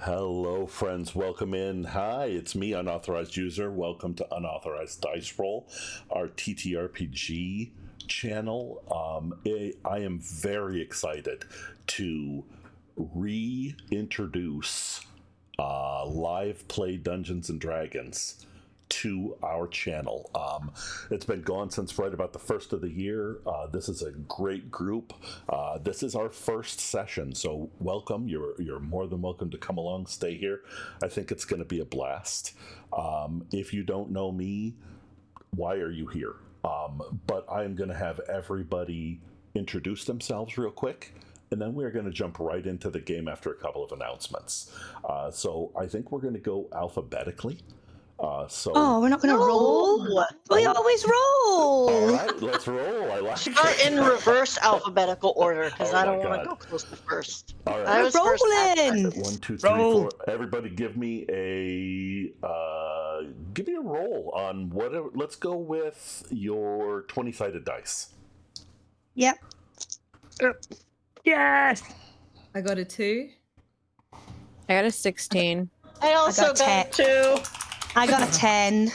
Hello, friends. Welcome in. Hi, it's me, Unauthorized User. Welcome to Unauthorized Dice Roll, our TTRPG channel. I am very excited to reintroduce live play Dungeons and Dragons to our channel. It's been gone since right about the first of the year. This is a great group. This is our first session, so welcome. You're more than welcome to come along, stay here. I think it's going to be a blast. If you don't know me, why are you here? But I am going to have everybody introduce themselves real quick, and then we're going to jump right into the game after a couple of announcements. So I think we're going to go alphabetically. Oh, we're not going to roll? We always roll! All right, let's roll. I like Start it. in reverse alphabetical order, because Oh I my don't want God. to go close to first. All right. I was first last time. Rolling! 1, 2, 3, Roll. 4. Everybody, give me a roll on whatever. Let's go with your 20-sided dice. Yep. Yes! I got a 2. I got a 16. I also got got 2. I got a 10.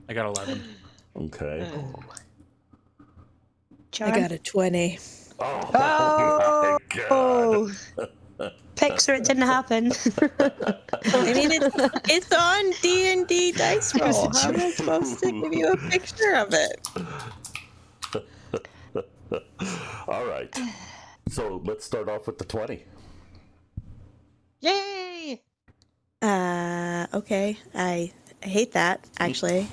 I got 11. Okay. John? I got a 20. Oh, my God. Picture it didn't happen. I mean, it's on D&D Dice Roll. How am I supposed to give you a picture of it? All right. So let's start off with the 20. Yay! Okay. I hate that, actually.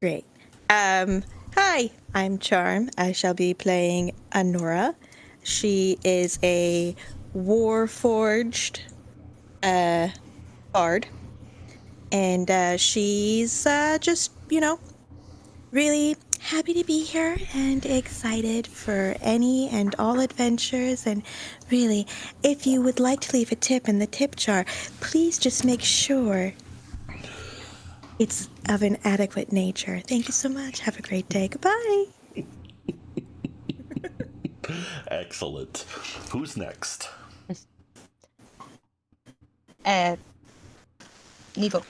Great. Hi, I'm Charm. I shall be playing Anora. She is a Warforged bard. And she's just, really happy to be here and excited for any and all adventures. And really, if you would like to leave a tip in the tip jar, please just make sure it's of an adequate nature. Thank you so much. Have a great day. Goodbye. Excellent. Who's next? Nevo.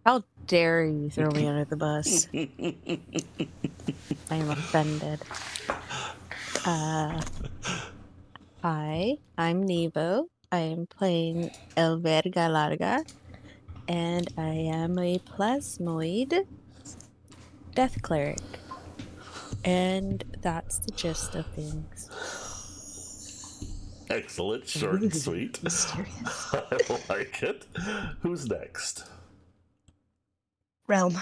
How dare you throw me under the bus? I am offended. Hi, I'm Nevo. I am playing Elverga Larga, and I am a plasmoid death cleric. And that's the gist of things. Excellent. Short and sweet. I like it. Who's next? Realm.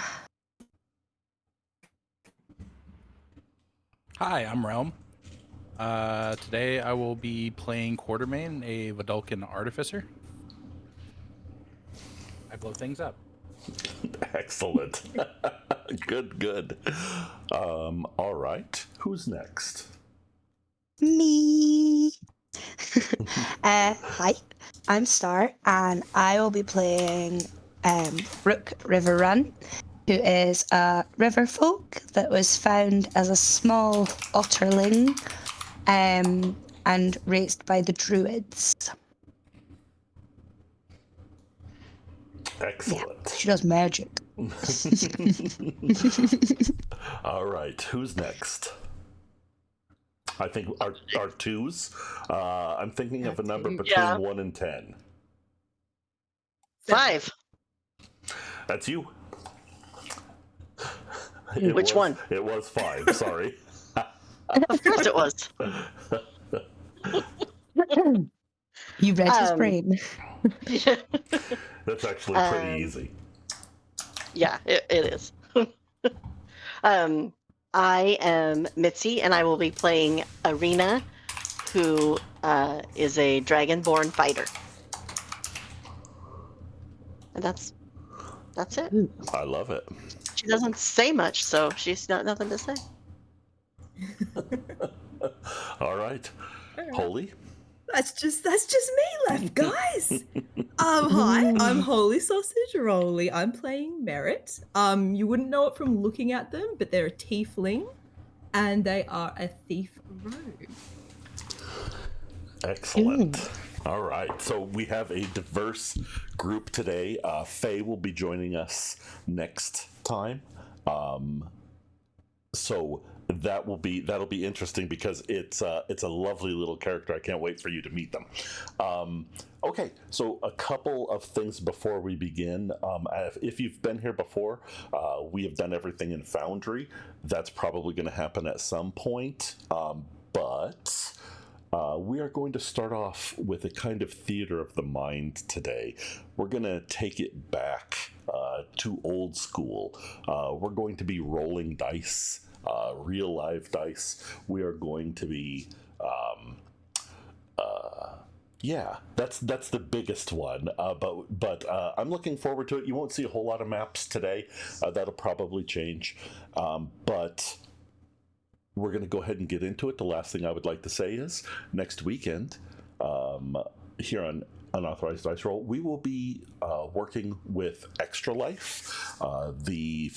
Hi, I'm Realm. Today I will be playing Quartermain, a Vidalcan artificer. I blow things up. Excellent. Good. All right. Who's next? Me. Hi, I'm Star, and I will be playing Rook River Run, who is a river folk that was found as a small otterling and raised by the druids. Excellent. Yeah, she does magic. All right. Who's next? I think our twos. I'm thinking of a number between 1 and 10. 5. That's you. Which one? It was 5. Sorry. Of course it was. You read his brain. That's actually pretty easy. Yeah, it is. I am Mitzi, and I will be playing Arena, who is a dragonborn fighter. And that's it. I love it. She doesn't say much, so she's got nothing to say. All right. Holy. That's just me left, guys. Hi, I'm Holy Sausage Rolly. I'm playing Merit. You wouldn't know it from looking at them, but they're a tiefling. and they are a thief rogue. Excellent. All right. So we have a diverse group today. Faye will be joining us next time. So that'll be interesting because it's a lovely little character. I can't wait for you to meet them. Okay, so a couple of things before we begin. If you've been here before, we have done everything in Foundry. That's probably going to happen at some point, but we are going to start off with a kind of theater of the mind today. We're going to take it back to old school. We're going to be rolling dice, real live dice. We are going to be, that's the biggest one. But I'm looking forward to it. You won't see a whole lot of maps today. That'll probably change. But we're going to go ahead and get into it. The last thing I would like to say is next weekend, here on Unauthorized Dice Roll, we will be working with Extra Life, the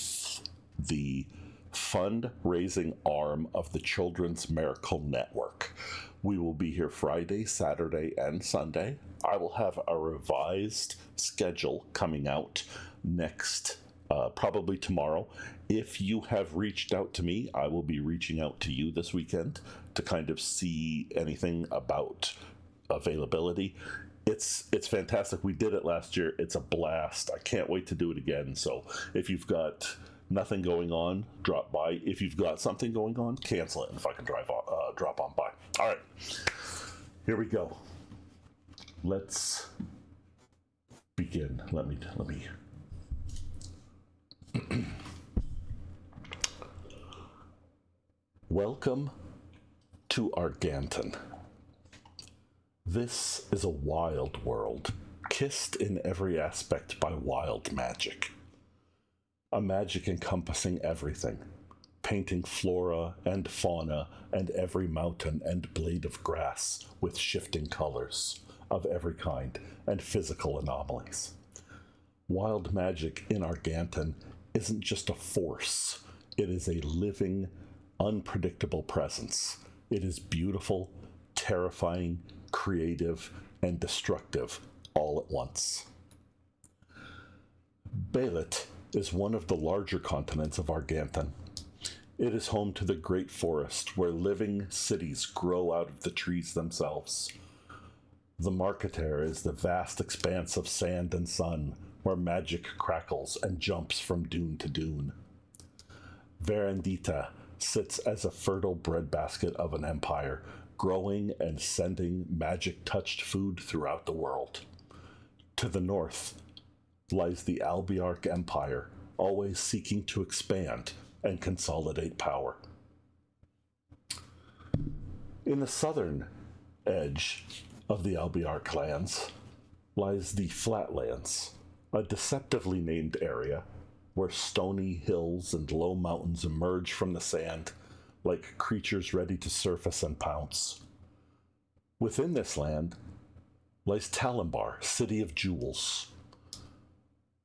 fundraising arm of the Children's Miracle Network. We will be here Friday, Saturday, and Sunday. I will have a revised schedule coming out next, probably tomorrow. If you have reached out to me, I will be reaching out to you this weekend to kind of see anything about availability. It's fantastic. We did it last year. It's a blast. I can't wait to do it again. So if you've got nothing going on, drop by. If you've got something going on, cancel it and fucking drop on by. All right, here we go. Let's begin. Let me. Welcome to Arghanten. This is a wild world, kissed in every aspect by wild magic. A magic encompassing everything, painting flora and fauna and every mountain and blade of grass with shifting colors of every kind and physical anomalies. Wild magic in Arghanten isn't just a force, it is a living, unpredictable presence. It is beautiful, terrifying, creative, and destructive all at once. Beilit is one of the larger continents of Arghanten. It is home to the great forest where living cities grow out of the trees themselves. The Marketer is the vast expanse of sand and sun where magic crackles and jumps from dune to dune. Verendita sits as a fertile breadbasket of an empire, growing and sending magic-touched food throughout the world. To the north lies the Albiarch Empire, always seeking to expand and consolidate power. In the southern edge of the Albiarch lands lies the Flatlands, a deceptively named area where stony hills and low mountains emerge from the sand like creatures ready to surface and pounce. Within this land lies Talembar, City of Jewels,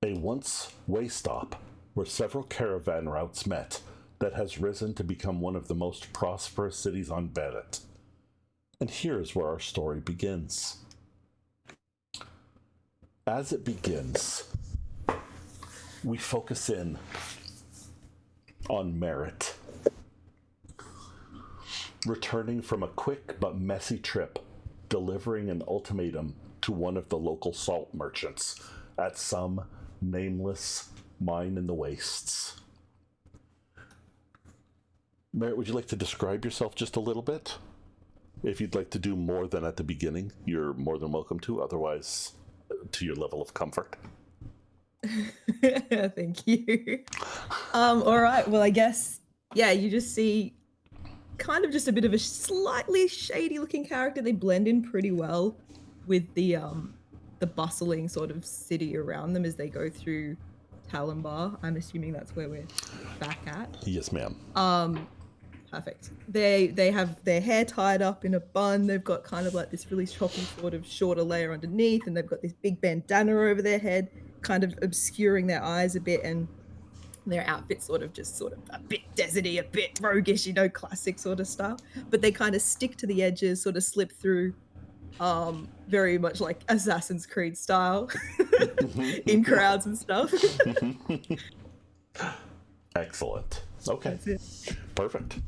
a once way stop where several caravan routes met that has risen to become one of the most prosperous cities on Beilit. And here's where our story begins. As it begins, we focus in on Merit, returning from a quick but messy trip, delivering an ultimatum to one of the local salt merchants at some nameless mine in the wastes. Merit, would you like to describe yourself just a little bit? If you'd like to do more than at the beginning, you're more than welcome to. Otherwise, to your level of comfort. Thank you. All right. Well, I guess, yeah, you just see kind of just a bit of a slightly shady looking character. They blend in pretty well with the bustling sort of city around them as they go through Talembar. I'm assuming that's where we're back at. Yes, ma'am. Perfect. They have their hair tied up in a bun. They've got kind of like this really choppy sort of shorter layer underneath, and they've got this big bandana over their head, kind of obscuring their eyes a bit. And Their outfits sort of a bit deserty, a bit roguish, classic sort of style. But they kind of stick to the edges, sort of slip through, very much like Assassin's Creed style in crowds and stuff. Excellent. Okay. That's it. Perfect.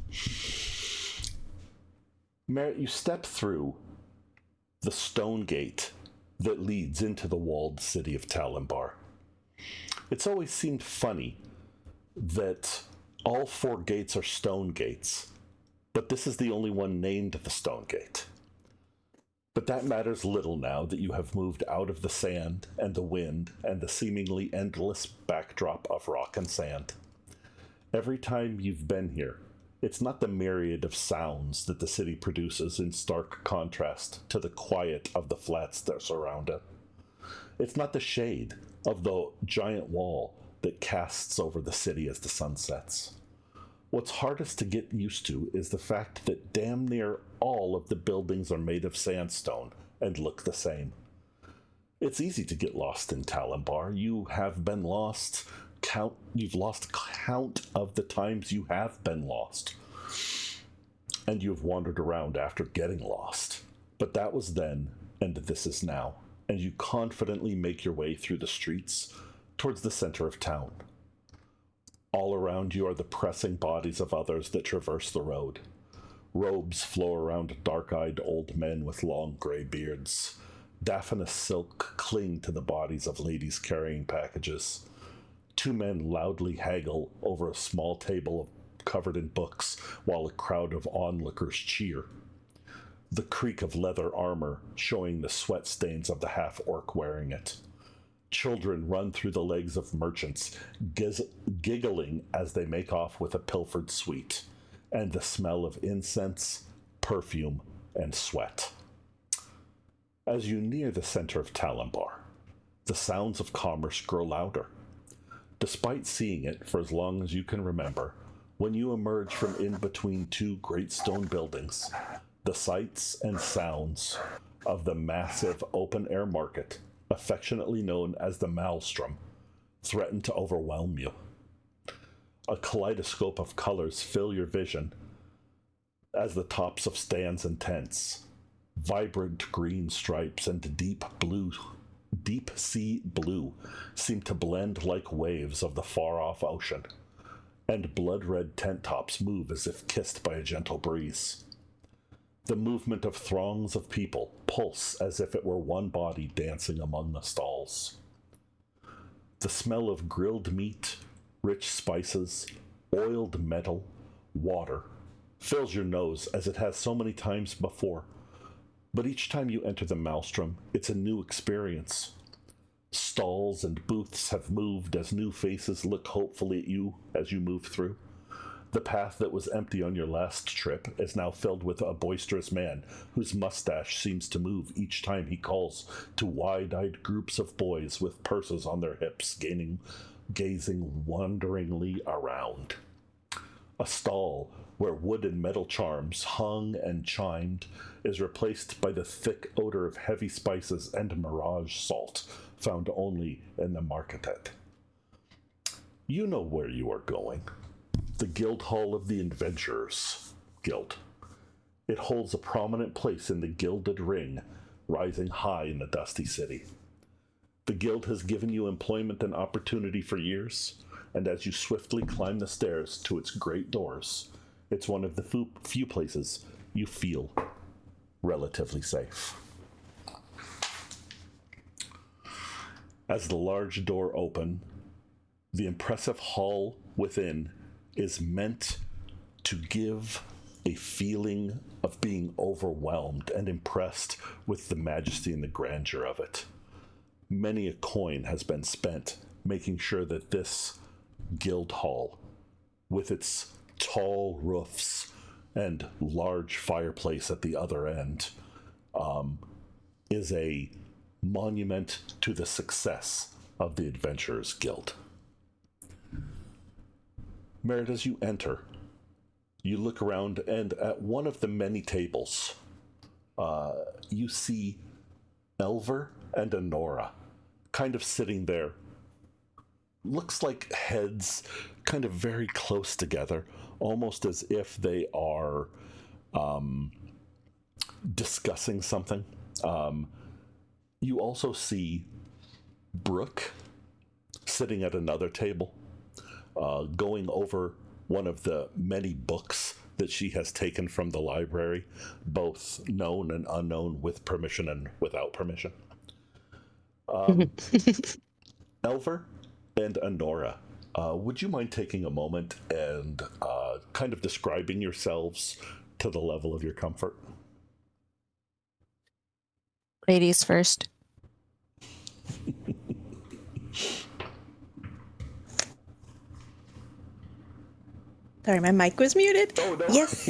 Merritt, you step through the stone gate that leads into the walled city of Talembar. It's always seemed funny that all 4 gates are stone gates, but this is the only one named the Stone Gate. But that matters little now that you have moved out of the sand and the wind and the seemingly endless backdrop of rock and sand. Every time you've been here, it's not the myriad of sounds that the city produces in stark contrast to the quiet of the flats that surround it. It's not the shade of the giant wall that casts over the city as the sun sets. What's hardest to get used to is the fact that damn near all of the buildings are made of sandstone and look the same. It's easy to get lost in Talembar. You have been lost. You've lost count of the times you have been lost. And you've wandered around after getting lost. But that was then, and this is now. And you confidently make your way through the streets towards the center of town. All around you are the pressing bodies of others that traverse the road. Robes flow around dark-eyed old men with long gray beards. Diaphanous silk cling to the bodies of ladies carrying packages. 2 men loudly haggle over a small table covered in books while a crowd of onlookers cheer. The creak of leather armor showing the sweat stains of the half-orc wearing it. Children run through the legs of merchants, giggling as they make off with a pilfered sweet, and the smell of incense, perfume, and sweat. As you near the center of Talembar, the sounds of commerce grow louder. Despite seeing it for as long as you can remember, when you emerge from in between 2 great stone buildings, the sights and sounds of the massive open-air market, affectionately known as the Maelstrom, threaten to overwhelm you. A kaleidoscope of colors fill your vision as the tops of stands and tents, vibrant green stripes and deep sea blue seem to blend like waves of the far-off ocean, and blood-red tent tops move as if kissed by a gentle breeze. The movement of throngs of people pulse as if it were one body dancing among the stalls. The smell of grilled meat, rich spices, oiled metal, water fills your nose as it has so many times before. But each time you enter the Maelstrom, it's a new experience. Stalls and booths have moved as new faces look hopefully at you as you move through. The path that was empty on your last trip is now filled with a boisterous man whose mustache seems to move each time he calls to wide-eyed groups of boys with purses on their hips, gazing wonderingly around. A stall where wood and metal charms hung and chimed is replaced by the thick odor of heavy spices and mirage salt found only in the Marketet. You know where you are going. The Guild Hall of the Adventurers Guild. It holds a prominent place in the Gilded Ring, rising high in the dusty city. The Guild has given you employment and opportunity for years, and as you swiftly climb the stairs to its great doors, it's one of the few places you feel relatively safe. As the large door opens, the impressive hall within is meant to give a feeling of being overwhelmed and impressed with the majesty and the grandeur of it. Many a coin has been spent making sure that this guild hall, with its tall roofs and large fireplace at the other end, is a monument to the success of the Adventurers Guild. Merritt, as you enter, you look around, and at one of the many tables, you see Elver and Honora kind of sitting there, looks like heads kind of very close together, almost as if they are discussing something. You also see Brooke sitting at another table, going over one of the many books that she has taken from the library, both known and unknown, with permission and without permission. Elver and Honora, would you mind taking a moment and kind of describing yourselves to the level of your comfort? Ladies first. Sorry, my mic was muted. Oh, no. Yes.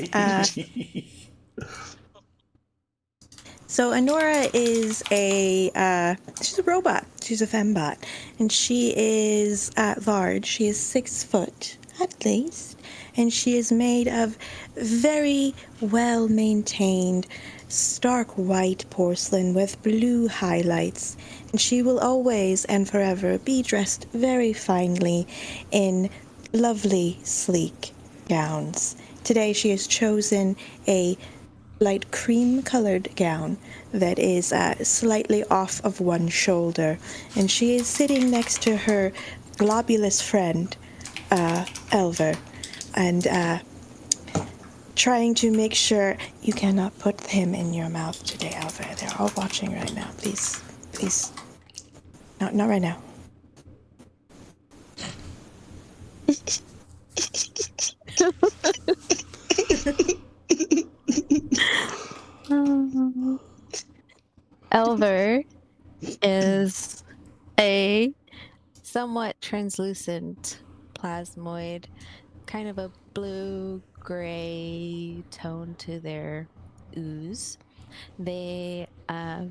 So Honora is she's a robot. She's a fembot, and she is large. She is 6 foot at least, and she is made of very well maintained, stark white porcelain with blue highlights. And she will always and forever be dressed very finely in lovely, sleek gowns. Today she has chosen a light cream-colored gown that is slightly off of one shoulder, and she is sitting next to her globulous friend, Elver, and trying to make sure you cannot put him in your mouth today, Elver. They're all watching right now. Please, please. Not right now. Elver is a somewhat translucent plasmoid, kind of a blue-gray tone to their ooze. They are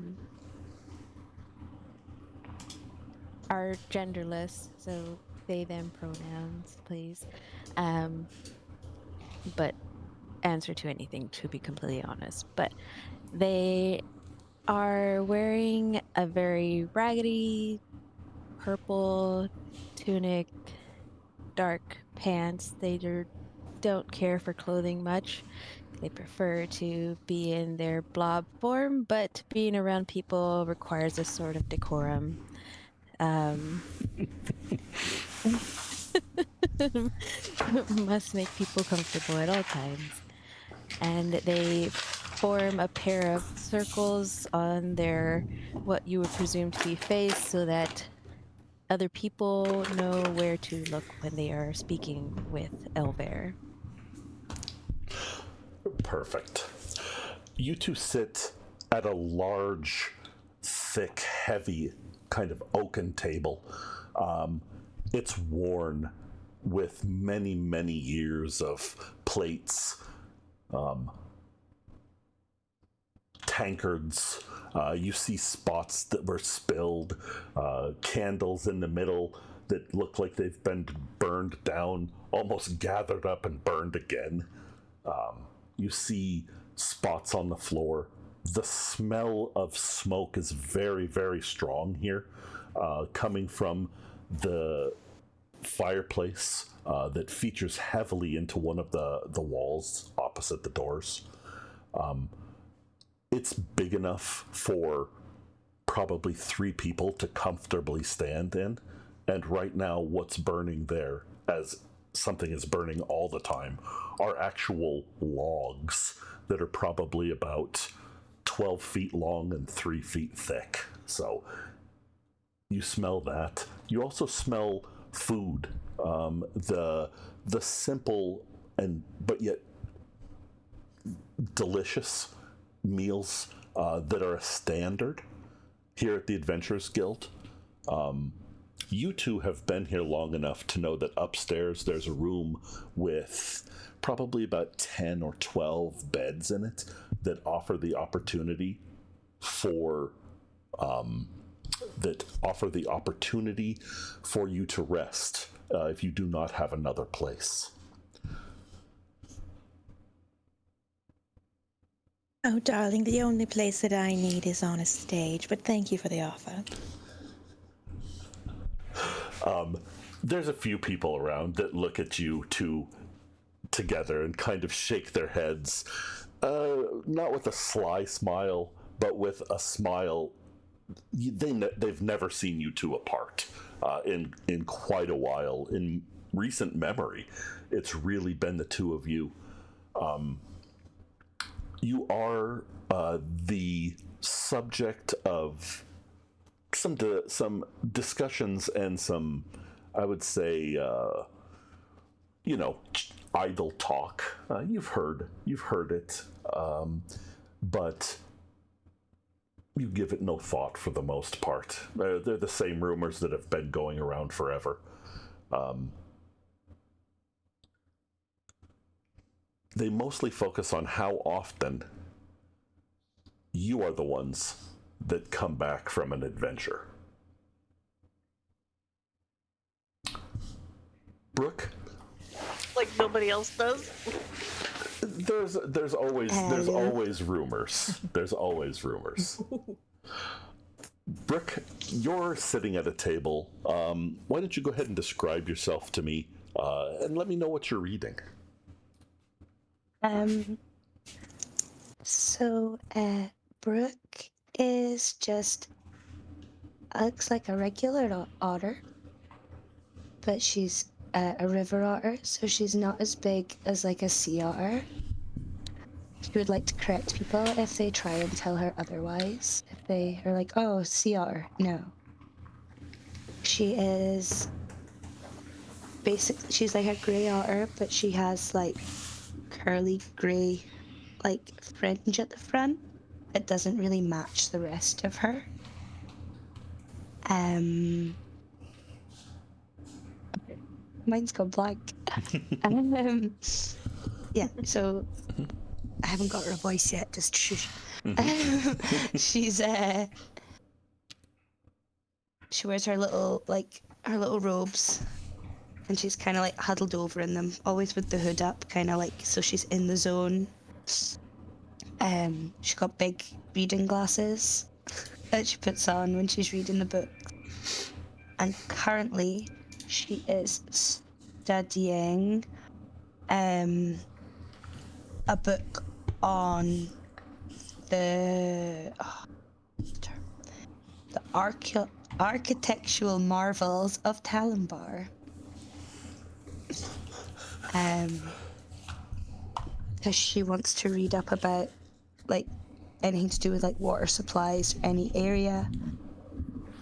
genderless, so they, them pronouns, please. But answer to anything, to be completely honest. But they are wearing a very raggedy purple tunic, dark pants. They don't care for clothing much. They prefer to be in their blob form, but being around people requires a sort of decorum. Must make people comfortable at all times. And they form a pair of circles on their, what you would presume to be face, so that other people know where to look when they are speaking with Elver. Perfect. You two sit at a large, thick, heavy, kind of oaken table. It's worn with many, many years of plates, tankards. You see spots that were spilled, candles in the middle that look like they've been burned down, almost gathered up and burned again. You see spots on the floor. The smell of smoke is very, very strong here, coming from the fireplace that features heavily into one of the walls opposite the doors. It's big enough for probably 3 people to comfortably stand in, and right now what's burning there, as something is burning all the time, are actual logs that are probably about 12 feet long and 3 feet thick. So you smell that. You also smell food, the simple and but yet delicious meals that are a standard here at the Adventurers Guild. You two have been here long enough to know that upstairs there's a room with probably about 10 or 12 beds in it that offer the opportunity for you to rest if you do not have another place. Oh, darling, the only place that I need is on a stage, but thank you for the offer. there's a few people around that look at you two together and kind of shake their heads, not with a sly smile, but with a smile. They've never seen you two apart in quite a while. In recent memory, it's really been the two of you. You are the subject of some discussions and some, I would say, idle talk. You've heard it, but you give it no thought for the most part. They're the same rumors that have been going around forever. They mostly focus on how often you are the ones that come back from an adventure. Brooke? Like nobody else does? There's always rumors. There's always rumors. Brooke, you're sitting at a table. Why don't you go ahead and describe yourself to me, and let me know what you're reading. Brooke is just looks like a regular otter, but she's a river otter, so she's not as big as like a sea otter. She would like to correct people if they try and tell her otherwise. If they are like, "Oh, sea otter," no. She is basically, she's like a grey otter, but she has like curly grey like fringe at the front. It doesn't really match the rest of her. Mine's gone blank. Yeah, so I haven't got her voice yet, just shush. She's she wears her little robes, and she's kind of like huddled over in them, always with the hood up, kind of like so she's in the zone. She's got big reading glasses that she puts on when she's reading the book, and currently she is studying a book on the architectural marvels of Talembar. Because she wants to read up about like anything to do with like water supplies or any area.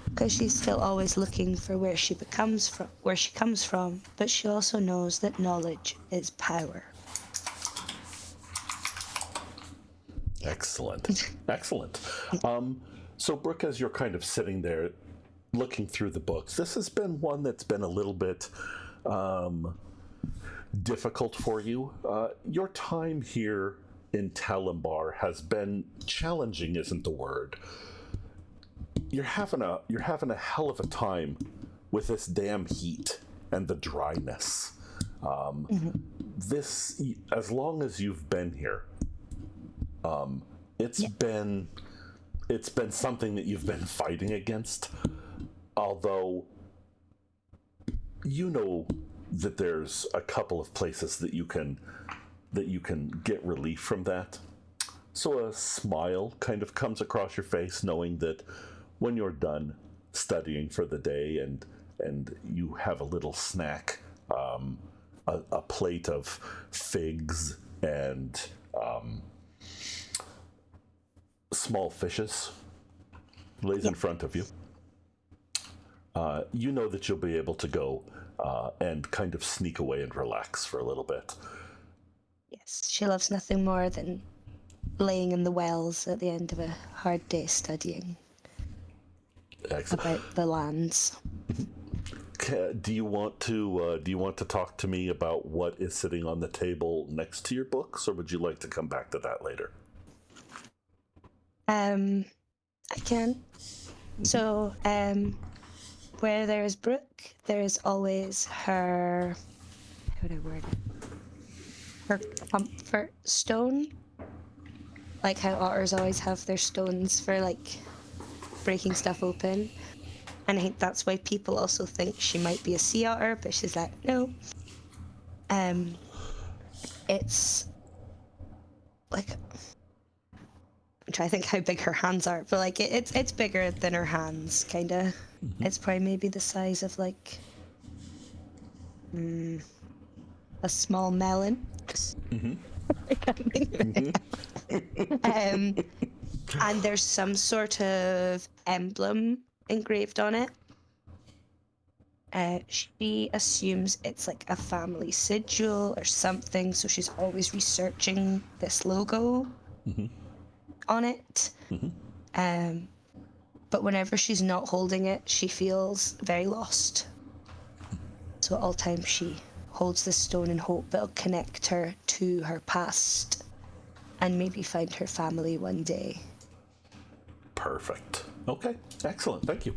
Because she's still always looking for where she comes from, but she also knows that knowledge is power. Excellent. Excellent. So, Brooke, as you're kind of sitting there looking through the books, this has been one that's been a little bit difficult for you. Your time here in Talembar has been challenging, isn't the word. You're having a hell of a time with this damn heat and the dryness. This, as long as you've been here, it's been something that you've been fighting against. Although you know that there's a couple of places that you can get relief from that. So a smile kind of comes across your face, knowing that when you're done studying for the day and you have a little snack, a plate of figs and small fishes lays in front of you. You know that you'll be able to go and kind of sneak away and relax for a little bit. Yes, she loves nothing more than laying in the wells at the end of a hard day studying. Excellent. About the lands. Do you want to talk to me about what is sitting on the table next to your books, or would you like to come back to that later? I can. So, where there is Brooke, there is always her. How would I word it? Her comfort stone. Like how otters always have their stones for like breaking stuff open. And I think that's why people also think she might be a sea otter, but she's like, no. It's like, I'm trying to think how big her hands are, but like it's bigger than her hands, kind of. It's probably maybe the size of like a small melon. I can't think of it. And there's some sort of emblem engraved on it. She assumes it's like a family sigil or something, so she's always researching this logo on it. But whenever she's not holding it, she feels very lost. So at all times she holds this stone in hope it'll connect her to her past and maybe find her family one day. Perfect. Okay, excellent. Thank you.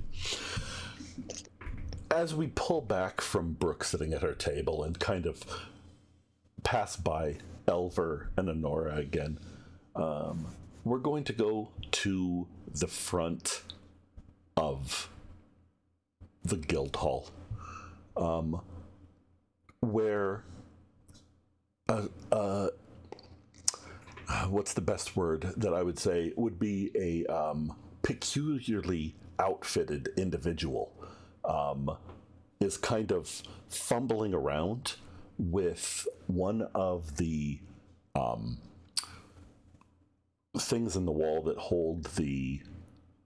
As we pull back from Brooke sitting at her table and kind of pass by Elver and Honora again, we're going to go to the front of the guild hall, where what's the best word that I would say would be a peculiarly outfitted individual is kind of fumbling around with one of the things in the wall that hold the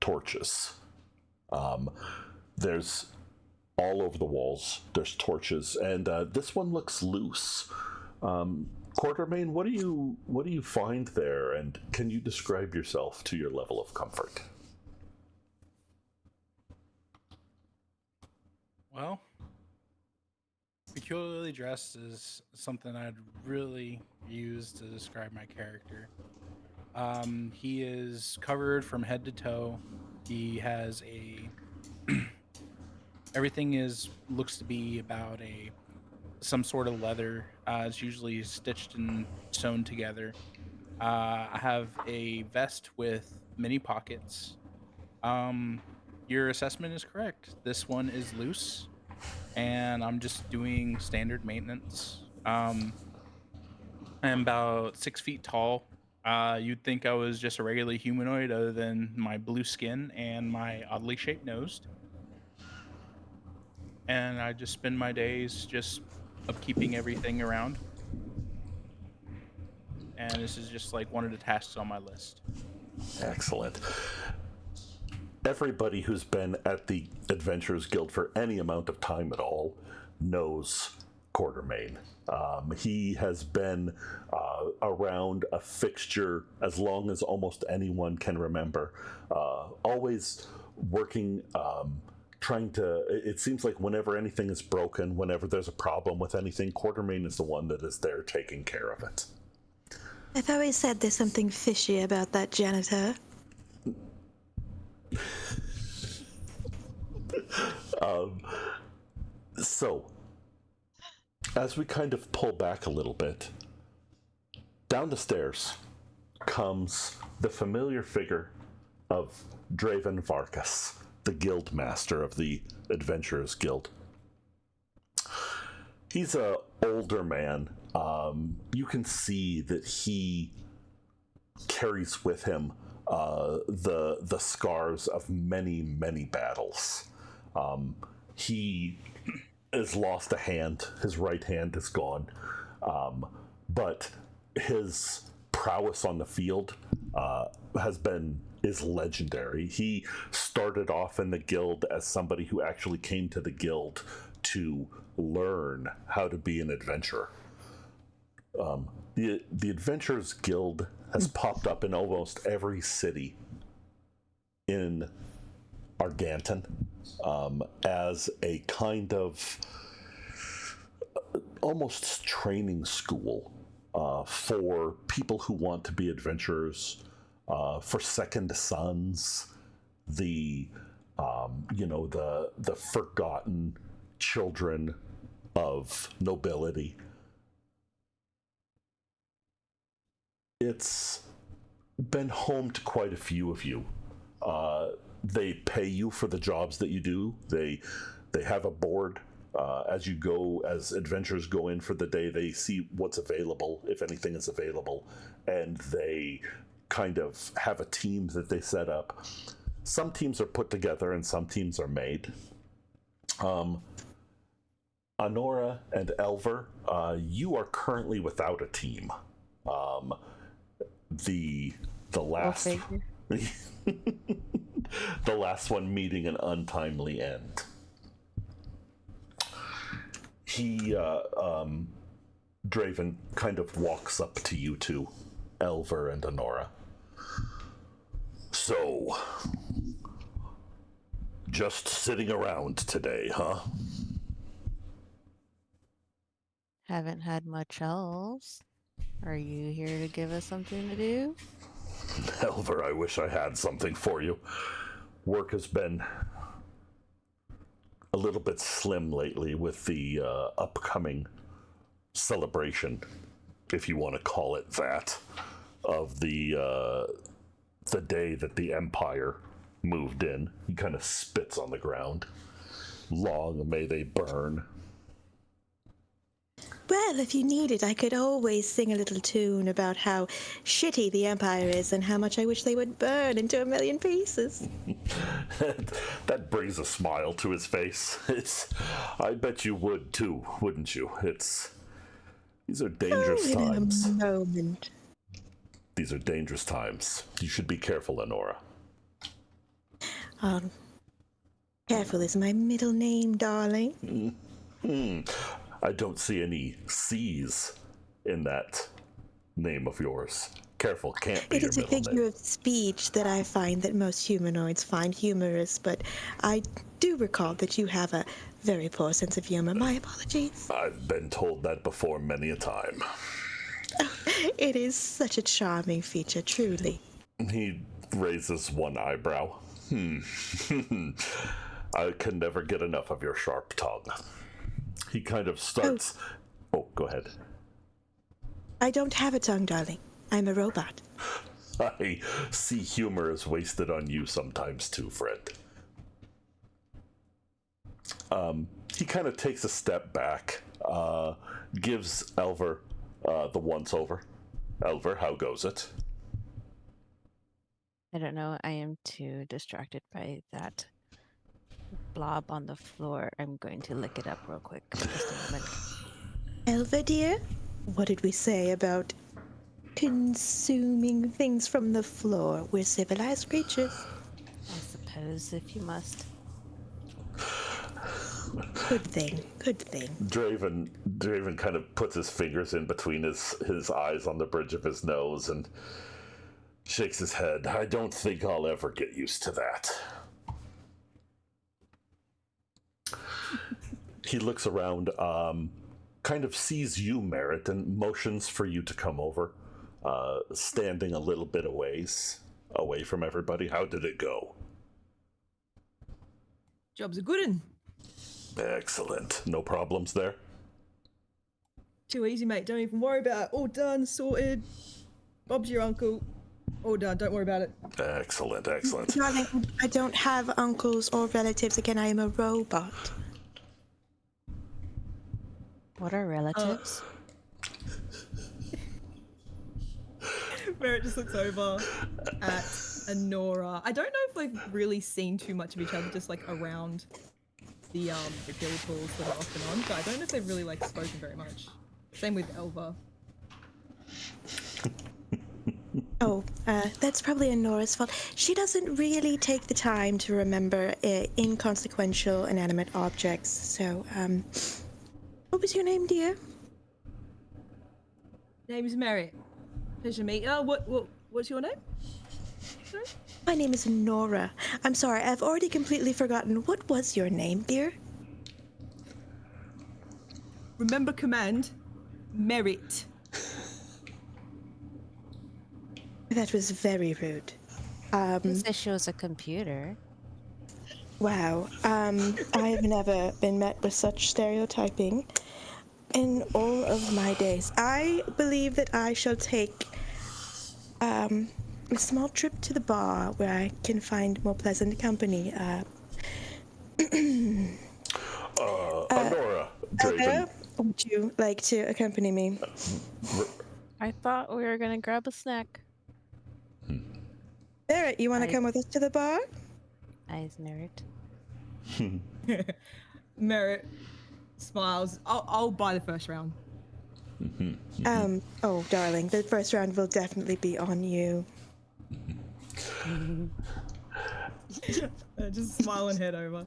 torches. There's all over the walls, there's torches, and this one looks loose. Quartermain, what do you find there, and can you describe yourself to your level of comfort? Well, peculiarly dressed is something I'd really use to describe my character. He is covered from head to toe. He has everything looks to be about some sort of leather. It's usually stitched and sewn together. I have a vest with many pockets. Your assessment is correct. This one is loose, and I'm just doing standard maintenance. I'm about 6 feet tall. You'd think I was just a regular humanoid other than my blue skin and my oddly shaped nose. And I just spend my days just upkeeping everything around. And this is just like one of the tasks on my list. Excellent. Everybody who's been at the Adventurers Guild for any amount of time at all knows Quartermain. He has been around a fixture as long as almost anyone can remember. Always working, trying to... It seems like whenever anything is broken, whenever there's a problem with anything, Quartermain is the one that is there taking care of it. I've always said there's something fishy about that janitor. So, as we kind of pull back a little bit, down the stairs comes the familiar figure of Draven Varkas, the guild master of the Adventurers Guild. He's an older man. You can see that he carries with him the scars of many, many battles. He has lost a hand. His right hand is gone. But his prowess on the field is legendary. He started off in the guild as somebody who actually came to the guild to learn how to be an adventurer. The Adventurers Guild has popped up in almost every city in Arghanten as a kind of almost training school for people who want to be adventurers, for second sons, the forgotten children of nobility. It's been home to quite a few of you. they pay you for the jobs that you do. They have a board. As you go, as adventurers go in for the day, they see what's available, if anything is available, and they kind of have a team that they set up. Some teams are put together and some teams are made. Honora and Elver, you are currently without a team. The last the last one meeting an untimely end. He Draven kind of walks up to you two, Elver and Honora. So, just sitting around today, huh? Haven't had much else. Are you here to give us something to do? Elver, I wish I had something for you. Work has been a little bit slim lately with the upcoming celebration, if you want to call it that, of the day that the Empire moved in. He kind of spits on the ground. Long may they burn. Well, if you need it, I could always sing a little tune about how shitty the Empire is and how much I wish they would burn into a million pieces. That brings a smile to his face. I bet you would too, wouldn't you? These are dangerous times. In a moment. These are dangerous times. You should be careful, Honora. Careful is my middle name, darling. I don't see any C's in that name of yours. Careful can't be It your is a middle figure name. of speech that I find that most humanoids find humorous, but I do recall that you have a very poor sense of humor. My apologies. I've been told that before many a time. It is such a charming feature, truly. He raises one eyebrow. I can never get enough of your sharp tongue. He kind of starts... Oh, go ahead. I don't have a tongue, darling. I'm a robot. I see humor is wasted on you sometimes too, friend. He kind of takes a step back, gives Elver the once-over. Elver, how goes it? I don't know. I am too distracted by that blob on the floor. I'm going to lick it up real quick. Just a moment. Elva, dear, what did we say about consuming things from the floor? We're civilized creatures. I suppose if you must. Good thing, good thing. Draven kind of puts his fingers in between his eyes on the bridge of his nose and shakes his head. I don't think I'll ever get used to that. He looks around, kind of sees you, Merritt, and motions for you to come over, standing a little bit away from everybody. How did it go? Job's a good one. Excellent. No problems there? Too easy, mate. Don't even worry about it. All done, sorted. Bob's your uncle. All done. Don't worry about it. Excellent. Darling, I don't have uncles or relatives. Again, I am a robot. What are relatives? Merritt just looks over at Honora. I don't know if they've really seen too much of each other, just like around the guild halls that are off and on. So I don't know if they've really like spoken very much. Same with Elva. Oh, that's probably Honora's fault. She doesn't really take the time to remember inconsequential inanimate objects. So, what was your name, dear? Name's Merritt. Pleasure to meet you. What's your name? Sorry? My name is Nora. I'm sorry, I've already completely forgotten. What was your name, dear? Remember command, Merritt. That was very rude. This issue is a computer. Wow. I have never been met with such stereotyping in all of my days. I believe that I shall take a small trip to the bar where I can find more pleasant company. Honora Draven. Elga, would you like to accompany me? I thought we were gonna grab a snack. Barrett, you want to come with us to the bar? Eyes nerd. Merritt smiles. I'll buy the first round. Oh, darling, the first round will definitely be on you. Just smile and head over.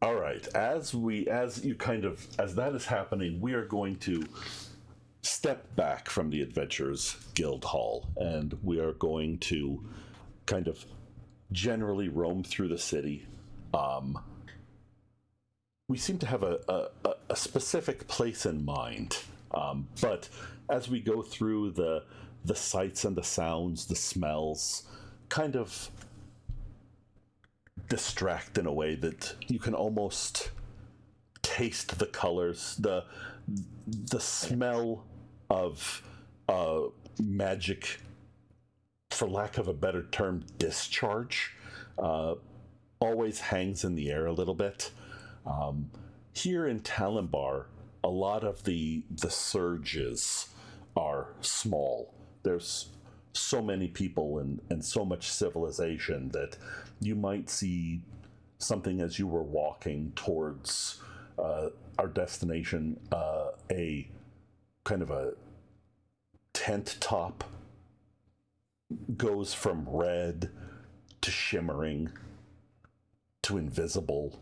All right. As that is happening, we are going to step back from the Adventurers Guild Hall, and we are going to kind of generally roam through the city. We seem to have a specific place in mind, but as we go through the sights and the sounds, the smells, kind of distract in a way that you can almost taste the colors, the smell of magic, for lack of a better term, discharge, always hangs in the air a little bit. Here in Talembar, a lot of the surges are small. There's so many people and so much civilization that you might see something as you were walking towards our destination, a kind of a tent top goes from red to shimmering to invisible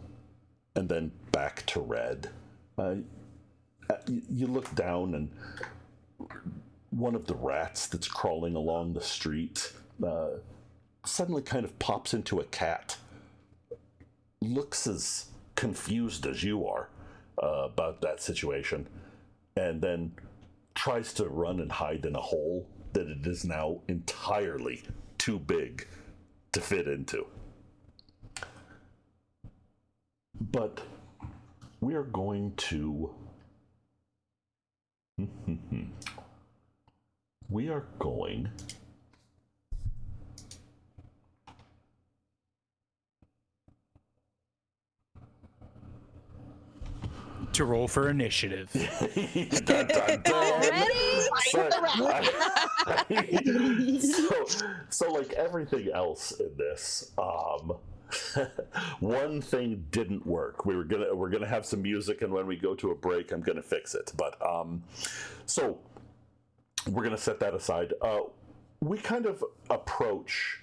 and then back to red. You look down and one of the rats that's crawling along the street suddenly kind of pops into a cat. Looks as confused as you are about that situation, and then tries to run and hide in a hole that it is now entirely too big to fit into. But we are going to... we are going... to roll for initiative. Dun, dun, dun. So like everything else in this, one thing didn't work. We're gonna have some music, and when we go to a break, I'm gonna fix it. But so we're gonna set that aside. We kind of approach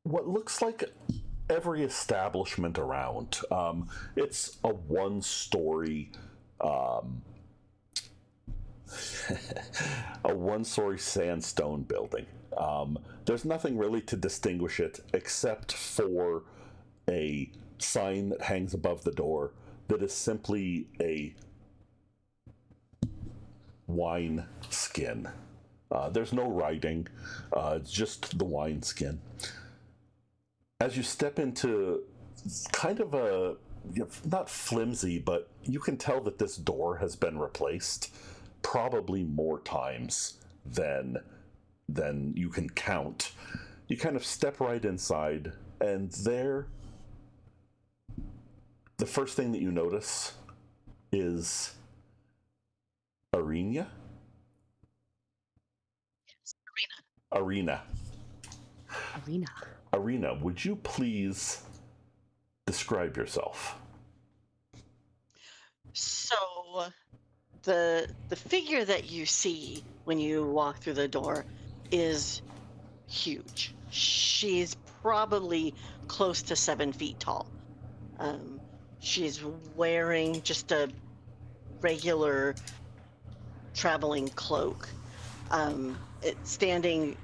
what looks like every establishment around. It's a one-story a one-story sandstone building. There's nothing really to distinguish it except for a sign that hangs above the door that is simply a wine skin. There's no writing. It's just the wine skin. As you step into kind of a, not flimsy, but you can tell that this door has been replaced probably more times than you can count. You kind of step right inside, and there, the first thing that you notice is Arena. Arena. Arena, would you please describe yourself? So, the figure that you see when you walk through the door is huge. She's probably close to 7 feet tall. She's wearing just a regular traveling cloak. It's standing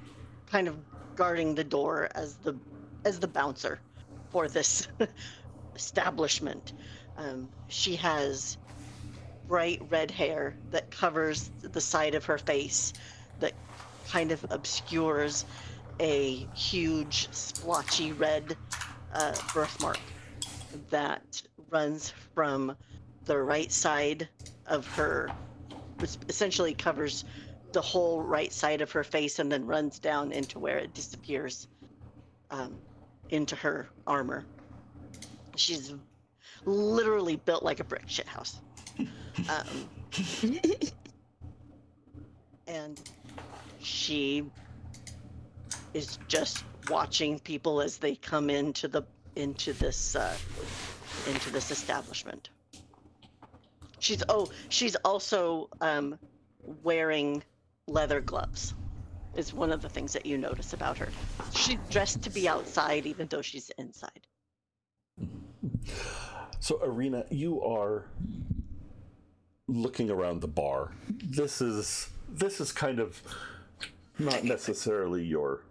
kind of guarding the door as the bouncer for this establishment. She has bright red hair that covers the side of her face that kind of obscures a huge splotchy red birthmark that runs from the right side of her, which essentially covers the whole right side of her face and then runs down into where it disappears into her armor. She's literally built like a brick shithouse. And she is just watching people as they come into this establishment. She's also wearing leather gloves. Is one of the things that you notice about her. She's dressed to be outside even though she's inside. So, Arena, you are looking around the bar. This is kind of not necessarily your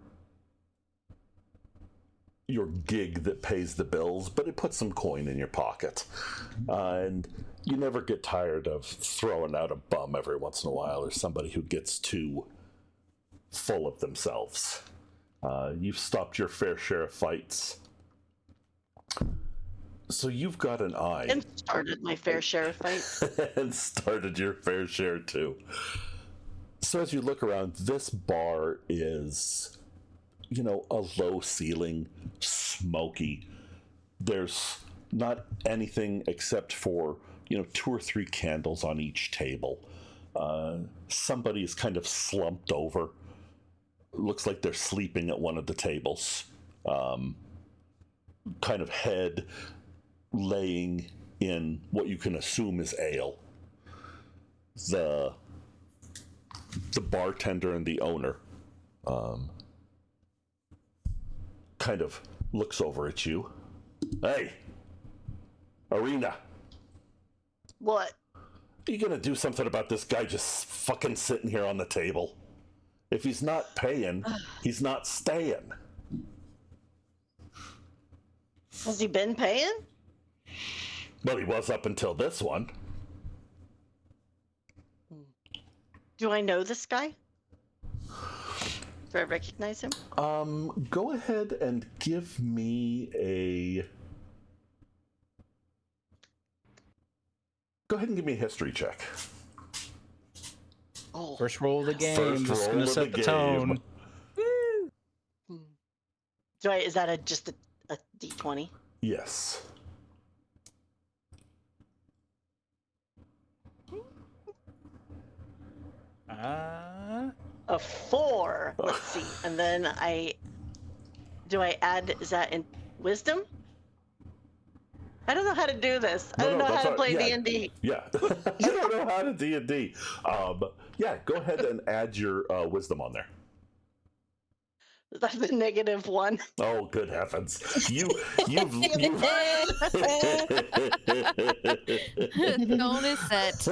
gig that pays the bills, but it puts some coin in your pocket. And you never get tired of throwing out a bum every once in a while, or somebody who gets too full of themselves. You've stopped your fair share of fights. So you've got an eye. And started my fair share of fights. And started your fair share too. So as you look around, this bar is, a low ceiling, smoky. There's not anything except for, 2 or 3 candles on each table. Somebody is kind of slumped over. Looks like they're sleeping at one of the tables. Kind of head laying in what you can assume is ale. The bartender and the owner kind of looks over at you. Hey, Arena. What? Are you gonna do something about this guy just fucking sitting here on the table? If he's not paying, he's not staying. Has he been paying? Well, he was up until this one. Do I know this guy? Do I recognize him? Go ahead and give me a... Go ahead and give me a history check. Oh. First roll of the game. First Just roll gonna of set the the tone. Is that just a D20? Yes. A 4. Let's see. And then do I add, is that in wisdom? I don't know how to do this. I don't know how to play D&D. Yeah. You don't know how to D&D. Yeah, go ahead and add your wisdom on there. That's a -1. Oh, good heavens. You've Tone is set.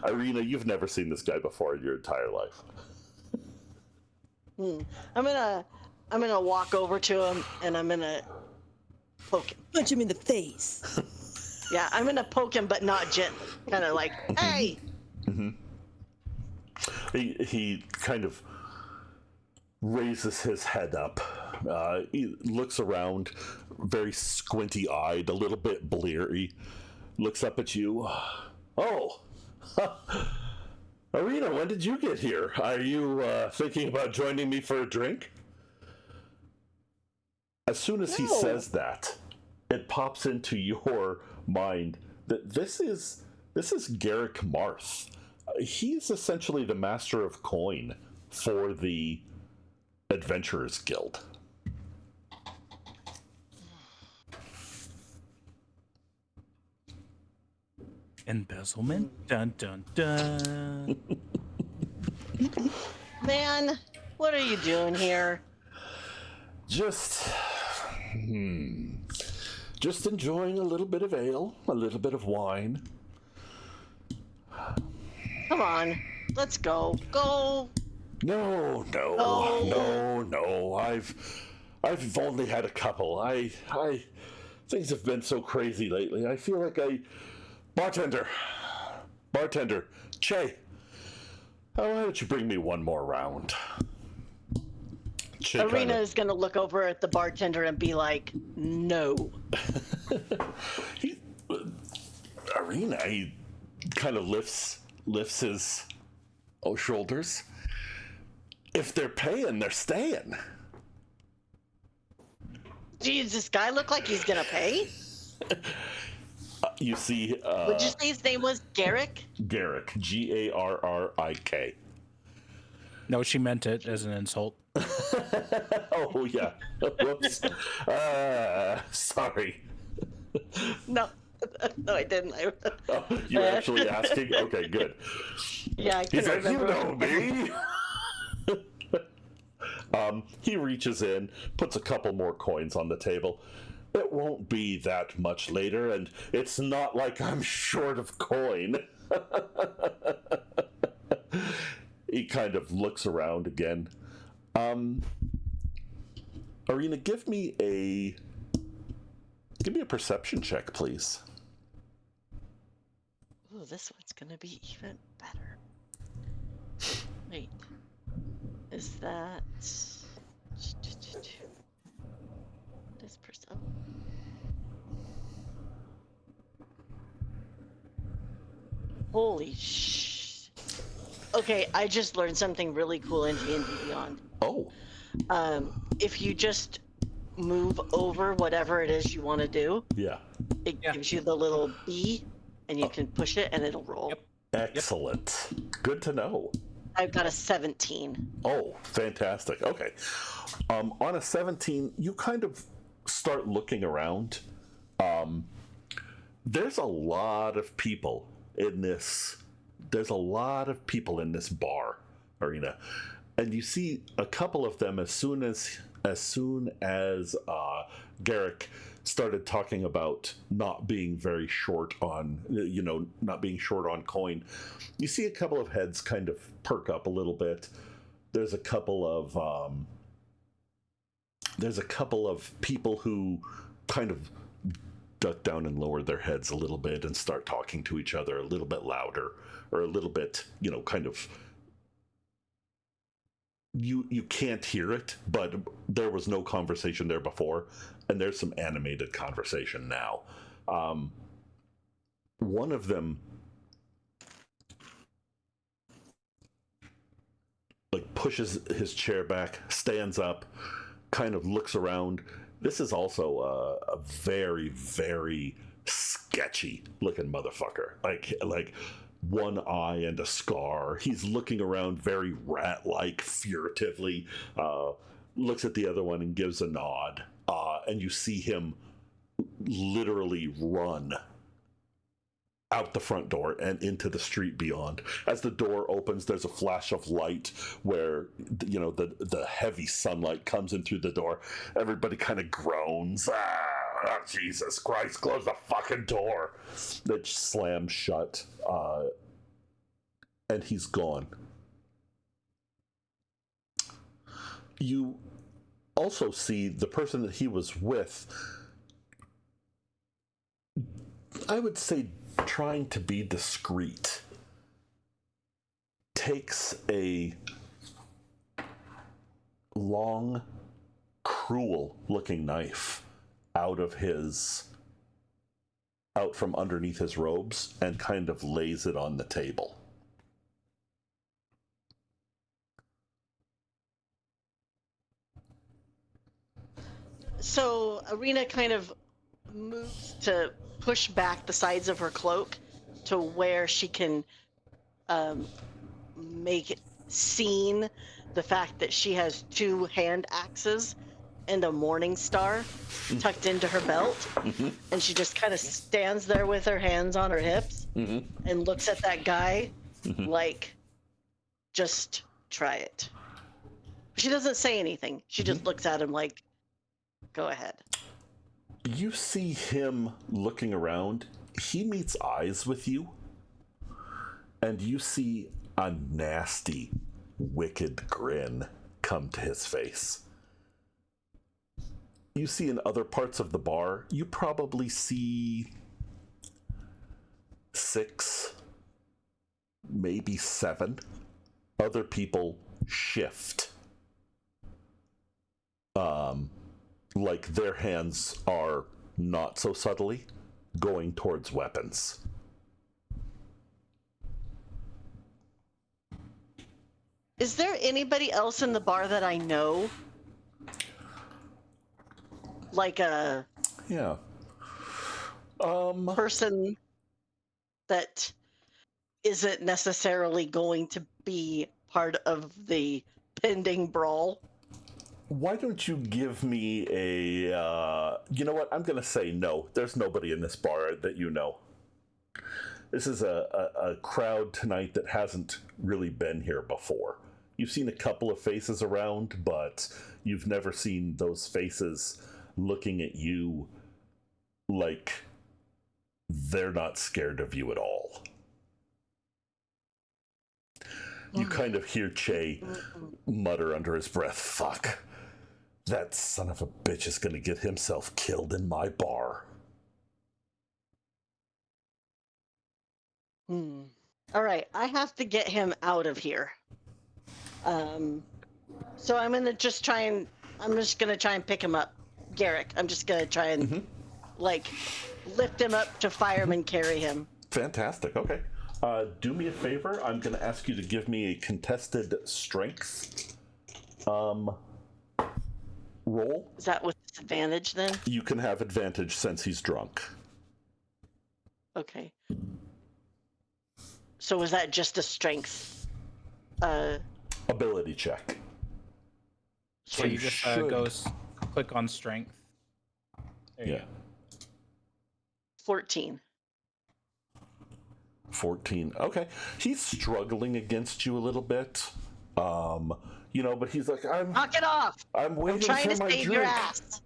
Irina, you've never seen this guy before in your entire life. I'm gonna walk over to him and I'm gonna poke him. Punch him in the face. Yeah, I'm gonna poke him, but not gently. Kind of like, hey. He kind of raises his head up. He looks around, very squinty-eyed, a little bit bleary. Looks up at you. Oh, Arena, when did you get here? Are you thinking about joining me for a drink? As soon as he says that, it pops into your mind that this is Garrick Marth. He's essentially the master of coin for the Adventurers Guild. Embezzlement? Dun dun dun. Man, what are you doing here? Just enjoying a little bit of ale, a little bit of wine. Come on, let's go. Go. No. I've only had a couple. I things have been so crazy lately. I feel like bartender, Che. Why don't you bring me one more round? Che Arena is gonna look over at the bartender and be like, no. Arena, he kind of lifts his shoulders. If they're paying, they're staying. Geez, this guy look like he's gonna pay? You see, Would you say his name was Garrick? Garrick, Garrik. No, she meant it as an insult. Oh yeah. Whoops. Sorry. No, no, I didn't. Oh, you're actually asking? Okay, good. Yeah, I He's couldn't like, you remember. know me. He reaches in, puts a couple more coins on the table. It won't be that much later, and it's not like I'm short of coin. He kind of looks around again. Arena, give me a perception check, please. Ooh, this one's gonna be even better. Wait, is that? This person. Holy sh! Okay, I just learned something really cool in D&D Beyond. Oh, If you just move over whatever it is you want to do, yeah. it Yeah. gives you the little B, and you can push it, and it'll roll. Yep. Excellent. Good to know. I've got a 17. Oh, fantastic. Okay. On a 17, you kind of start looking around. There's a lot of people in this. There's a lot of people in this bar, Arena, and you see a couple of them as soon as Garrick started talking about not being very short on, not being short on coin. You see a couple of heads kind of perk up a little bit. There's a couple of people who kind of duck down and lower their heads a little bit and start talking to each other a little bit louder, or a little bit, kind of. You can't hear it, but there was no conversation there before, and there's some animated conversation now. One of them pushes his chair back, stands up, kind of looks around. This is also a very, very sketchy looking motherfucker. Like one eye and a scar. He's looking around very rat-like, furtively, looks at the other one and gives a nod. And you see him literally run out the front door and into the street beyond. As the door opens, there's a flash of light where, the heavy sunlight comes in through the door. Everybody kind of groans. Oh, Jesus Christ, close the fucking door. That slams shut. And he's gone. You also see the person that he was with, I would say, trying to be discreet, takes a long, cruel looking knife out from underneath his robes and kind of lays it on the table. So Arena kind of moves to push back the sides of her cloak to where she can make it seen the fact that she has two hand axes and a morning star tucked into her belt. Mm-hmm. And she just kind of stands there with her hands on her hips and looks at that guy like, just try it. She doesn't say anything. She just looks at him like, go ahead. You see him looking around. He meets eyes with you, and you see a nasty, wicked grin come to his face. You see in other parts of the bar, you probably see 6, maybe 7 other people shift. Like their hands are not so subtly going towards weapons. Is there anybody else in the bar that I know? Like a Yeah. person that isn't necessarily going to be part of the pending brawl? Why don't you give me a, you know what? I'm going to say no. There's nobody in this bar that you know. This is a crowd tonight that hasn't really been here before. You've seen a couple of faces around, but you've never seen those faces looking at you like they're not scared of you at all. You kind of hear Che mutter under his breath, "Fuck. That son of a bitch is going to get himself killed in my bar." All right, I have to get him out of here. So I'm gonna just try and pick him up, Garrick. I'm just gonna try and like lift him up to fireman carry him. Fantastic. Okay. Do me a favor. I'm going to ask you to give me a contested strength roll. Is that with disadvantage then? You can have advantage since he's drunk. Okay. So was that just a strength? Ability check. So you just click on strength. There you Yeah. go. 14. 14. Okay. He's struggling against you a little bit. But he's like, Knock it off! I'm waiting I'm trying for to my save drink. your ass.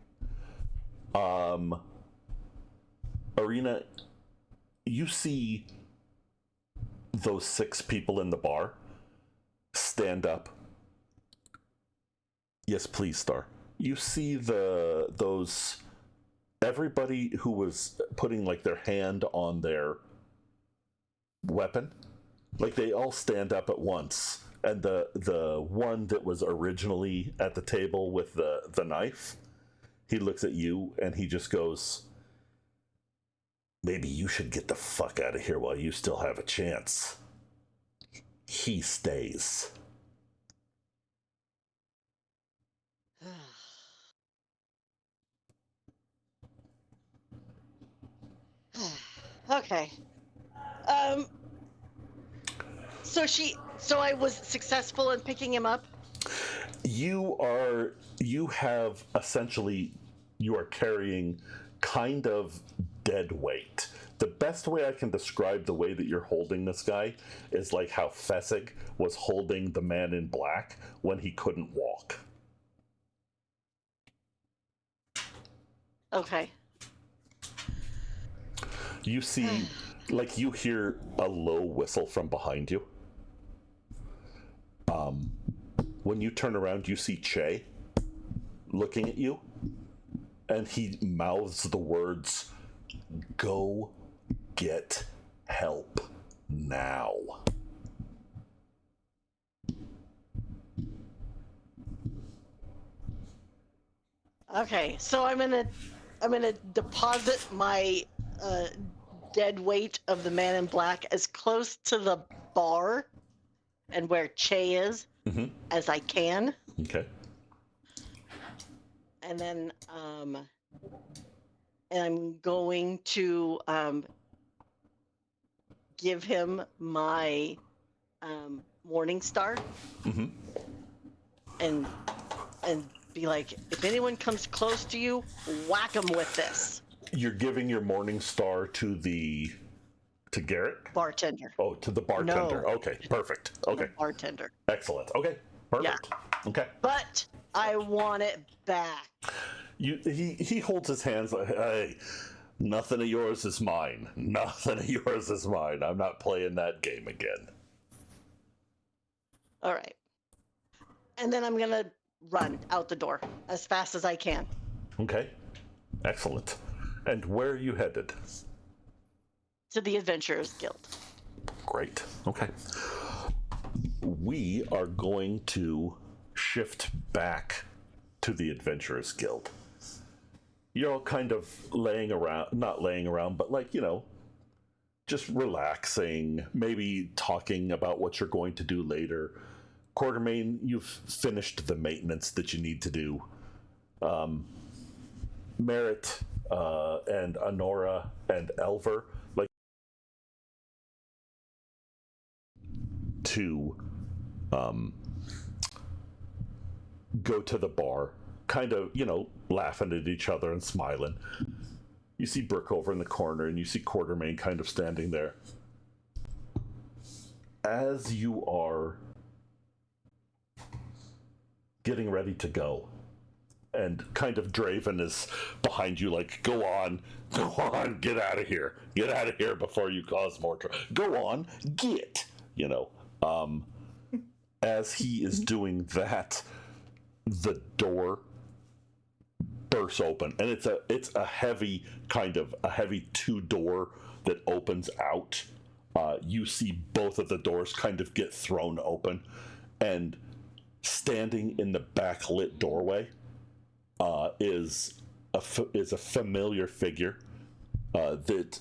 Arena, you see those 6 people in the bar stand up. Yes, please, Star. You see those everybody who was putting like their hand on their weapon, like they all stand up at once, and the one that was originally at the table with the knife, he looks at you and he just goes, "Maybe you should get the fuck out of here while you still have a chance." He stays. Okay. So I was successful in picking him up? You are carrying kind of dead weight. The best way I can describe the way that you're holding this guy is like how Fessig was holding the man in black when he couldn't walk. Okay. You see, like you hear a low whistle from behind you. When you turn around, you see Che looking at you, and he mouths the words, "Go get help now." Okay, so I'm gonna deposit my dead weight of the man in black as close to the bar and where Che is as I can. Okay. And then I'm going to give him my Morning Star and be like, if anyone comes close to you, whack them with this. You're giving your Morning Star to Garrett? Bartender. Oh, to the bartender. No. Okay, perfect. Okay. The bartender. Excellent. Okay, perfect. Yeah. Okay. But I want it back. He holds his hands like, "Hey, nothing of yours is mine. Nothing of yours is mine. I'm not playing that game again." All right. And then I'm going to run out the door as fast as I can. Okay. Excellent. And where are you headed? To the Adventurers Guild. Great. Okay. We are going to shift back to the Adventurers Guild. You're all kind of not laying around, but like, just relaxing, maybe talking about what you're going to do later, Quartermain, you've finished the maintenance that you need to do. Merritt and Honora and Elver, like, to go to the bar, kind of, laughing at each other and smiling. You see Brooke over in the corner, and you see Quartermain kind of standing there. As you are getting ready to go, and kind of Draven is behind you, like, go on, get out of here before you cause more trouble. Go on, get, as he is doing that, the door bursts open, and it's a heavy two-door that opens out. You see both of the doors kind of get thrown open, and standing in the backlit doorway is a familiar figure that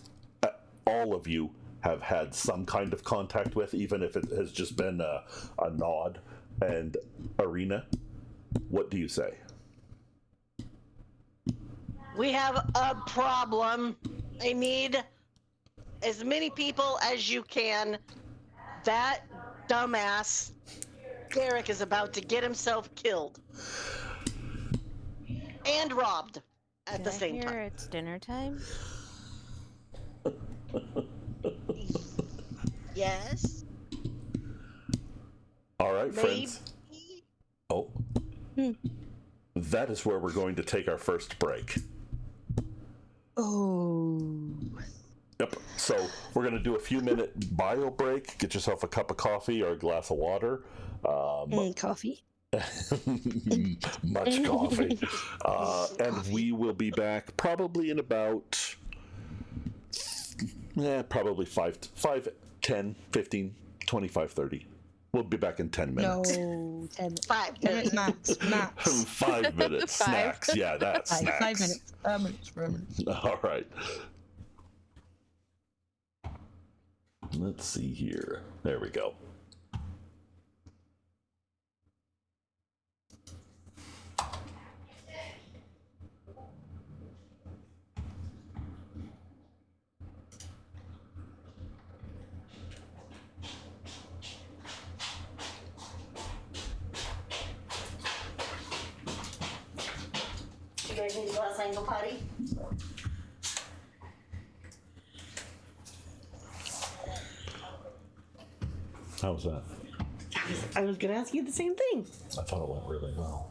all of you have had some kind of contact with, even if it has just been a nod. And Arena, what do you say? We have a problem. I need as many people as you can. That dumbass Derek is about to get himself killed and robbed at the same time. It's dinner time. Yes. All right, friends. Oh. That is where we're going to take our first break. Oh. Yep. So we're going to do a few minute bio break. Get yourself a cup of coffee or a glass of water. Coffee. Much coffee. And we will be back probably in about probably 5, 10, 15, 25, 30. We'll be back in 10 minutes. No, 10. 5 minutes minutes. max. 5 minutes. Snacks. Yeah, that's snacks. 5 minutes. 5 minutes. All right. Let's see here. There we go. You guys need to go outside and go potty? How was that? I was gonna ask you the same thing. I thought it went really well.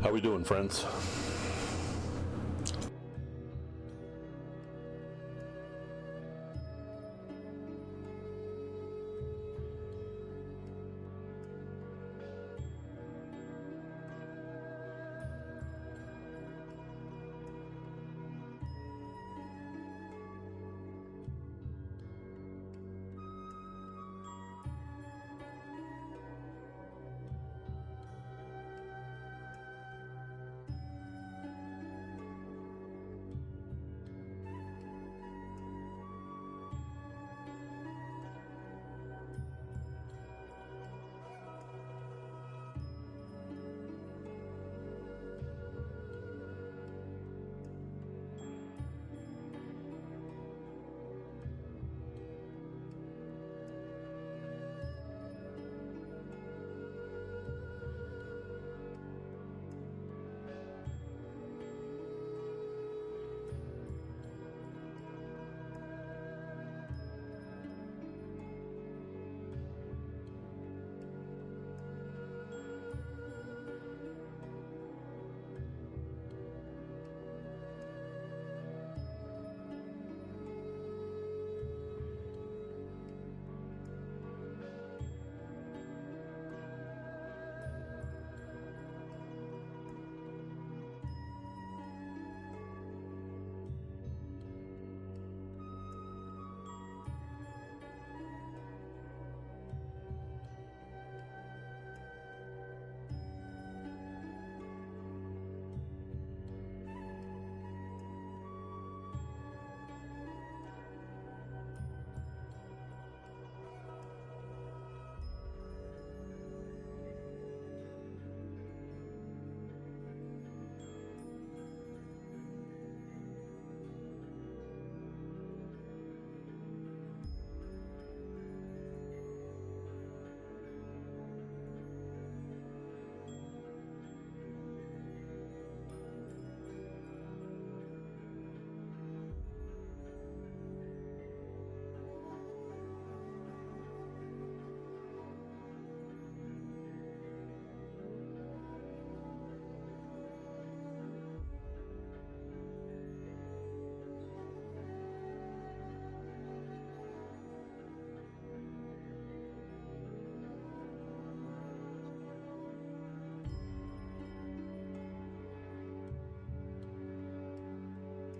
How we doing, friends?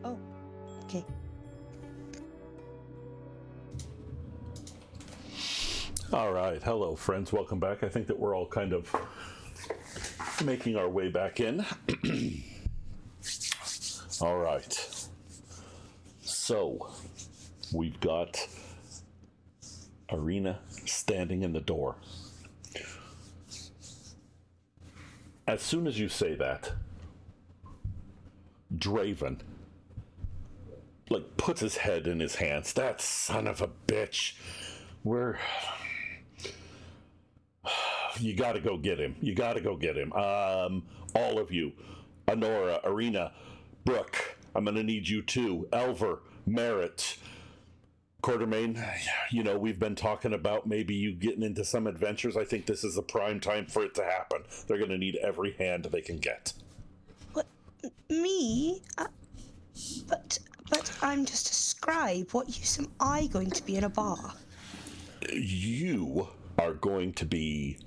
Oh, okay. All right. Hello, friends. Welcome back. I think that we're all kind of making our way back in. All right. So, we've got Arena standing in the door. As soon as you say that, Draven, like, puts his head in his hands. That son of a bitch. You gotta go get him. You gotta go get him. All of you. Honora, Arena, Brooke, I'm gonna need you too. Elver, Merritt, Quartermain, you know, we've been talking about maybe you getting into some adventures. I think this is the prime time for it to happen. They're gonna need every hand they can get. What? Me? But I'm just a scribe. What use am I going to be in a bar? You are going to be...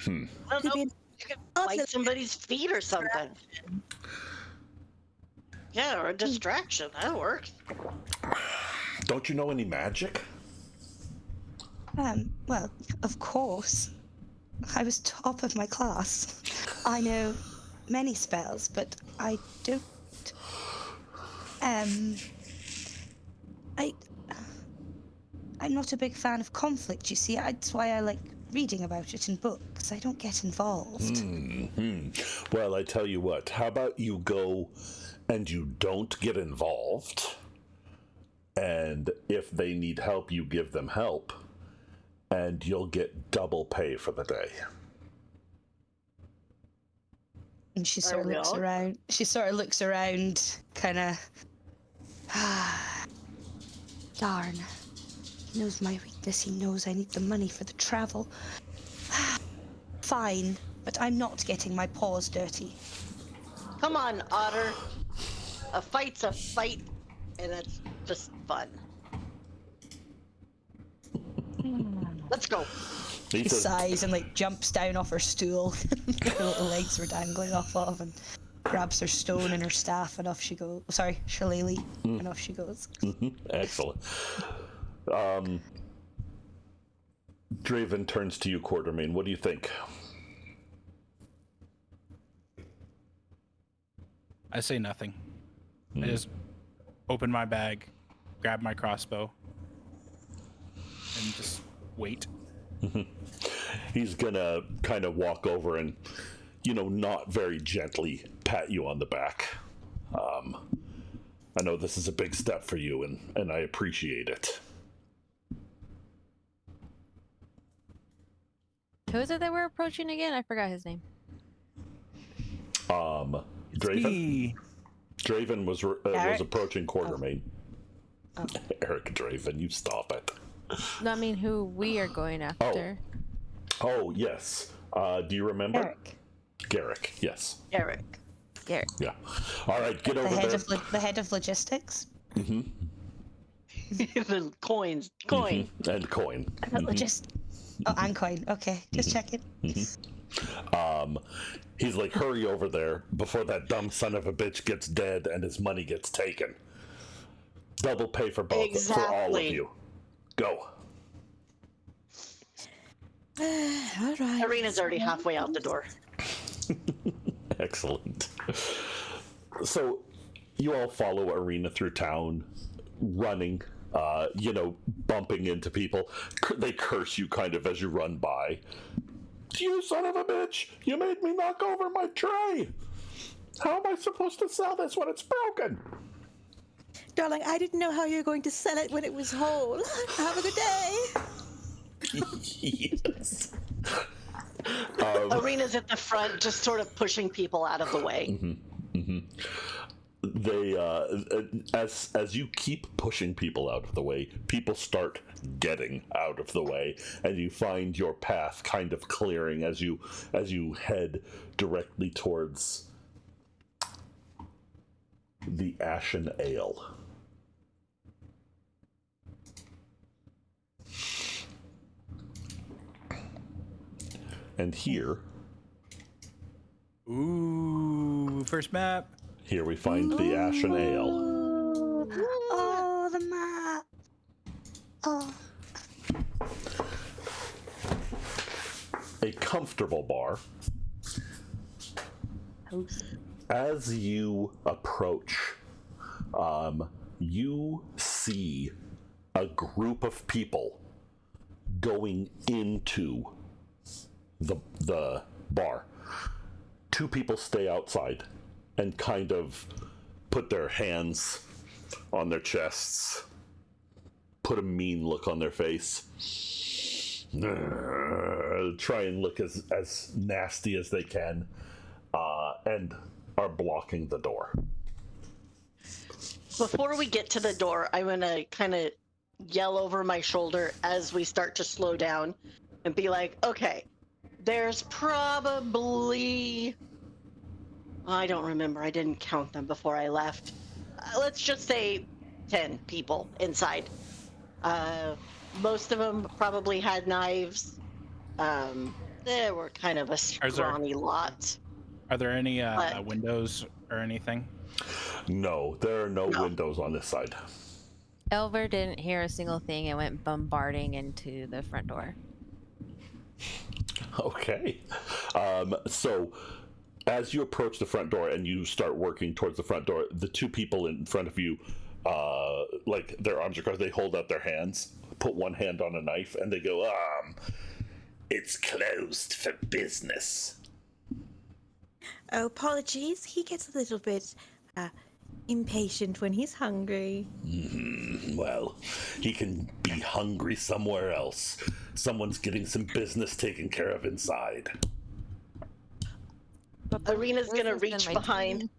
I don't know. You could bite somebody's feet or something. Yeah, or a distraction. That works. Don't you know any magic? Well, of course. I was top of my class. I know many spells, but I don't... I'm not a big fan of conflict, you see. That's why I like reading about it in books. I don't get involved. Well, I tell you what, how about you go and you don't get involved, and if they need help, you give them help, and you'll get double pay for the day. And she sort of looks around. She sort of looks around, kind of... Darn. He knows my weakness. He knows I need the money for the travel. Fine. but I'm not getting my paws dirty. Come on, Otter. A fight's a fight, and it's just fun. Let's go. She sighs and like jumps down off her stool. Her little legs were dangling off of, and grabs her stone and her staff, and off she goes. Sorry, shillelagh, and off she goes. Excellent. Draven turns to you, Quartermain. What do you think? I say nothing. I just open my bag, grab my crossbow, and just wait. He's gonna kind of walk over and, not very gently pat you on the back. I know this is a big step for you, and I appreciate it. Who is it that we're approaching again? I forgot his name. Draven? Draven was approaching Quartermain. Oh. Eric Draven, you stop it. No, I mean who we are going after. Oh, yes. Do you remember? Eric. Garrick, yes. Eric. Garrett. Yeah. All right, get over there. The head of logistics. The coins. Coin. And coin. Oh, and coin. Okay, just checking. He's like, hurry over there before that dumb son of a bitch gets dead and his money gets taken. Double pay for both, for all of you. Go. All right. Arena's already halfway out the door. Excellent. So, you all follow Arena through town, running, bumping into people. They curse you kind of as you run by. You son of a bitch! You made me knock over my tray! How am I supposed to sell this when it's broken? Darling, I didn't know how you were going to sell it when it was whole. Have a good day. Yes. Arena's at the front, just sort of pushing people out of the way. They, as you keep pushing people out of the way, people start getting out of the way, and you find your path kind of clearing as you head directly towards the Ashen Ale. And here... Ooh, first map. Here we find the Ashen Ale. Oh, the map. Oh. A comfortable bar. As you approach, you see a group of people going into the bar. Two people stay outside and kind of put their hands on their chests, put a mean look on their face, try and look as nasty as they can, and are blocking the door. Before we get to the door, I'm going to kind of yell over my shoulder as we start to slow down and be like, okay, there's probably... I don't remember. I didn't count them before I left. Let's just say 10 people inside. Most of them probably had knives. They were kind of a scrawny lot. Are there any windows or anything? No, there are no windows on this side. Elver didn't hear a single thing and went bombarding into the front door. Okay. So as you approach the front door and you start working towards the front door, the two people in front of you, like their arms are crossed, they hold out their hands, put one hand on a knife, and they go, it's closed for business. Oh, apologies. He gets a little bit impatient when he's hungry. Well, he can be hungry somewhere else. Someone's getting some business taken care of inside. Arena's gonna reach behind.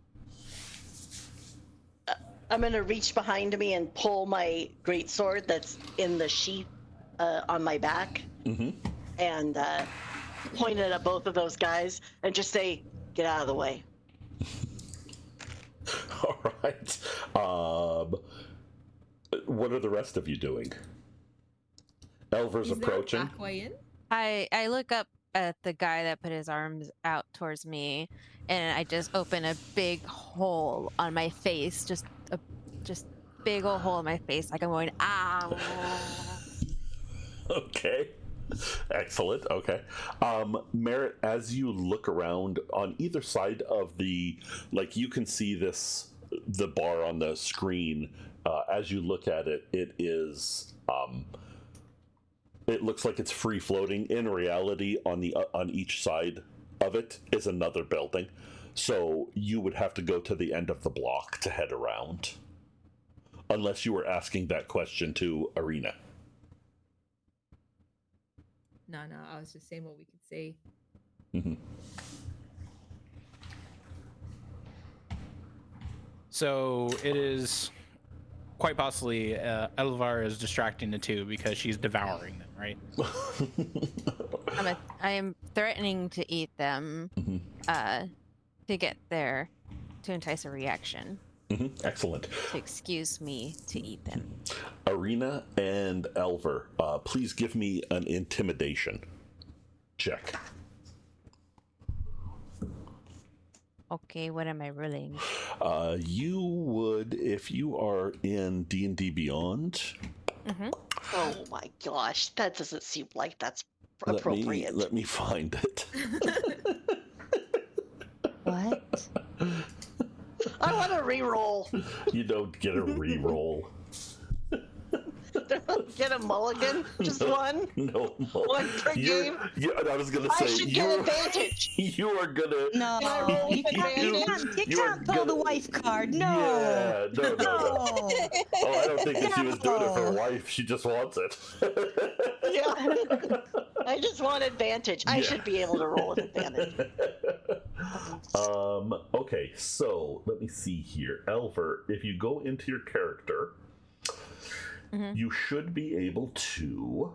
I'm gonna reach behind me and pull my greatsword that's in the sheath on my back, and point it at both of those guys and just say, "Get out of the way." All right. What are the rest of you doing? Elver's Is there a approaching. back way in? I look up at the guy that put his arms out towards me, and I just open a big hole on my face, just big old hole in my face, like I'm going Okay. Excellent. Okay. Merritt, as you look around on either side of the, like, you can see the bar on the screen. As you look at it, it is, it looks like it's free floating. In reality, on each side of it is another building. So you would have to go to the end of the block to head around. Unless you were asking that question to Arena. No, I was just saying what we could see. Mm-hmm. So it is quite possibly Elvar is distracting the two because she's devouring them, right? I am threatening to eat them to get there, to entice a reaction. Excellent. To excuse me to eat them. Arena and Elver, please give me an intimidation check. Okay, what am I rolling? You would, if you are in D&D Beyond. Oh my gosh, that doesn't seem like that's appropriate. Let me find it. What? I want a reroll. You don't get a reroll. Get a mulligan? Just one? No. One per game? I was gonna say I should get advantage. You are gonna. No, Can I roll with you can't pull the wife card. No. Yeah, no. Oh, I don't think that she was doing it for No. wife. She just wants it. Yeah. I just want advantage. I should be able to roll with advantage. Okay, so let me see here. Elver, if you go into your character, you should be able to.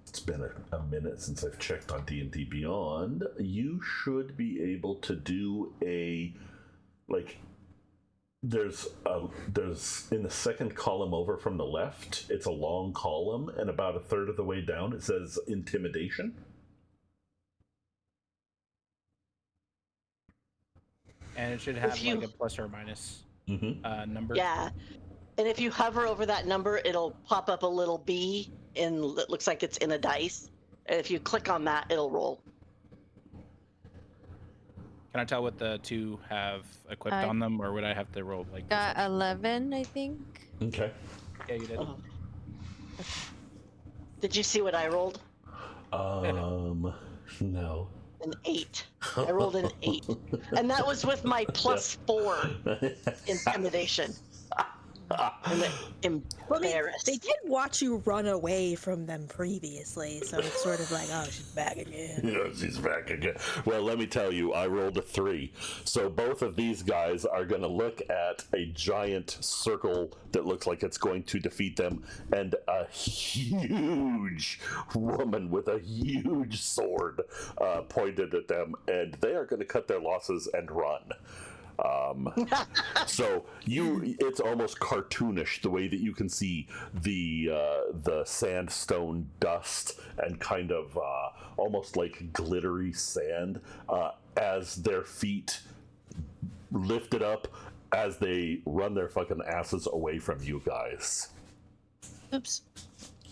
It's been a minute since I've checked on D&D Beyond. You should be able to do there's in the second column over from the left, it's a long column, and about a third of the way down it says intimidation. And it should have like a plus or minus number. Yeah. And if you hover over that number, it'll pop up a little B, and it looks like it's in a dice. And if you click on that, it'll roll. Can I tell what the two have equipped on them, or would I have to roll like? Got 11, I think. Okay. Yeah, you did. Oh. Did you see what I rolled? No. An 8. I rolled an 8. And that was with my +4 intimidation. I'm embarrassed. They did watch you run away from them previously, so it's sort of like, oh, she's back again. Yeah, she's back again. Well, let me tell you, I rolled a 3. So both of these guys are going to look at a giant circle that looks like it's going to defeat them, and a huge woman with a huge sword pointed at them, and they are going to cut their losses and run. So it's almost cartoonish the way that you can see the sandstone dust and kind of almost like glittery sand as their feet lifted up as they run their fucking asses away from you guys. Oops.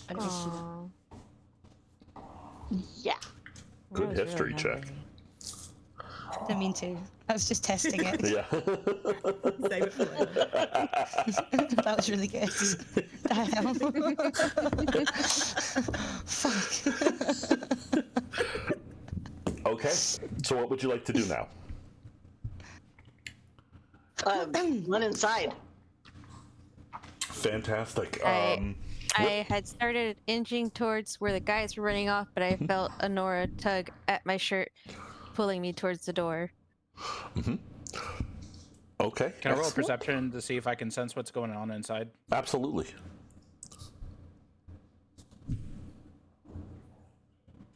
I didn't see that. Yeah. Good history check. I didn't mean to. I was just testing it. Yeah. Save it for later. That was really good. Damn. Fuck. Okay. So what would you like to do now? Run inside. Fantastic. I had started inching towards where the guys were running off, but I felt Honora tug at my shirt, pulling me towards the door. Okay. Can I roll a perception to see if I can sense what's going on inside? Absolutely.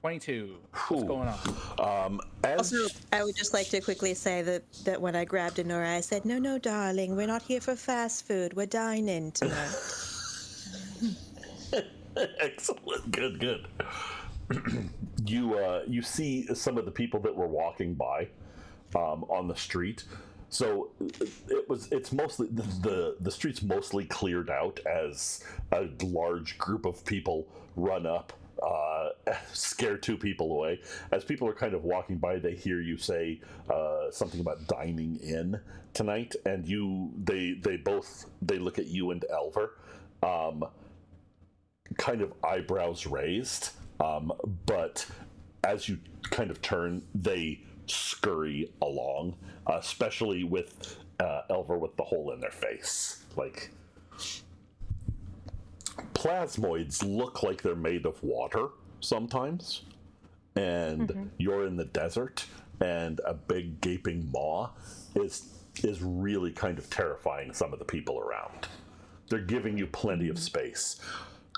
22. What's going on? Also, I would just like to quickly say that when I grabbed Honora, I said, no, darling, we're not here for fast food. We're dining tonight. Excellent. Good. You see some of the people that were walking by on the street. So it's mostly the street's mostly cleared out as a large group of people run up, scare two people away. As people are kind of walking by, they hear you say something about dining in tonight, and they look at you and Elver, kind of eyebrows raised, but as you kind of turn, they scurry along, especially with Elver with the hole in their face. Like, plasmoids look like they're made of water sometimes, and you're in the desert, and a big gaping maw is really kind of terrifying some of the people around. They're giving you plenty of space.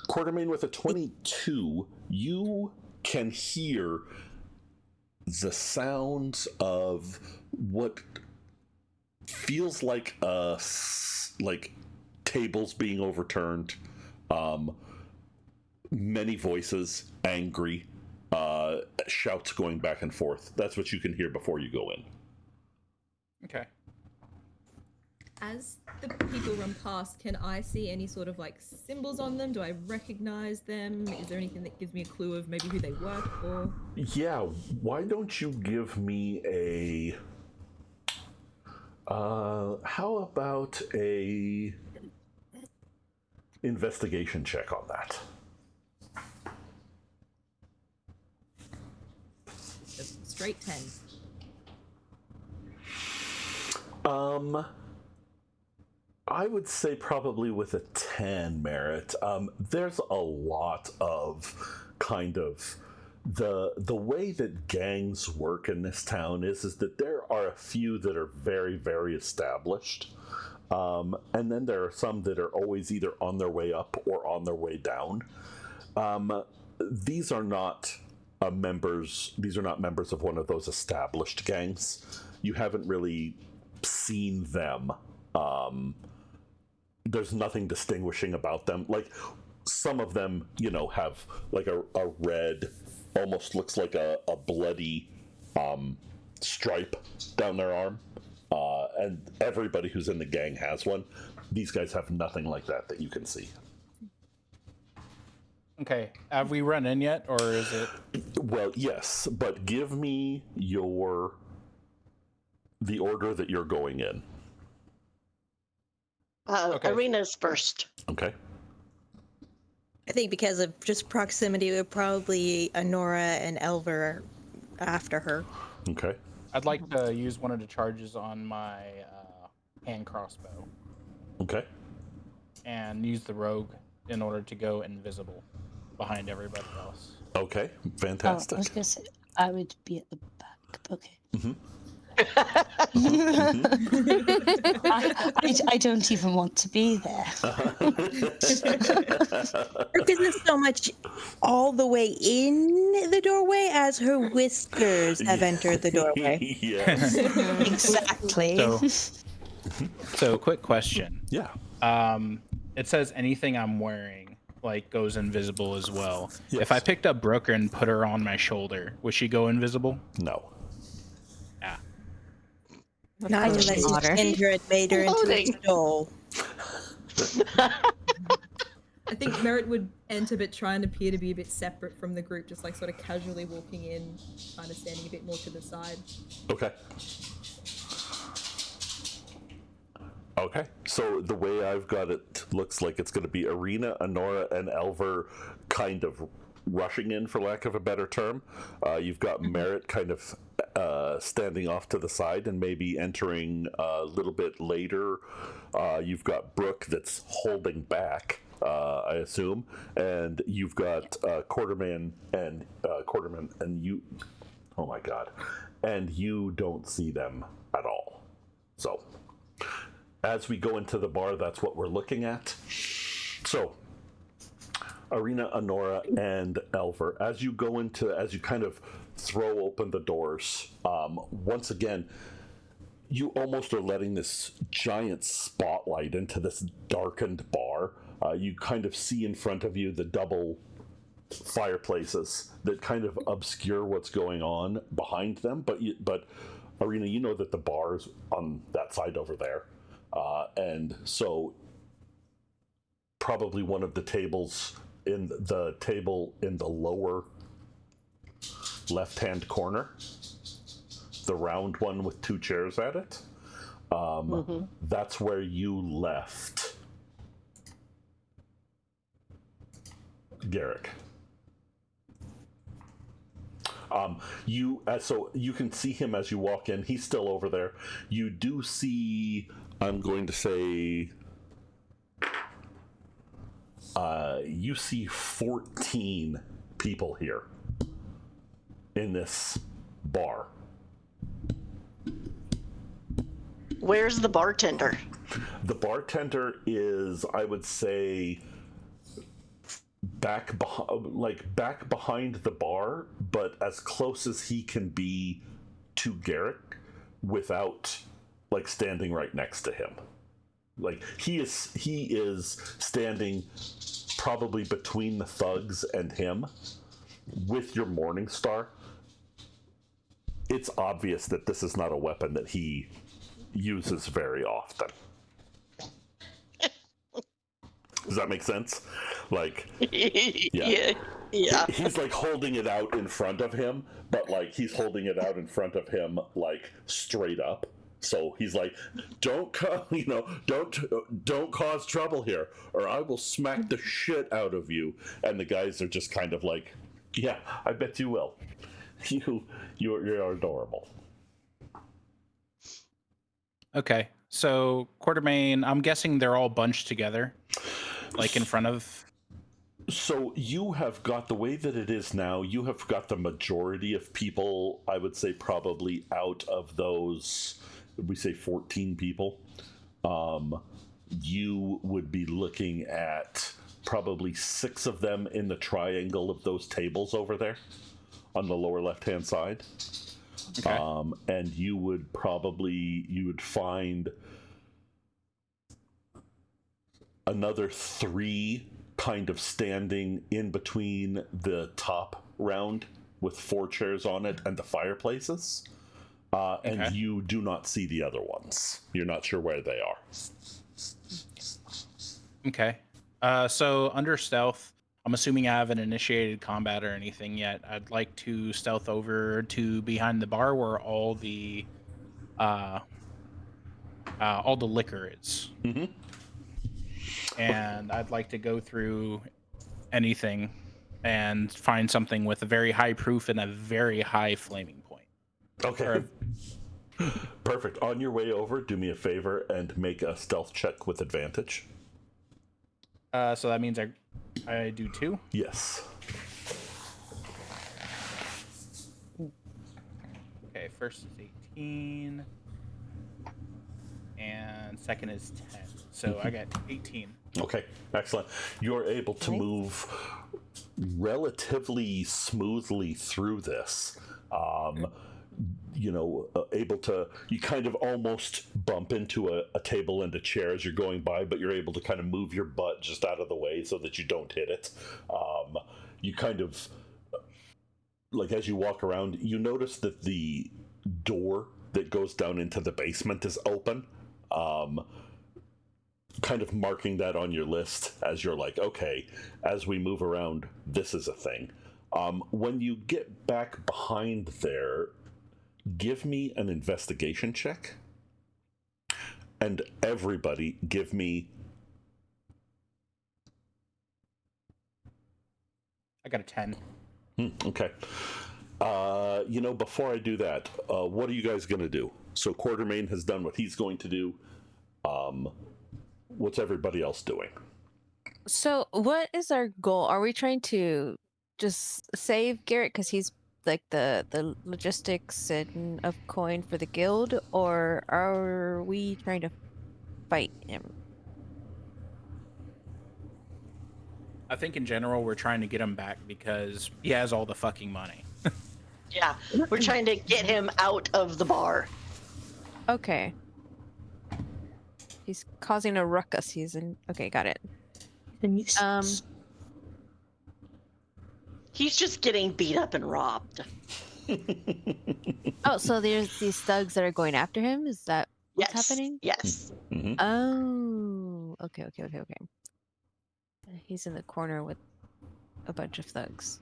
Quartermain, with a 22, you can hear the sounds of what feels like tables being overturned, many voices, angry, shouts going back and forth. That's what you can hear before you go in. Okay. As the people run past, can I see any sort of like symbols on them? Do I recognize them? Is there anything that gives me a clue of maybe who they work for? Yeah, why don't you give me a... how about a investigation check on that? Just straight 10. I would say probably with a 10 merit. There's a lot of kind of the way that gangs work in this town is that there are a few that are very, very established. And then there are some that are always either on their way up or on their way down. These are not members of one of those established gangs. You haven't really seen them. There's nothing distinguishing about them. Like, some of them, have like a red, almost looks like a bloody stripe down their arm. And everybody who's in the gang has one. These guys have nothing like that you can see. Okay. Have we run in yet, or is it... Well, yes, but give me the order that you're going in. Okay. Arena's first. Okay. I think because of just proximity, we're probably Honora and Elver after her. Okay. I'd like to use one of the charges on my hand crossbow. Okay. And use the rogue in order to go invisible behind everybody else. Okay. Fantastic. I was going to say, I would be at the back. Okay. Mm-hmm. I don't even want to be there. Brooke isn't so much all the way in the doorway as her whiskers have entered the doorway. Yes. Exactly. So quick question. Yeah. It says anything I'm wearing goes invisible as well. Yes. If I picked up Brooke and put her on my shoulder, would she go invisible? No. Ah. Not unless you pinned her and made her into a doll. I think Merritt would enter but try and appear to be a bit separate from the group, just sort of casually walking in, kind of standing a bit more to the side. Okay. Okay. So the way I've got it looks like it's going to be Arena, Honora, and Elver kind of rushing in, for lack of a better term. You've got Merritt kind of standing off to the side and maybe entering a little bit later. You've got Brooke that's holding back, I assume, and you've got Quarterman and you. Oh my God! And you don't see them at all. So, as we go into the bar, that's what we're looking at. So, Arena, Honora, and Elver, as you kind of throw open the doors. Once again, you almost are letting this giant spotlight into this darkened bar. You kind of see in front of you the double fireplaces that kind of obscure what's going on behind them. But Arena, you know that the bar is on that side over there. And so probably one of the tables in the lower left-hand corner, the round one with 2 chairs at it, that's where you left Garrick. So you can see him as you walk in. He's still over there. You do see, I'm going to say, you see 14 people here in this bar. Where's the bartender? The bartender is, I would say, back behind the bar, but as close as he can be to Garrick without like standing right next to him. Like he is standing probably between the thugs and him with your Morning Star. It's obvious that this is not a weapon that he uses very often. Does that make sense? Like, yeah. He's like holding it out in front of him, but like he's holding it out in front of him like straight up. So he's like, don't cause trouble here, or I will smack the shit out of you. And the guys are just kind of like, yeah, I bet you will. You're adorable. Okay, so Quartermain, I'm guessing they're all bunched together, like in front of. So you have got, the way that it is now, you have got the majority of people, I would say probably out of those, we say 14 people, you would be looking at probably 6 of them in the triangle of those tables over there on the lower left-hand side. Okay. And you would find another 3 kind of standing in between the top round with 4 chairs on it and the fireplaces. And you do not see the other ones. You're not sure where they are. Okay. So under stealth, I'm assuming I haven't initiated combat or anything yet. I'd like to stealth over to behind the bar where all the liquor is. Mm-hmm. And I'd like to go through anything and find something with a very high proof and a very high flaming point. Okay. Perfect. On your way over, do me a favor and make a stealth check with advantage. So that means I do 2? Yes. Okay, first is 18. And second is 10. So I got 18. Okay, excellent. You're able to move relatively smoothly through this. You kind of almost bump into a table and a chair as you're going by, but you're able to kind of move your butt just out of the way so that you don't hit it. You kind of, like as you walk around, you notice that the door that goes down into the basement is open. Kind of marking that on your list as you're like, okay, as we move around, this is a thing. When you get back behind there, give me an investigation check. And everybody give me... I got a 10. Okay. Before I do that, what are you guys going to do? So Quartermain has done what he's going to do. What's everybody else doing? So what is our goal? Are we trying to just save Garrett because he's like the logistics and of coin for the guild, or are we trying to fight him? I think in general we're trying to get him back because he has all the fucking money. Yeah, we're trying to get him out of the bar. Okay. He's causing a ruckus. Okay, got it. He's just getting beat up and robbed. Oh, so there's these thugs that are going after him? Is that what's Yes. happening? Yes. Mhm. Oh, okay. He's in the corner with a bunch of thugs.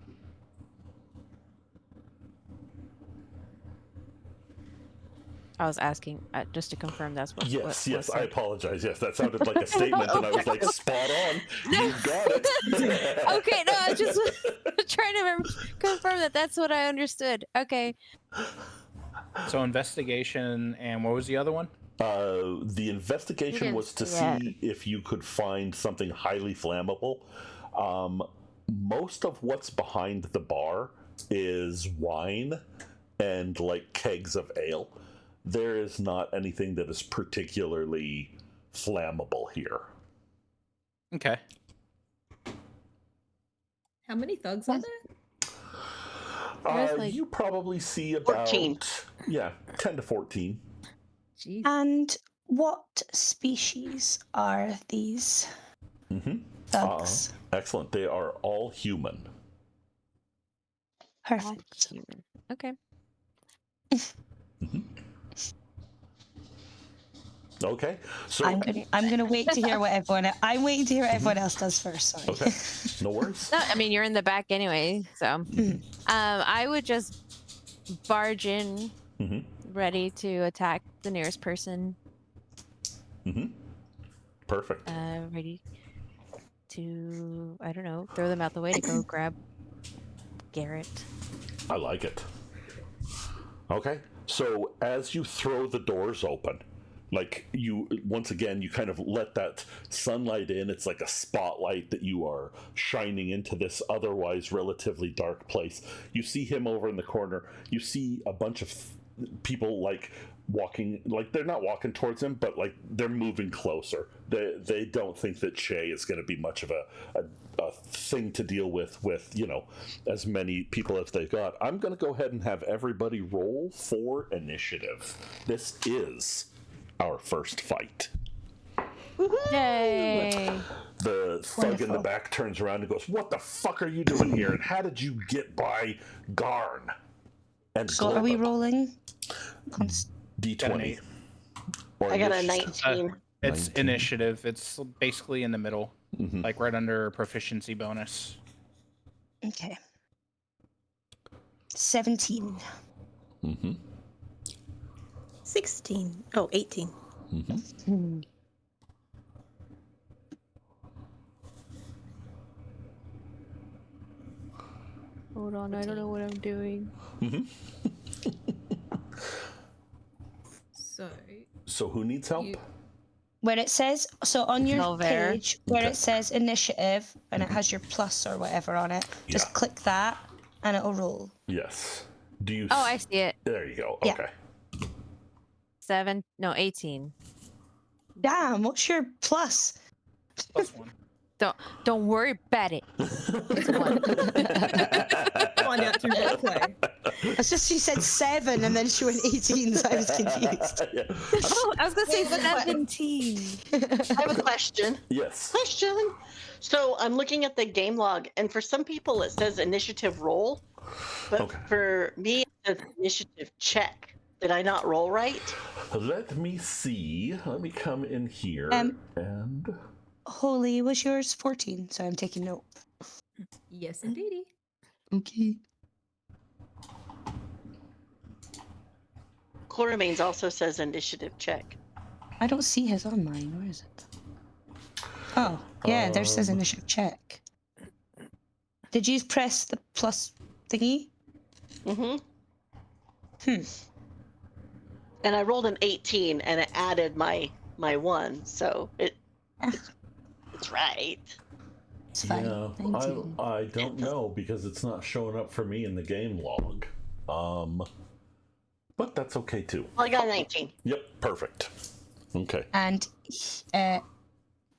I was asking just to confirm that's what. Yes, what I apologize. Yes, that sounded like a statement, and I was like, spot on. You've got it. Okay, no, I just trying to confirm that that's what I understood. Okay. So investigation, and what was the other one? The investigation was to see if you could find something highly flammable. Most of what's behind the bar is wine and like kegs of ale. There is not anything that is particularly flammable here. Okay. How many thugs are there? You probably see about 14. 10 to 14. Jeez. And what species are these thugs? Excellent. They are all human. Perfect. Human. Okay. Okay, so I'm gonna wait to hear what I'm waiting to hear what everyone else does first. Sorry. okay, no worries. No, I mean you're in the back anyway, so I would just barge in, ready to attack the nearest person. Perfect. Ready to, I don't know, throw them out the way to go grab Garrett. I like it. Okay, so as you throw the doors open, like you kind of let that sunlight in. It's like a spotlight that you are shining into this otherwise relatively dark place. You see him over in the corner. You see a bunch of people like walking, like they're not walking towards him, but like they're moving closer. They don't think that Shay is going to be much of a thing to deal with as many people as they've got. I'm going to go ahead and have everybody roll for initiative. This is our first fight. Yay! The thug in the back turns around and goes, "What the fuck are you doing here? And how did you get by Garn?" And So are we rolling? D20. I got a 19. It's initiative. It's basically in the middle, like right under proficiency bonus. Okay. 17. 16. Oh, 18. Hold on, I don't know what I'm doing. So who needs help? Where it says, so on your Elver. page, where it says initiative, and it has your plus or whatever on it, just click that, and it'll roll. Yes. Do you? Oh, I see it. There you go. Yeah. Okay. 18. Damn, what's your plus? +1. Don't worry about it. It's 1. find out through role play. It's just she said 7 and then she went 18, so I was confused. Oh, I was gonna say 17. I have a question. Yes. Question. So I'm looking at the game log, and for some people it says initiative roll, but for me it says initiative check. Did I not roll right? Let me see. Let me come in here and. Holy, was yours 14? So I'm taking note. Yes, indeedy. Okay. Quartermains also says initiative check. I don't see his on mine. Where is it? Oh, yeah, there says initiative check. Did you press the plus thingy? And I rolled an 18, and it added my 1, so it's right. It's fine. Yeah, 19. I don't know because it's not showing up for me in the game log. But that's okay too. Well, I got a 19. Yep, perfect. Okay. And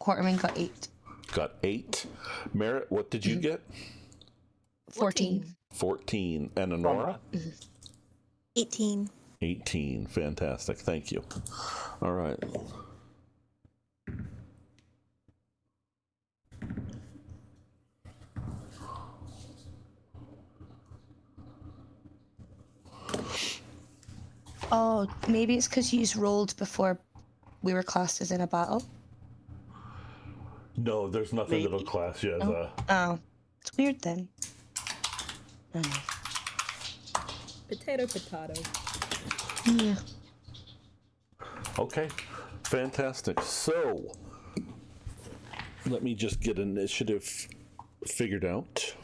Quartermain got 8. Got 8. Merritt, what did you get? 14. 14. And Honora? 18. 18. Fantastic. Thank you. All right. Oh, maybe it's because you rolled before we were classed as in a battle. No, there's nothing that'll Maybe. class you as Oh. a... Oh, it's weird then. Potato, potato. Yeah. Okay, fantastic. So, let me just get initiative figured out.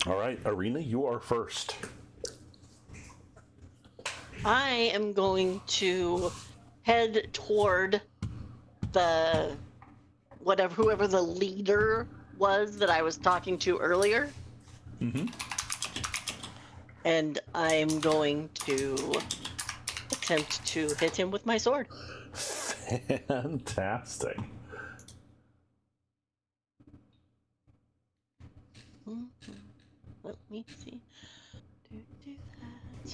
All right, Arena, you are first. I am going to head toward the whoever the leader was that I was talking to earlier. Mm-hmm. And I'm going to attempt to hit him with my sword. Fantastic. Let me see. Do that.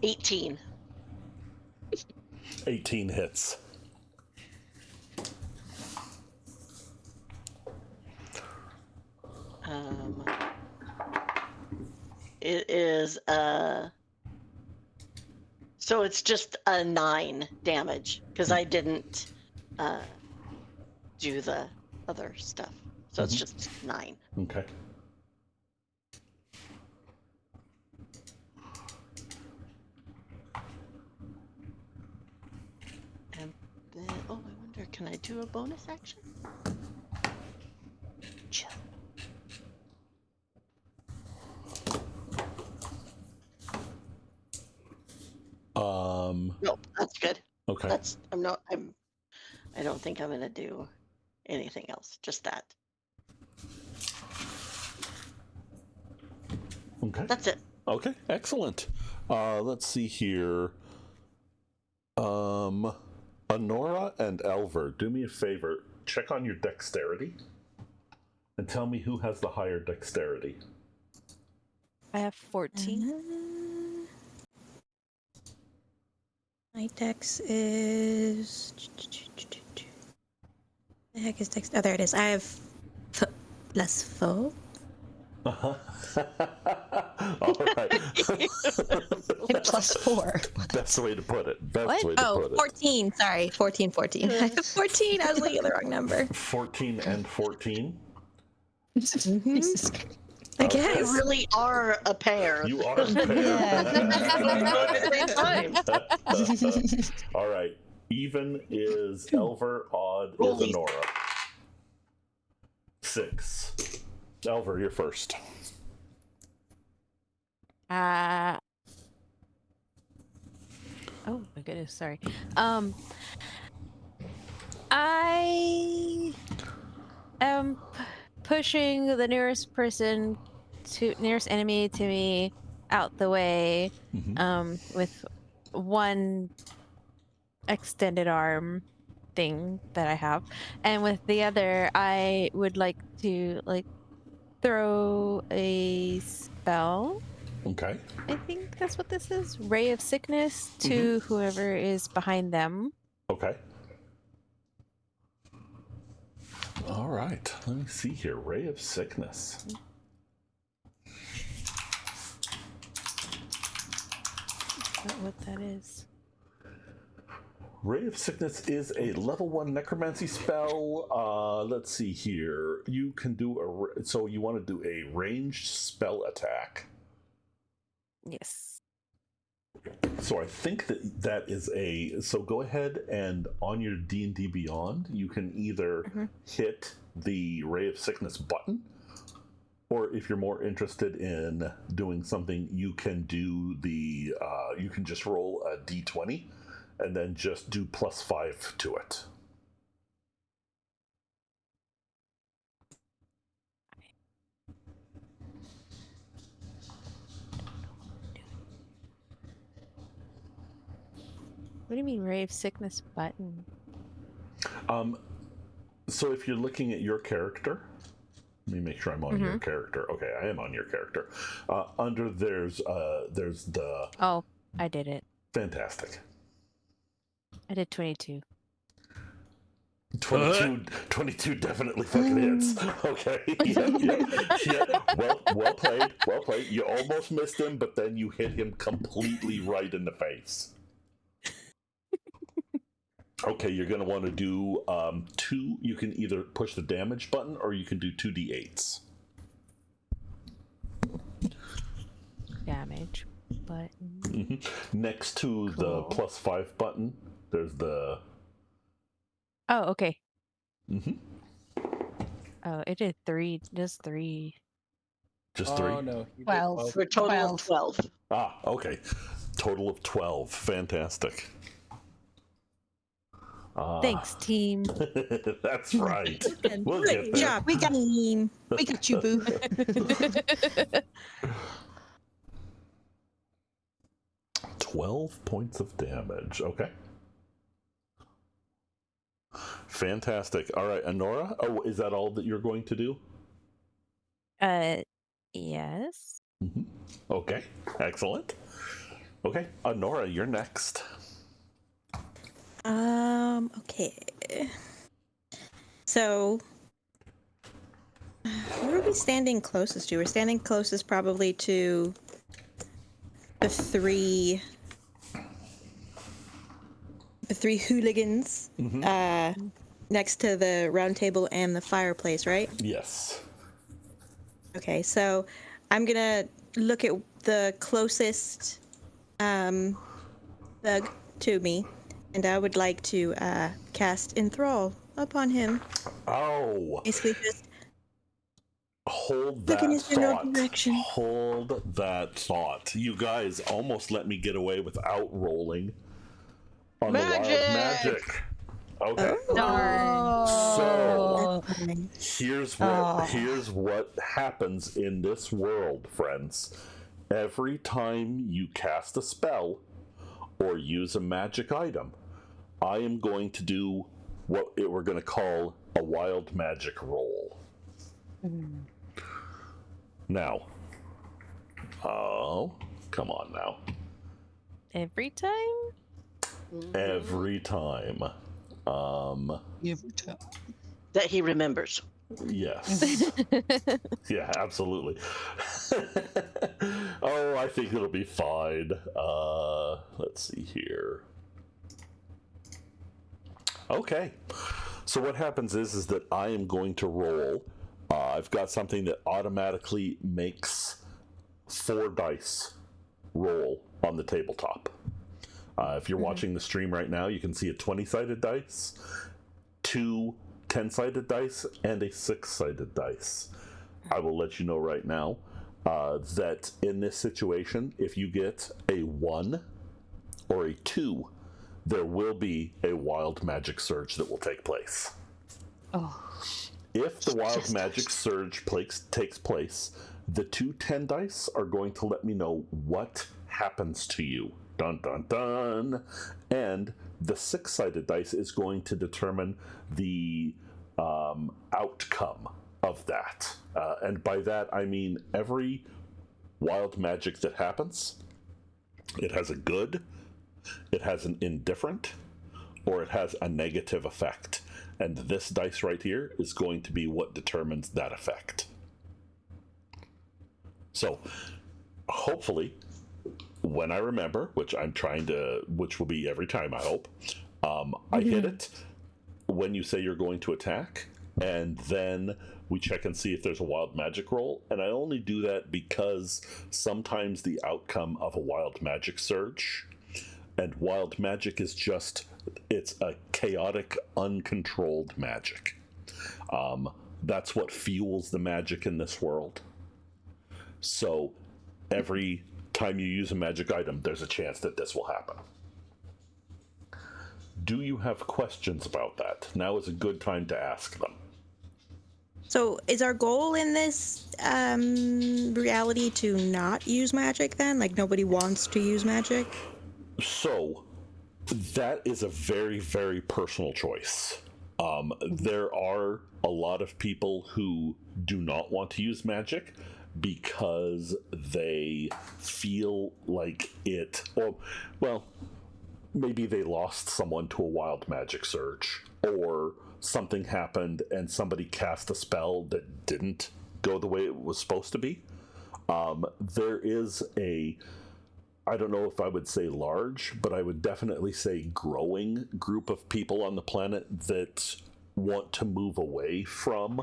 18. 18 hits. It is so it's just a 9 damage because I didn't do the other stuff. So it's just 9. Okay. And then, oh, I wonder, can I do a bonus action? Chill. Nope, that's good. Okay. I don't think I'm gonna do anything else. Just that. Okay. That's it. Okay, excellent. Let's see here. Honora and Elver, do me a favor. Check on your dexterity and tell me who has the higher dexterity. I have 14. My dex is... The heck is dex? Oh, there it is. I have +4. All right. +4. Best way to put it. Best What? way to Oh, put it. 14. Sorry, 14. I have 14. I was looking at the wrong number. 14 and 14. Jesus Christ. I You guess. really are a pair. You are a pair. All right. Even is Elver, odd is Holy. Honora. 6. Elver, you're first. Oh my goodness, sorry. I am pushing the nearest enemy to me out the way, with one extended arm thing that I have, and with the other, I would like to throw a spell. Okay. I think that's what this is. Ray of Sickness to whoever is behind them. Okay. All right. Let me see here. Ray of Sickness. Is that what that is? Ray of Sickness is a level 1 necromancy spell. Let's see here. You can do so you want to do a ranged spell attack. Yes. So I think that is so go ahead and on your D&D Beyond, you can either hit the Ray of Sickness button, or if you're more interested in doing something, you can do you can just roll a D20 and then just do +5 to it. What do you mean Ray of Sickness button? So if you're looking at your character, let me make sure I'm on your character. Okay, I am on your character. Under there's the... Oh, I did it. Fantastic. I did 22. 22 definitely fucking hits. Okay. Yeah. Well played. Well played. You almost missed him, but then you hit him completely right in the face. Okay, you're going to want to do 2. You can either push the damage button or you can do 2d8s. Damage button. Next to the +5 button, there's the... Oh, okay. Mm-hmm. Oh, it did 3. Just 3. Just 3? Oh, no. 12. For a total of 12. Ah, okay. Total of 12. Fantastic. Thanks, team. That's right. We'll Great get there. job, we got We got you, boo. 12 points of damage. Okay. Fantastic. All right, Honora. Oh, is that all that you're going to do? Yes. Mm-hmm. Okay. Excellent. Okay, Honora, you're next. Okay. So, where are we standing closest to? We're standing closest probably to the three hooligans next to the round table and the fireplace, right? Yes. Okay, so I'm gonna look at the closest thug to me, and I would like to cast Enthrall upon him. Oh. Basically just Hold look in that his general thought. direction. Hold that thought. You guys almost let me get away without rolling on the wild magic. Okay. Darn. So That's fine. here's what happens in this world, friends. Every time you cast a spell or use a magic item, I am going to do what we're going to call a wild magic roll. Now, oh, come on now. Every time? Every time. That he remembers. Yes. Yeah, absolutely. Oh, I think it'll be fine. Let's see here. Okay. So what happens is that I am going to roll. I've got something that automatically makes 4 dice roll on the tabletop. If you're watching the stream right now, you can see a 20-sided dice, 2 10-sided dice, and a 6-sided dice. I will let you know right now that in this situation, if you get a 1 or a 2, there will be a wild magic surge that will take place. Oh. If the wild magic surge takes place, the 2 10 dice are going to let me know what happens to you. Dun dun dun. And the 6-sided dice is going to determine the outcome of that. And by that, I mean every wild magic that happens, it has a good, it has an indifferent, or it has a negative effect. And this dice right here is going to be what determines that effect. So, hopefully, when I remember, which will be every time, I hope, I hit it when you say you're going to attack, and then we check and see if there's a wild magic roll. And I only do that because sometimes the outcome of a wild magic surge, and wild magic is just, it's a chaotic, uncontrolled magic. That's what fuels the magic in this world. So every time you use a magic item, there's a chance that this will happen. Do you have questions about that? Now is a good time to ask them. So is our goal in this reality to not use magic then? Like nobody wants to use magic? So, That is a very, very personal choice. There are a lot of people who do not want to use magic because they feel like it, or, well, maybe they lost someone to a wild magic surge, or something happened and somebody cast a spell that didn't go the way it was supposed to be. There is a, I don't know if I would say large, but I would definitely say growing group of people on the planet that want to move away from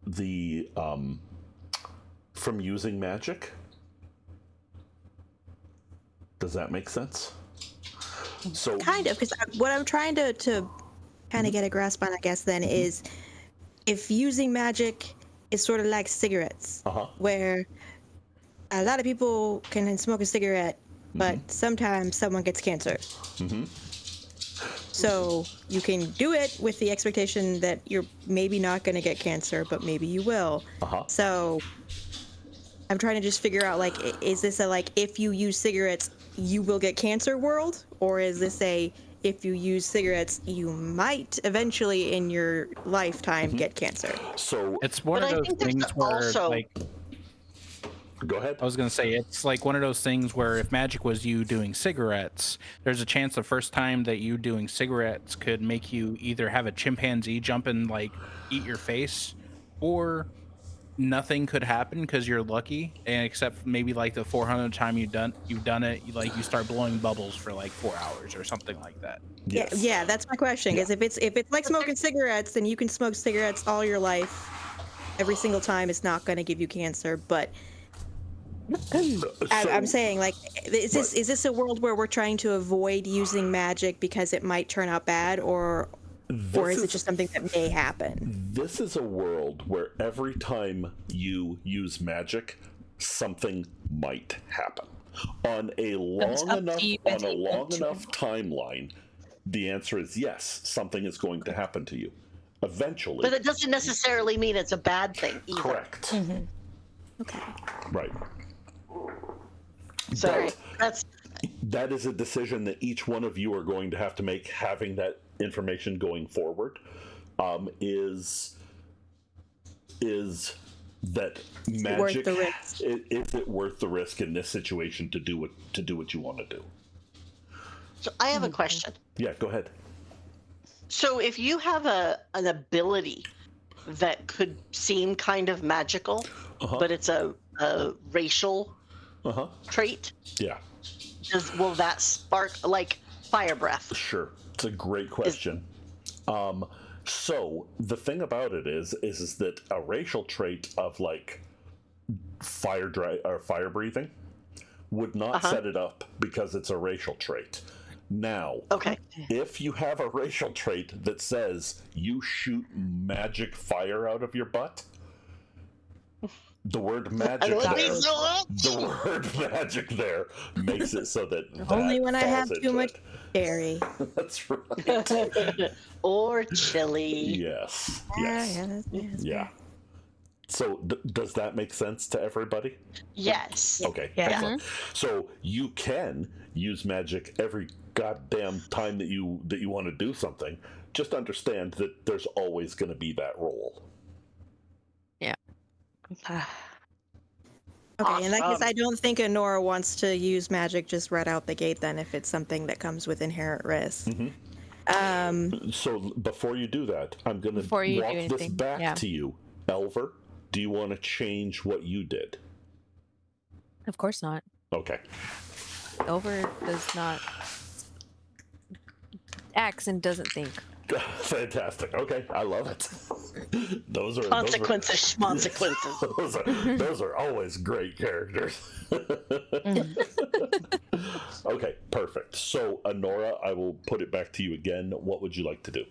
the from using magic. Does that make sense? So Kind of, because what I'm trying to kind of get a grasp on, I guess, then is if using magic is sort of like cigarettes, where a lot of people can smoke a cigarette, but sometimes someone gets cancer. So you can do it with the expectation that you're maybe not going to get cancer, but maybe you will. So I'm trying to just figure out, like, is this a, like, if you use cigarettes, you will get cancer world? Or is this a, if you use cigarettes, you might eventually in your lifetime get cancer? So It's one But of I those think there's things where, also- like, go ahead. I was going to say, it's like one of those things where if magic was you doing cigarettes, there's a chance the first time that you doing cigarettes could make you either have a chimpanzee jump and, like, eat your face, or nothing could happen because you're lucky, and except maybe like the 400th time you've done it, you start blowing bubbles for like 4 hours or something like that. Yes. Yeah, that's my question. Because if it's like smoking cigarettes, then you can smoke cigarettes all your life. Every single time, it's not going to give you cancer. But I'm saying, like, is this a world where we're trying to avoid using magic because it might turn out bad, or is it just something that may happen? This is a world where every time you use magic, something might happen. On a long enough timeline, the answer is yes, something is going to happen to you eventually. But it doesn't necessarily mean it's a bad thing either. Correct. Okay. Right. So But that is a decision that each one of you are going to have to make, having that information going forward. Is that magic worth the risk? Is it worth the risk in this situation to do what you want to do? So I have a question. Yeah, go ahead. So if you have an ability that could seem kind of magical, but it's a racial trait, Yeah, will that spark, like, fire breath? sure. It's a great question. So the thing about it is that a racial trait of, like, fire breathing would not set it up because it's a racial trait. Now, Okay. if you have a racial trait that says you shoot magic fire out of your butt, the word magic there makes it so that Only when I have falls too into much it. dairy. That's right. Or chili. Yes. That's Yeah. So does that make sense to everybody? Yes. Okay. Yeah. Excellent. So you can use magic every goddamn time that you want to do something. Just understand that there's always going to be that role. Okay, in that case, I don't think Honora wants to use magic just right out the gate then, if it's something that comes with inherent risk. So before you do that, I'm going to Before you do walk this anything, back yeah. to you. Elver, do you want to change what you did? Of course not. Okay. Over does not acts and doesn't think. Fantastic. Okay, I love it. Those are Consequences. those are always great characters. Okay, perfect. So, Honora, I will put it back to you again. What would you like to do?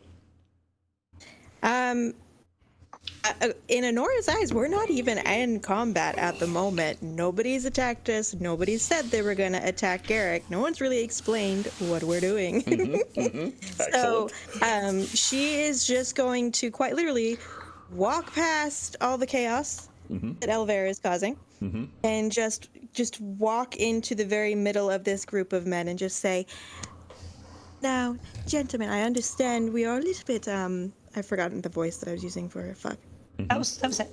In Honora's eyes, we're not even in combat at the moment. Nobody's attacked us. Nobody said they were going to attack Garrick. No one's really explained what we're doing. So she is just going to quite literally walk past all the chaos that Elver is causing and just walk into the very middle of this group of men and just say, "Now, gentlemen, I understand we are a little bit I've forgotten the voice that I was using for fuck. That was it.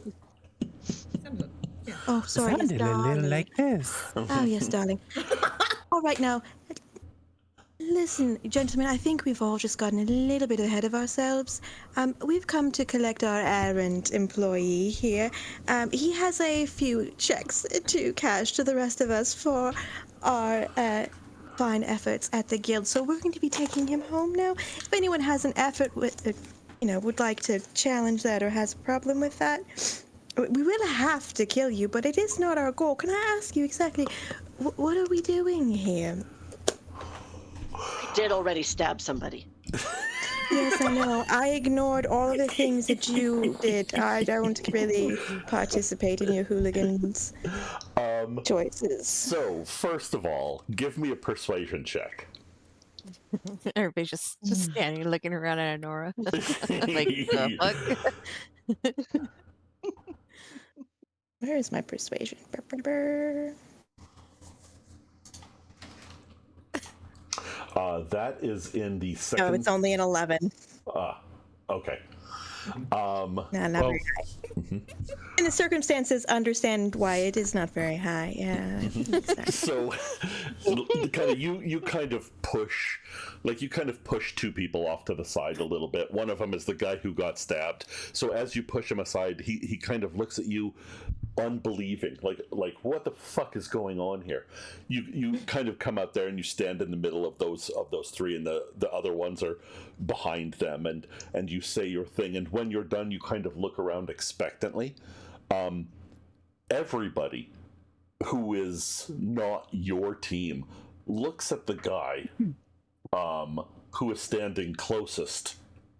Oh, sorry, yes, Sounded a little darling. like this. Oh, yes, darling. All right, now, listen, gentlemen, I think we've all just gotten a little bit ahead of ourselves. We've come to collect our errand employee here. He has a few checks to cash to the rest of us for our fine efforts at the guild, so we're going to be taking him home now. If anyone has an effort with, would like to challenge that or has a problem with that, we will have to kill you, but it is not our goal. Can I ask you exactly, what are we doing here? I did already stab somebody. Yes, I know. I ignored all of the things that you did. I don't really participate in your hooligans' choices. So, first of all, give me a persuasion check. Everybody's just standing looking around at Nora. Like, the fuck? Where is my persuasion? That is in the second. No, it's only an 11. Okay. No, not very high. In the circumstances, understand why it is not very high. Yeah. So, kind of you kind of push two people off to the side a little bit. One of them is the guy who got stabbed. So as you push him aside, he kind of looks at you, unbelieving, like what the fuck is going on here? You kind of come out there and you stand in the middle of those three, and the other ones are behind them, and you say your thing, and when you're done, you kind of look around expectantly. Everybody who is not your team looks at the guy who is standing closest,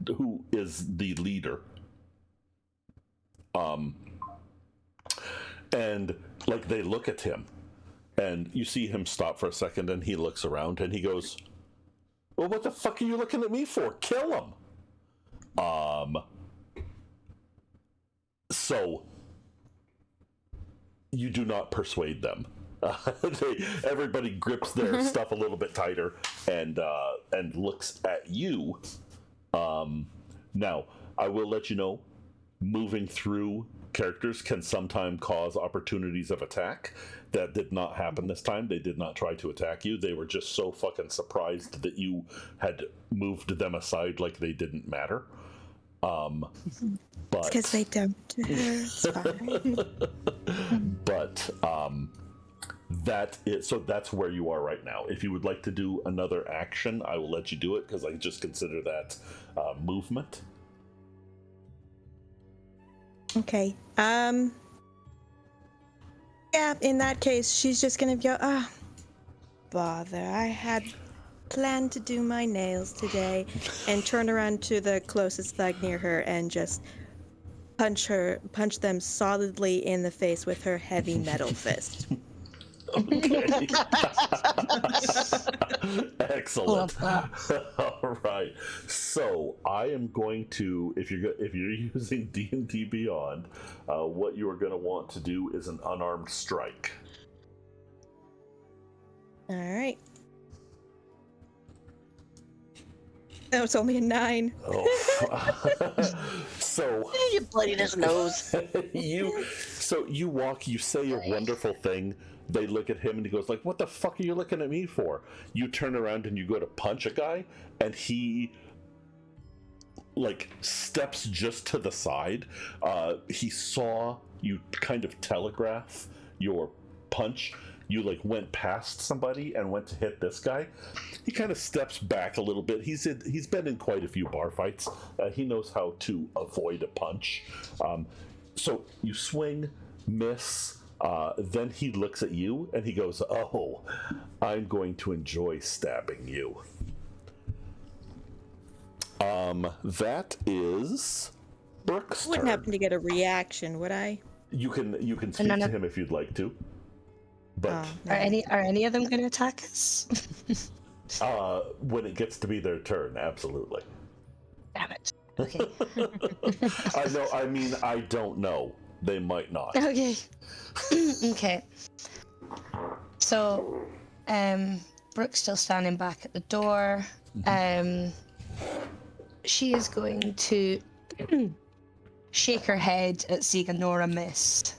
who is the leader. And like they look at him, and you see him stop for a second, and he looks around and he goes, "Well, what the fuck are you looking at me for? Kill him." So you do not persuade them. Everybody grips their stuff a little bit tighter and looks at you. Now, I will let you know, moving through characters can sometimes cause opportunities of attack. That did not happen this time. They did not try to attack you. They were just so fucking surprised that you had moved them aside like they didn't matter. But because they don't. It's fine. But that's where you are right now. If you would like to do another action, I will let you do it, because I just consider that movement. Okay. Yeah, in that case, she's just gonna go, bother. I had planned to do my nails today, and turn around to the closest thug near her and just punch them solidly in the face with her heavy metal fist. Okay. Excellent. All right. So I am going to, if you're using D&D Beyond, what you are going to want to do is an unarmed strike. All right. No, it's only a 9. Oh. So You bloodied his nose. you walk, you say a wonderful thing. They look at him and he goes like, "What the fuck are you looking at me for?" You turn around and you go to punch a guy, and he like steps just to the side. He saw you kind of telegraph your punch. You like went past somebody and went to hit this guy. He kind of steps back a little bit. He's been in quite a few bar fights. He knows how to avoid a punch. So you swing, miss. Then he looks at you and he goes, "Oh, I'm going to enjoy stabbing you." That is Brooke's Wouldn't turn. happen to get a reaction, would I? You can speak to him if you'd like to. But Are any of them going to attack us? when it gets to be their turn, absolutely. Damn it. Okay. I know. I mean, I don't know. They might not. Okay. Okay. So, Brooke's still standing back at the door. She is going to shake her head at seeing a Nora mist.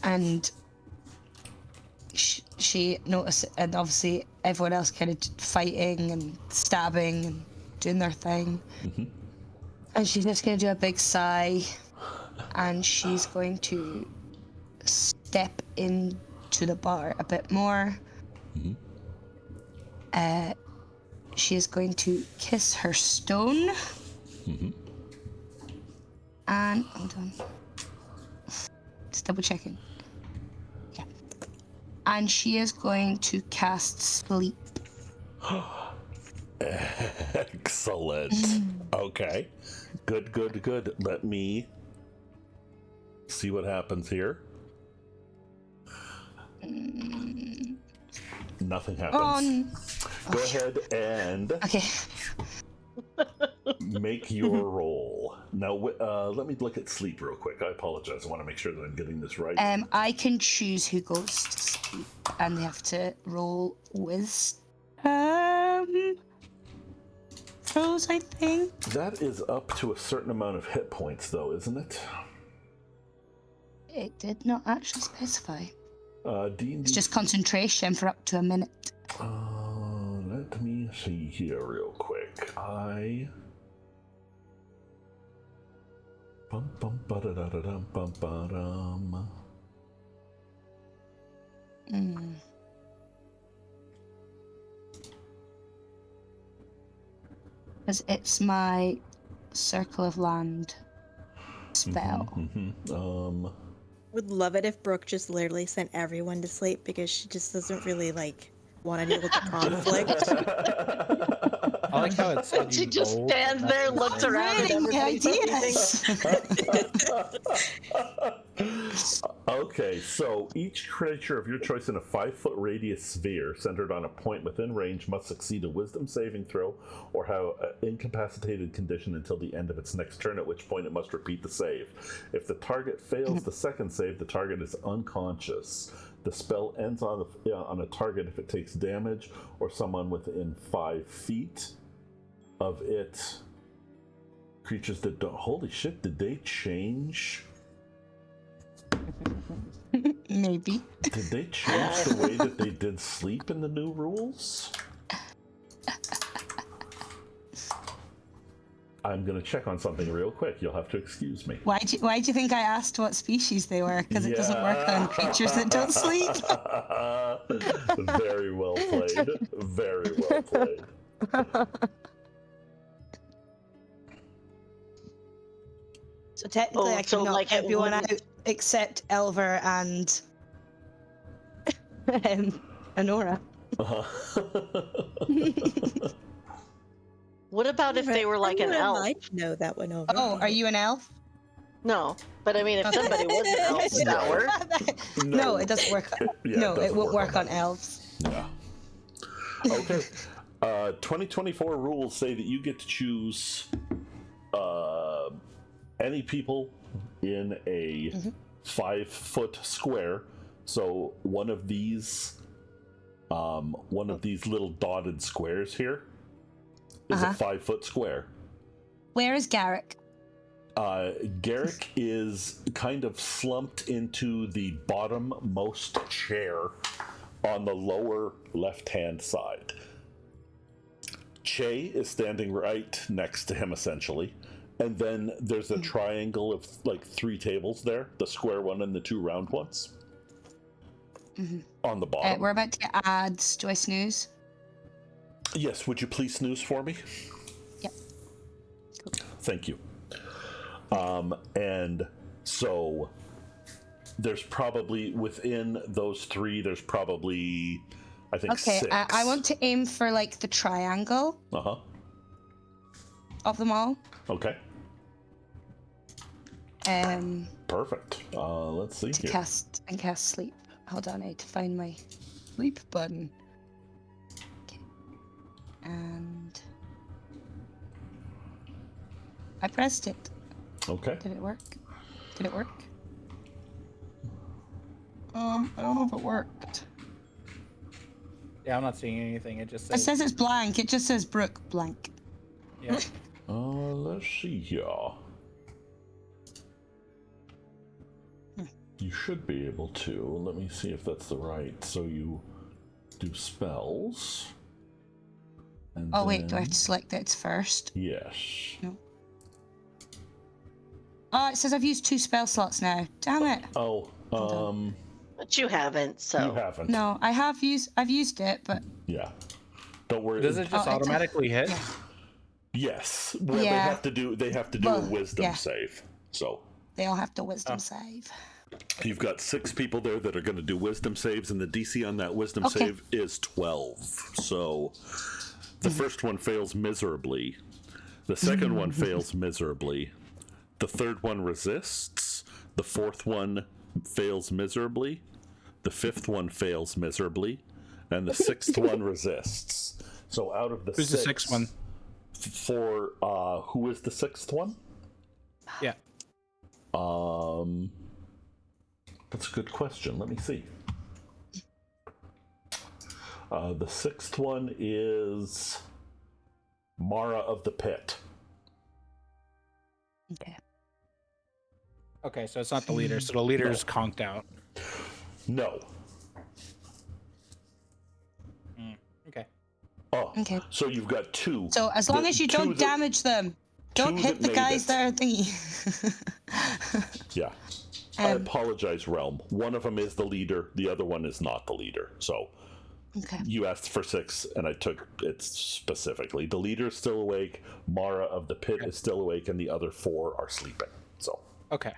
And she notices, and obviously everyone else kind of fighting and stabbing and doing their thing. And she's just going to do a big sigh, and she's going to step into the bar a bit more. She is going to kiss her stone. And hold on, just double checking. Yeah. And she is going to cast sleep. Excellent. Okay. Good. Let me see what happens here. Nothing happens. Go ahead and make your roll. Now, let me look at sleep real quick. I apologize. I want to make sure that I'm getting this right. I can choose who goes to sleep, and they have to roll wisdom throws, I think. That is up to a certain amount of hit points, though, isn't it? It did not actually specify. D&D. It's just concentration for up to a minute. Let me see here real quick. Because it's my Circle of Land spell. Would love it if Brooke just literally sent everyone to sleep because she just doesn't really want to deal with the conflict. I like how it said She just stands there, looks around at everybody's Okay, so each creature of your choice in a 5-foot radius sphere centered on a point within range must succeed a wisdom saving throw or have an incapacitated condition until the end of its next turn, at which point it must repeat the save. If the target fails the second save, the target is unconscious. The spell ends on a target if it takes damage or someone within 5 feet of it. Creatures that don't... Holy shit, did they change... Maybe. Did they change the way that they did sleep in the new rules? I'm going to check on something real quick. You'll have to excuse me. Why do you think I asked what species they were? Because it doesn't work on creatures that don't sleep. Very well played. Very well played. So technically I can knock everyone out except Elver and Honora. What about if they were like an elf? I know that one over. Oh, are you an elf? No, but I mean, if somebody was an elf, would that work? No, it doesn't work. No, it won't work on elves. Yeah. Okay. 2024 rules say that you get to choose any people in a 5-foot square. So one of these little dotted squares here is a 5-foot square. Where is Garrick? Garrick is kind of slumped into the bottom-most chair on the lower left-hand side. Che is standing right next to him, essentially. And then there's a triangle of 3 tables there, the square one and the 2 round ones. On the bottom. We're about to get ads. Do I snooze? Yes, would you please snooze for me? Yep. Thank you. And so there's probably, within those 3, there's probably, I think, 6. I want to aim for the triangle. Of them all. Okay. Perfect. Let's see here. Cast sleep. Hold on, I need to find my sleep button. Okay. And I pressed it. Okay. Did it work? Did it work? I don't know if it worked. Yeah, I'm not seeing anything. It just It says. says it's blank. It just says Brooke blank. Yeah. Let's see here. You should be able to. Let me see if that's the right. So you do spells. And Oh wait, do I have then- to select that it's first? Yes. No. Oh, it says I've used 2 spell slots now. Damn it. Oh, But you haven't, so. you haven't. No, I've used it, but Yeah. Don't worry. Does it just Oh, automatically hit? yeah. Yes. Well, Yeah. they have to do Well, a wisdom yeah. save. So they all have to wisdom save. you've got 6 people there that are going to do wisdom saves, and the DC on that wisdom Okay. save is 12. So the first one fails miserably. The second one fails miserably. The third one resists. The fourth one fails miserably. The fifth one fails miserably. And the sixth one resists. So out of the Who's the sixth one? For who is the sixth one? Yeah. That's a good question. Let me see. The sixth one is Mara of the Pit. Okay. Okay, so it's not the leader. So the leader's conked out. No. Okay. Oh, Okay. so you've got 2. So as long as you don't damage them, don't 2 hit that the guys made that are thingy. Yeah. I apologize, Realm. One of them is the leader. The other one is not the leader. So Okay. you asked for 6, and I took it specifically. The leader is still awake. Mara of the Pit is still awake, and the other 4 are sleeping. So. Okay.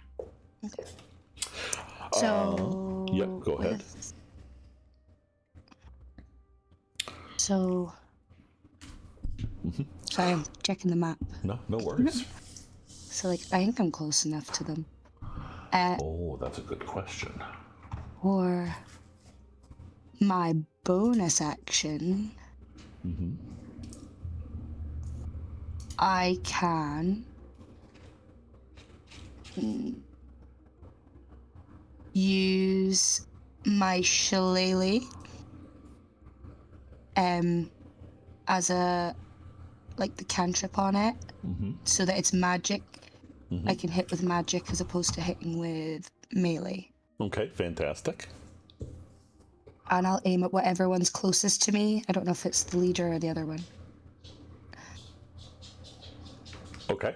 Okay. So. Yep. Go ahead. So. Sorry, I'm checking the map. No worries. So, like, I think I'm close enough to them. Oh, that's a good question. Or my bonus action, I can use my shillelagh as a, like, the cantrip on it, so that it's magic. I can hit with magic as opposed to hitting with melee. Okay, fantastic. And I'll aim at whatever one's closest to me. I don't know if it's the leader or the other one. Okay.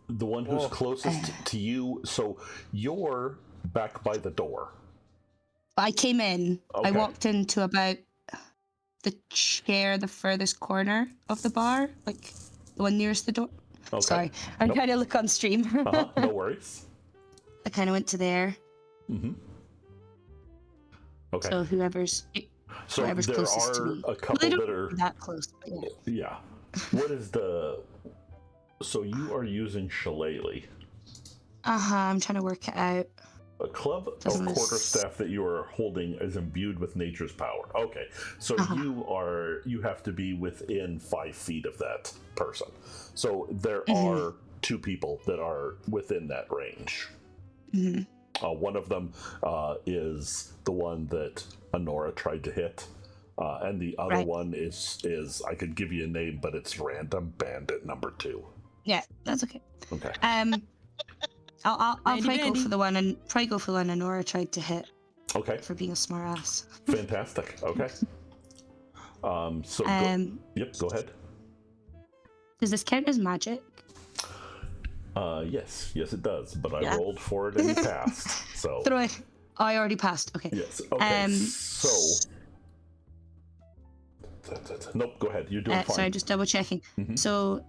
The one who's Whoa. closest to you, so you're back by the door. I came in. I Okay. walked into about the chair, the furthest corner of the bar, like the one nearest the door. Okay. Sorry, I'm Nope. trying to look on stream. No worries. I kind of went to there. Okay. So whoever's So whoever's there closest to are me. a Well, couple they don't that are. be that close. But yeah. Yeah. What is the. So you are using shillelagh. I'm trying to work it out. A club or Doesn't this- quarterstaff that you are holding is imbued with nature's power. Okay, so you have to be within 5 feet of that person. So there are 2 people that are within that range. One of them is the one that Honora tried to hit, and the other Right. one is I could give you a name, but it's random bandit number 2. Yeah, that's okay. Okay. I'll Randy probably go Bandy. for the one and probably go for the one Honora tried to hit Okay. for being a smart ass. Fantastic. Okay. So yep. Go ahead. Does this count as magic? Yes, it does. But I Yeah. rolled for it and you passed. So Throw it. Oh, I already passed. Okay. yes. Okay. So nope. Go ahead. You're doing fine. Sorry, just double checking. So,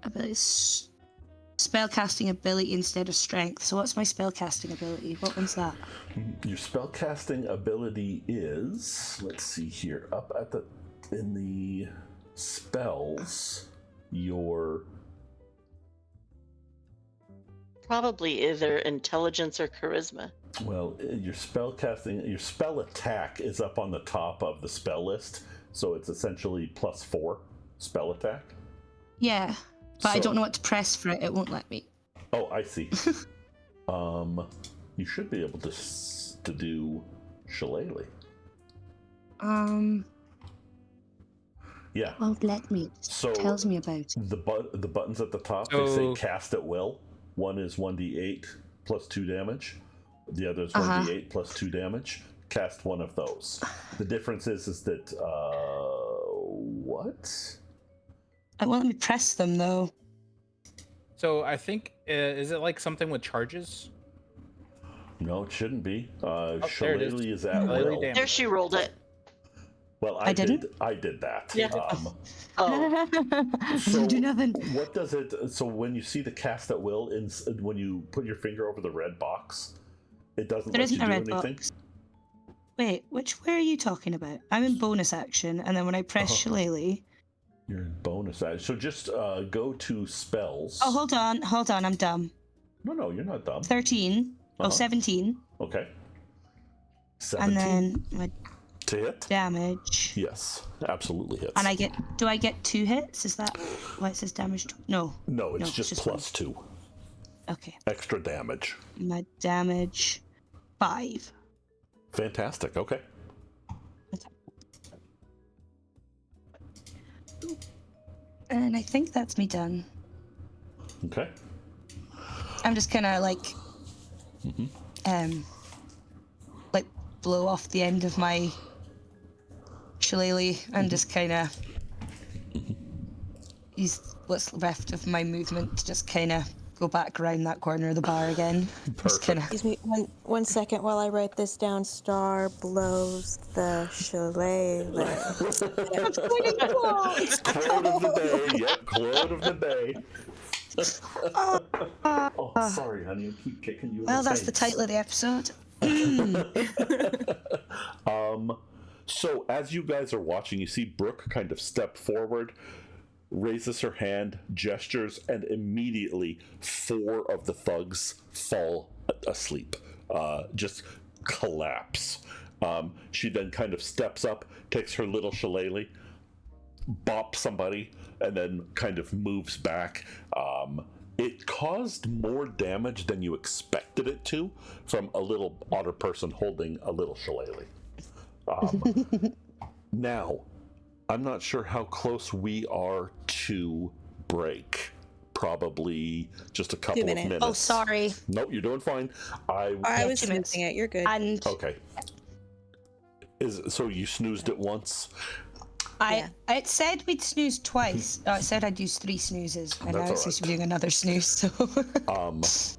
spellcasting ability instead of strength. So, what's my spellcasting ability? What one's that? Your spellcasting ability is, let's see here, up at in the spells, your Probably either intelligence or charisma. your spellcasting, your spell attack is up on the top of the spell list, so it's essentially +4 spell attack. Yeah, but I So- don't know what to press for it. It won't let me. Oh, I see. You should be able to do shillelagh. Yeah. Won't let me. So Tells me about it. the buttons at the top, they say cast at will. One is 1d8 plus 2 damage. The other is 1d8 plus 2 damage. Cast one of those. The difference is that what? It won't let me press them though. So I think is it like something with charges? No, it shouldn't be. There it Shillelagh is at Shillelagh will. damage. There, she rolled it. Well, I didn't? I did that. Yeah. Oh, Didn't do nothing. What does it? So when you see the cast at will, when you put your finger over the red box, it doesn't There let you isn't do a red anything. box. Wait, where are you talking about? I'm in bonus action, and then when I press shillelagh. You're in bonus action. So just go to spells. Oh, hold on, I'm dumb. No, you're not dumb. 13. Oh, 17. Okay. 17. And then my to hit. damage. Yes, absolutely hits. And do I get 2 hits? Is that why it says damage? No. No, it's just plus 2. Okay. Extra damage. My damage 5. Fantastic. Okay. And I think that's me done. Okay. I'm just gonna like blow off the end of my shillelagh and just kind of use what's left of my movement to just kind of go back around that corner of the bar again. Just kinda... Excuse me, one second while I write this down. Star blows the shillelagh. Quote of the day. Yep, quote of the day. Oh, sorry, honey. I keep kicking you. Well, that's the title of the episode. So as you guys are watching, you see Brooke kind of step forward, raises her hand, gestures, and immediately 4 of the thugs fall asleep, just collapse. She then kind of steps up, takes her little shillelagh, bops somebody, and then kind of moves back. It caused more damage than you expected it to from a little otter person holding a little shillelagh. Now, I'm not sure how close we are to break. Probably just a couple of minutes. Oh, sorry. Nope, you're doing fine. I was snoozing it. You're good. And Okay. So you snoozed it once? it said we'd snooze twice. It said I'd use 3 snoozes, and now it seems to be doing another snooze. So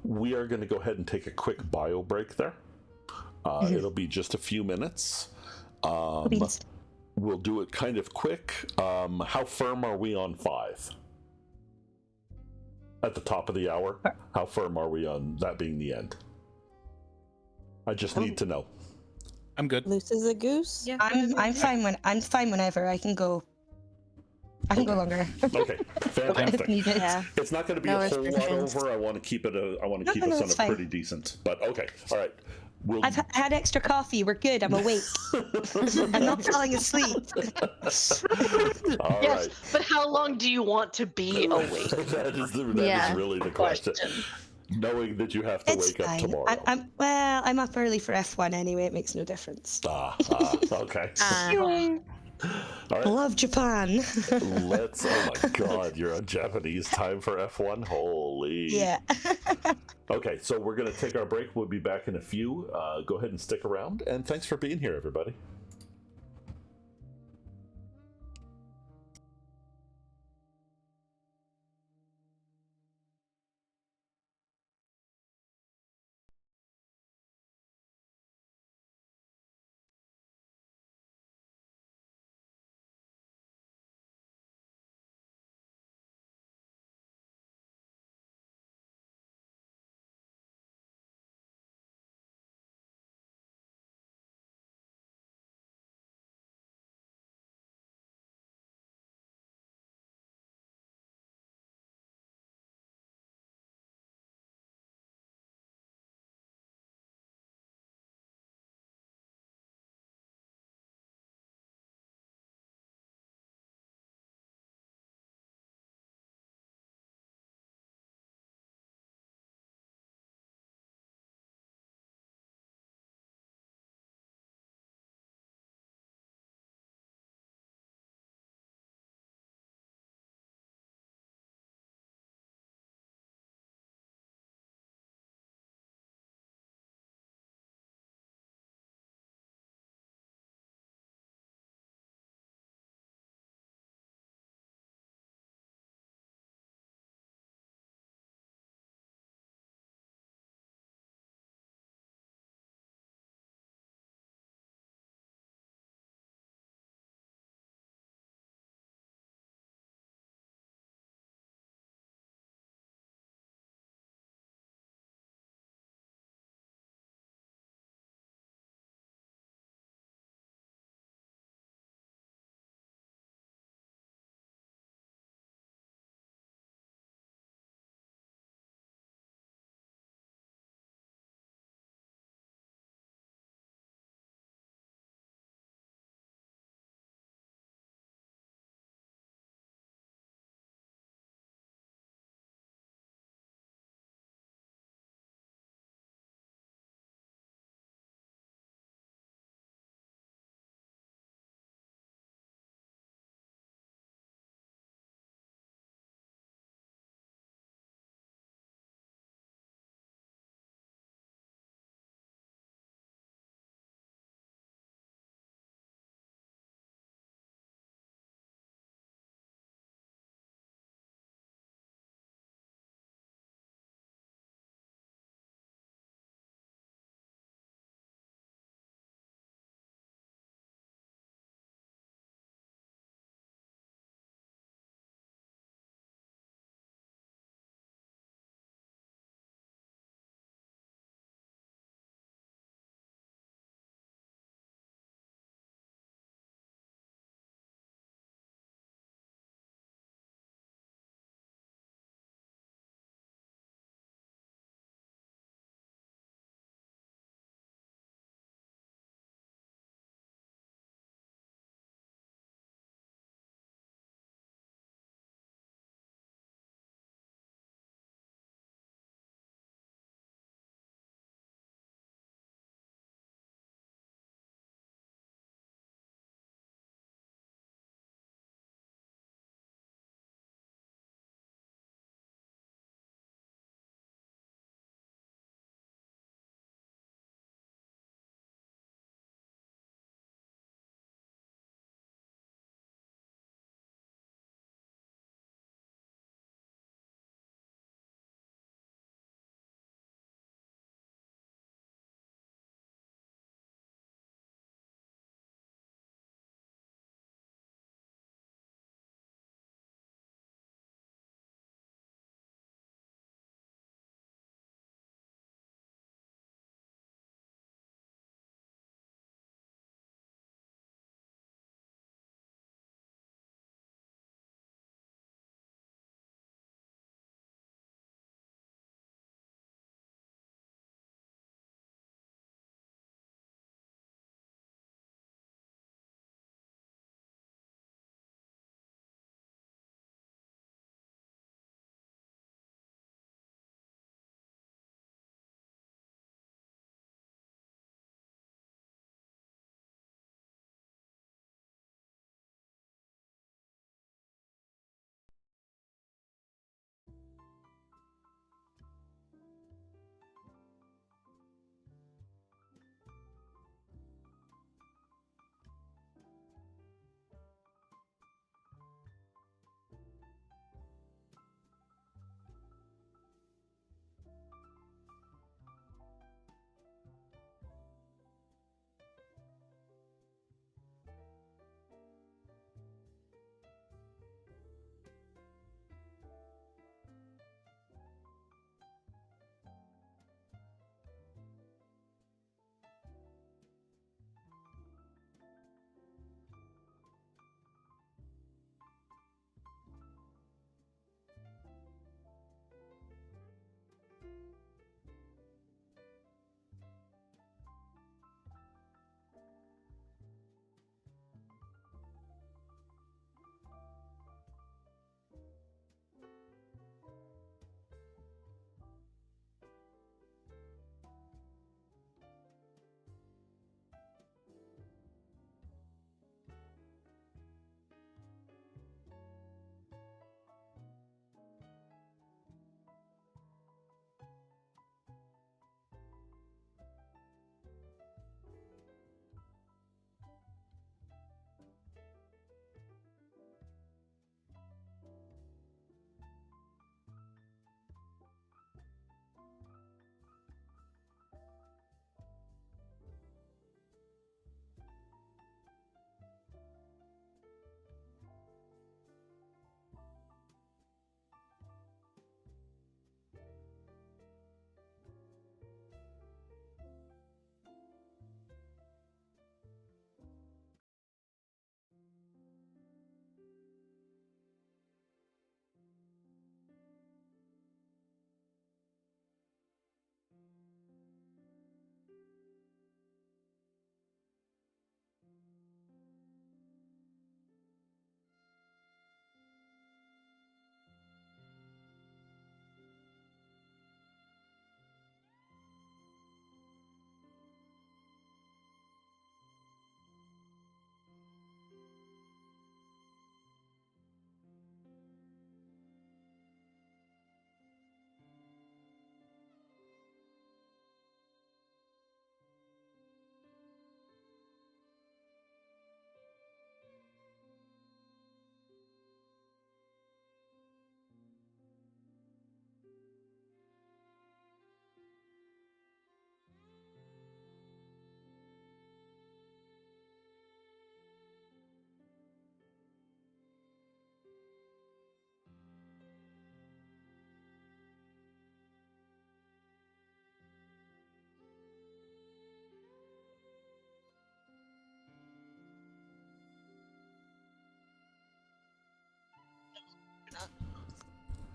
we are going to go ahead and take a quick bio break there. It'll be just a few minutes. We'll do it kind of quick. How firm are we on 5? At the top of the hour? How firm are we on that being the end? I just need to know. I'm good. Loose as a goose. Yeah. I'm fine whenever. I can go longer. Okay, fantastic. If needed. Yeah. It's not going to be a whole lot over. I want to keep it. I want to keep us on it's a fine. pretty decent. But okay, all right. I've had extra coffee. We're good. I'm awake. I'm not falling asleep. All yes. right. But how long do you want to be awake? that is really the question. Knowing that you have to It's wake up fine. tomorrow. I'm up early for F1 anyway. It makes no difference. Okay. Yay. All right. Love Japan. Let's. Oh my God, you're on Japanese time for F1. Holy. Yeah. Okay, so we're gonna take our break. We'll be back in a few. Go ahead and stick around, and thanks for being here, everybody.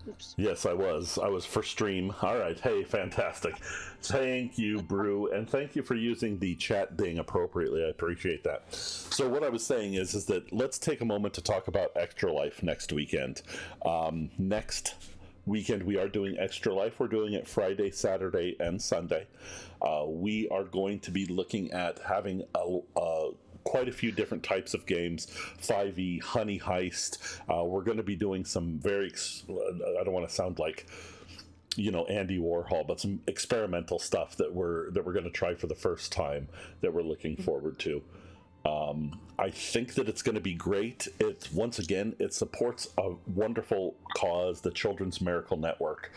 Oops. Yes, I was. I was for stream. All right. Hey, fantastic. Thank you, Brew, and thank you for using the chat ding appropriately. I appreciate that. So what I was saying is that let's take a moment to talk about Extra Life next weekend. Next weekend we are doing Extra Life. We're doing it Friday, Saturday, and Sunday. We are going to be looking at having quite a few different types of games. 5e, Honey Heist. We're going to be doing some very, I don't want to sound like, Andy Warhol, but some experimental stuff that we're going to try for the first time that we're looking forward to. I think that it's going to be great. Once again, it supports a wonderful cause, the Children's Miracle Network.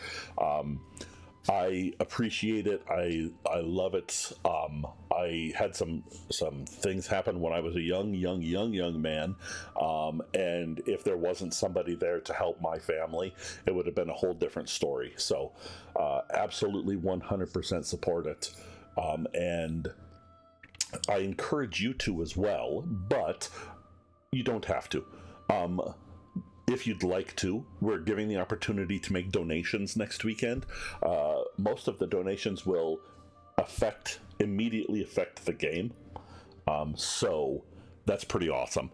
I appreciate it. I love it. I had some things happen when I was a young man, and if there wasn't somebody there to help my family, it would have been a whole different story. So, absolutely 100% support it, and I encourage you to as well, but you don't have to. If you'd like to, we're giving the opportunity to make donations next weekend. Most of the donations will immediately affect the game. So that's pretty awesome.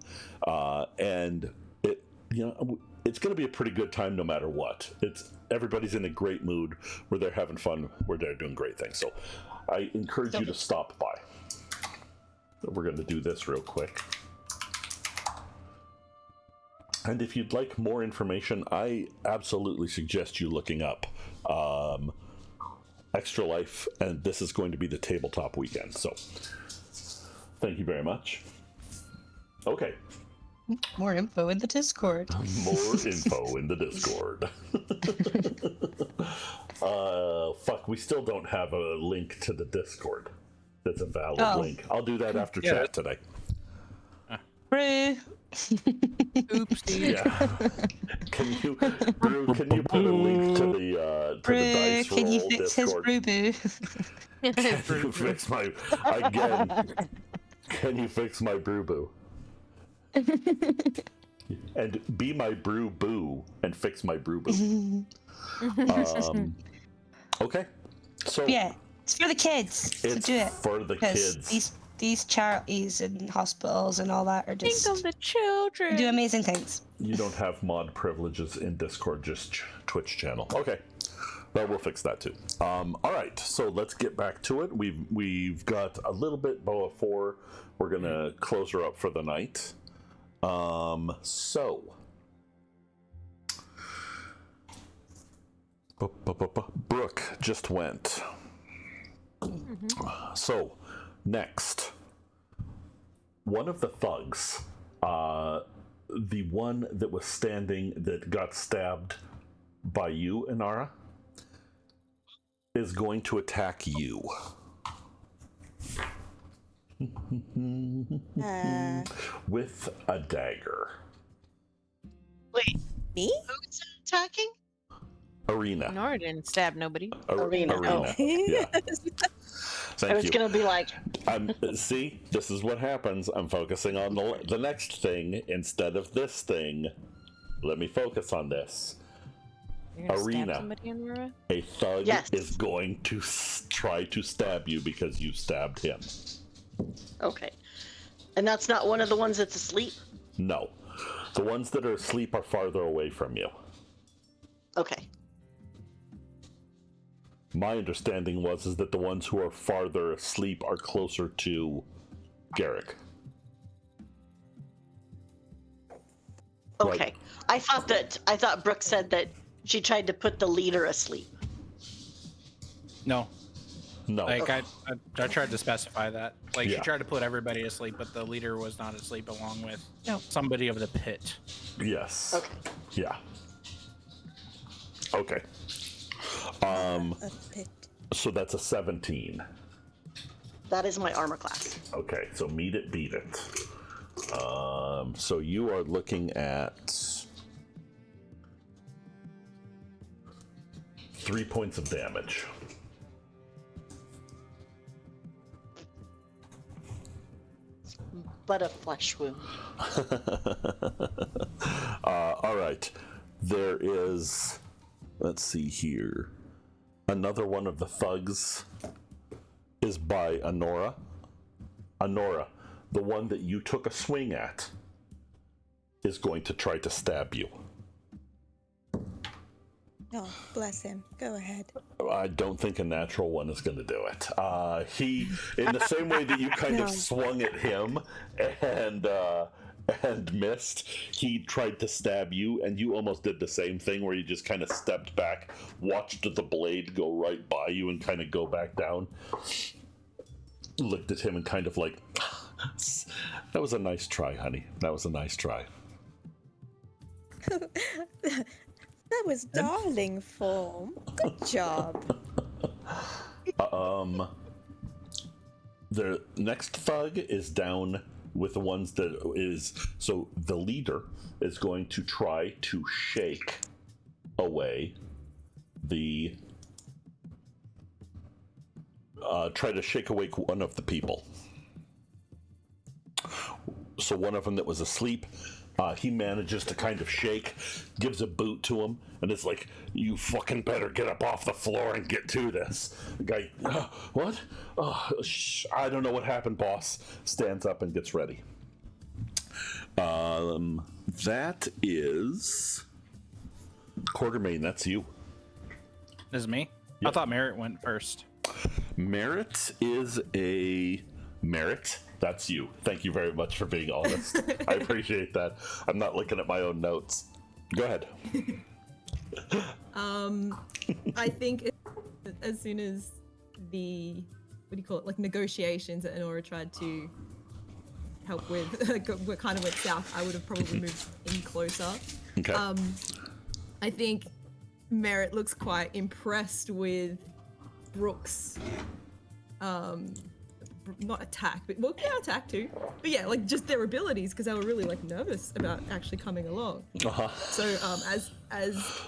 And it's going to be a pretty good time no matter what. Everybody's in a great mood. We're there having fun. We're there doing great things. So I encourage you to stop by. We're going to do this real quick. And if you'd like more information, I absolutely suggest you looking up Extra Life, and this is going to be the tabletop weekend. So, thank you very much. Okay. More info in the Discord. More info in the Discord. Fuck, we still don't have a link to the Discord. That's a valid link. I'll do that after chat today. Brew. Oopsie. Yeah. Brew, can you put a link to the dice roll Can you fix Discord? his brew boo? Can you fix my Can you fix my brew boo? And be my brew boo and fix my brew boo. Okay. So Yeah, it's for the kids. So it's do it. for the 'Cause kids. These charities and hospitals and all that are Think just of the children. do amazing things. You don't have mod privileges in Discord, just Twitch channel. Okay. Well, we'll fix that too. All right, so let's get back to it. We've got a little bit before we're gonna close her up for the night. So Brooke just went. So next, one of the thugs, the one that was standing that got stabbed by you, Inara, is going to attack you. With a dagger. Wait, Me? who's attacking? Arena. Nora didn't stab nobody. Arena. Arena. Yeah. Thank I was you. gonna be like, See, this is what happens. I'm focusing on the next thing instead of this thing. Let me focus on this. You're gonna Arena. stab somebody, Nora? A thug Yes. is going to try to stab you because you stabbed him. okay, and that's not one of the ones that's asleep. No. The ones that are asleep are farther away from you. Okay, My understanding is that the ones who are farther asleep are closer to Garrick. okay. Right. I thought Brooke said that she tried to put the leader asleep. No, No. like I tried to specify that. Like Yeah. she tried to put everybody asleep, but the leader was not asleep along with No. somebody of the pit. Yes. Okay. Yeah. Okay. A pit. So that's a 17. That is my armor class. Okay, so meet it, beat it. So you are looking at 3 points of damage. But a flesh wound. All right. There is let's see here. Another one of the thugs is by Honora. Honora, the one that you took a swing at, is going to try to stab you. Oh, bless him. Go ahead. I don't think a natural one is going to do it. He, in the same way that you kind of swung at him and missed, he tried to stab you, and you almost did the same thing where you just kind of stepped back, watched the blade go right by you and kind of go back down, looked at him and kind of like, that was a nice try, honey. That was a nice try. That was darling form. Good job. The next thug is down with the ones that is... So the leader is going to try to shake away the... try to shake awake one of the people. So one of them that was asleep... he manages to kind of shake, gives a boot to him, and it's like, you fucking better get up off the floor and get to this. The guy, what? I don't know what happened, boss. Stands up and gets ready. That is... Quartermain, that's you. This is me? Yep. I thought Merritt went first. Merritt is a... Merritt, that's you. Thank you very much for being honest. I appreciate that. I'm not looking at my own notes. Go ahead. I think as soon as the, what do you call it, like negotiations that Honora tried to help with kind of went south, I would have probably moved in closer. Okay. I think Merritt looks quite impressed with Brooke's not attack, but well, yeah, attack too. But yeah, like just their abilities, because they were really like nervous about actually coming along. Uh-huh. So as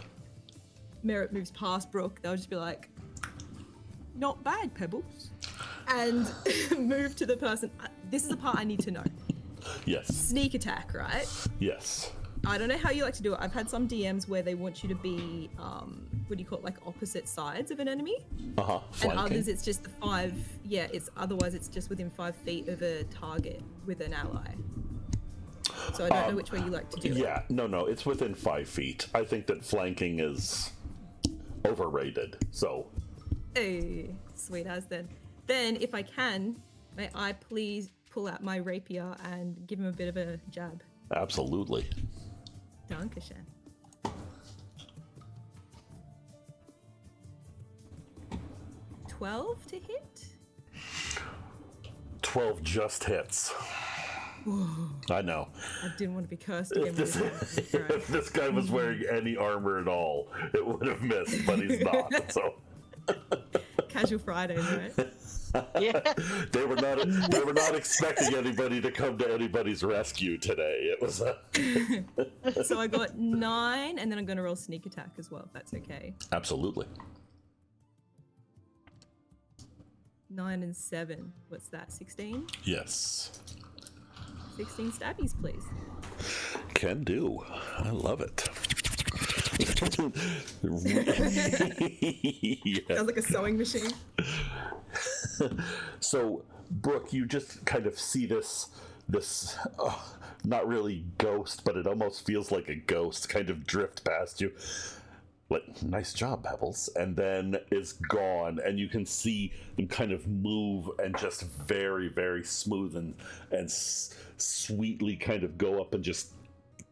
Merritt moves past Brooke, they'll just be like, "Not bad, Pebbles," and move to the person. This is the part I need to know. Yes. Sneak attack, right? Yes. I don't know how you like to do it. I've had some DMs where they want you to be, what do you call it, like opposite sides of an enemy. Uh-huh. And others, it's just the 5, yeah, otherwise it's just within 5 feet of a target with an ally. So I don't know which way you like to do it. Yeah, no, it's within 5 feet. I think that flanking is overrated, so... Hey, sweet as then. Then, if I can, may I please pull out my rapier and give him a bit of a jab? Absolutely. Dankeschön. 12 to hit? 12 just hits. Whoa. I know. I didn't want to be cursed again. If this guy was wearing any armor at all, it would have missed, but he's not, so... Casual Fridays, right? Yeah. They were not expecting anybody to come to anybody's rescue today. It was a... So I got 9, and then I'm going to roll sneak attack as well, if that's okay. Absolutely. 9 and 7. What's that, 16? Yes. 16 stabbies, please. Can do. I love it. Yeah. Sounds like a sewing machine. So, Brooke, you just kind of see this not really ghost, but it almost feels like a ghost kind of drift past you. Like, nice job, Pebbles. And then is gone, and you can see them kind of move and just very, very smooth and sweetly kind of go up and just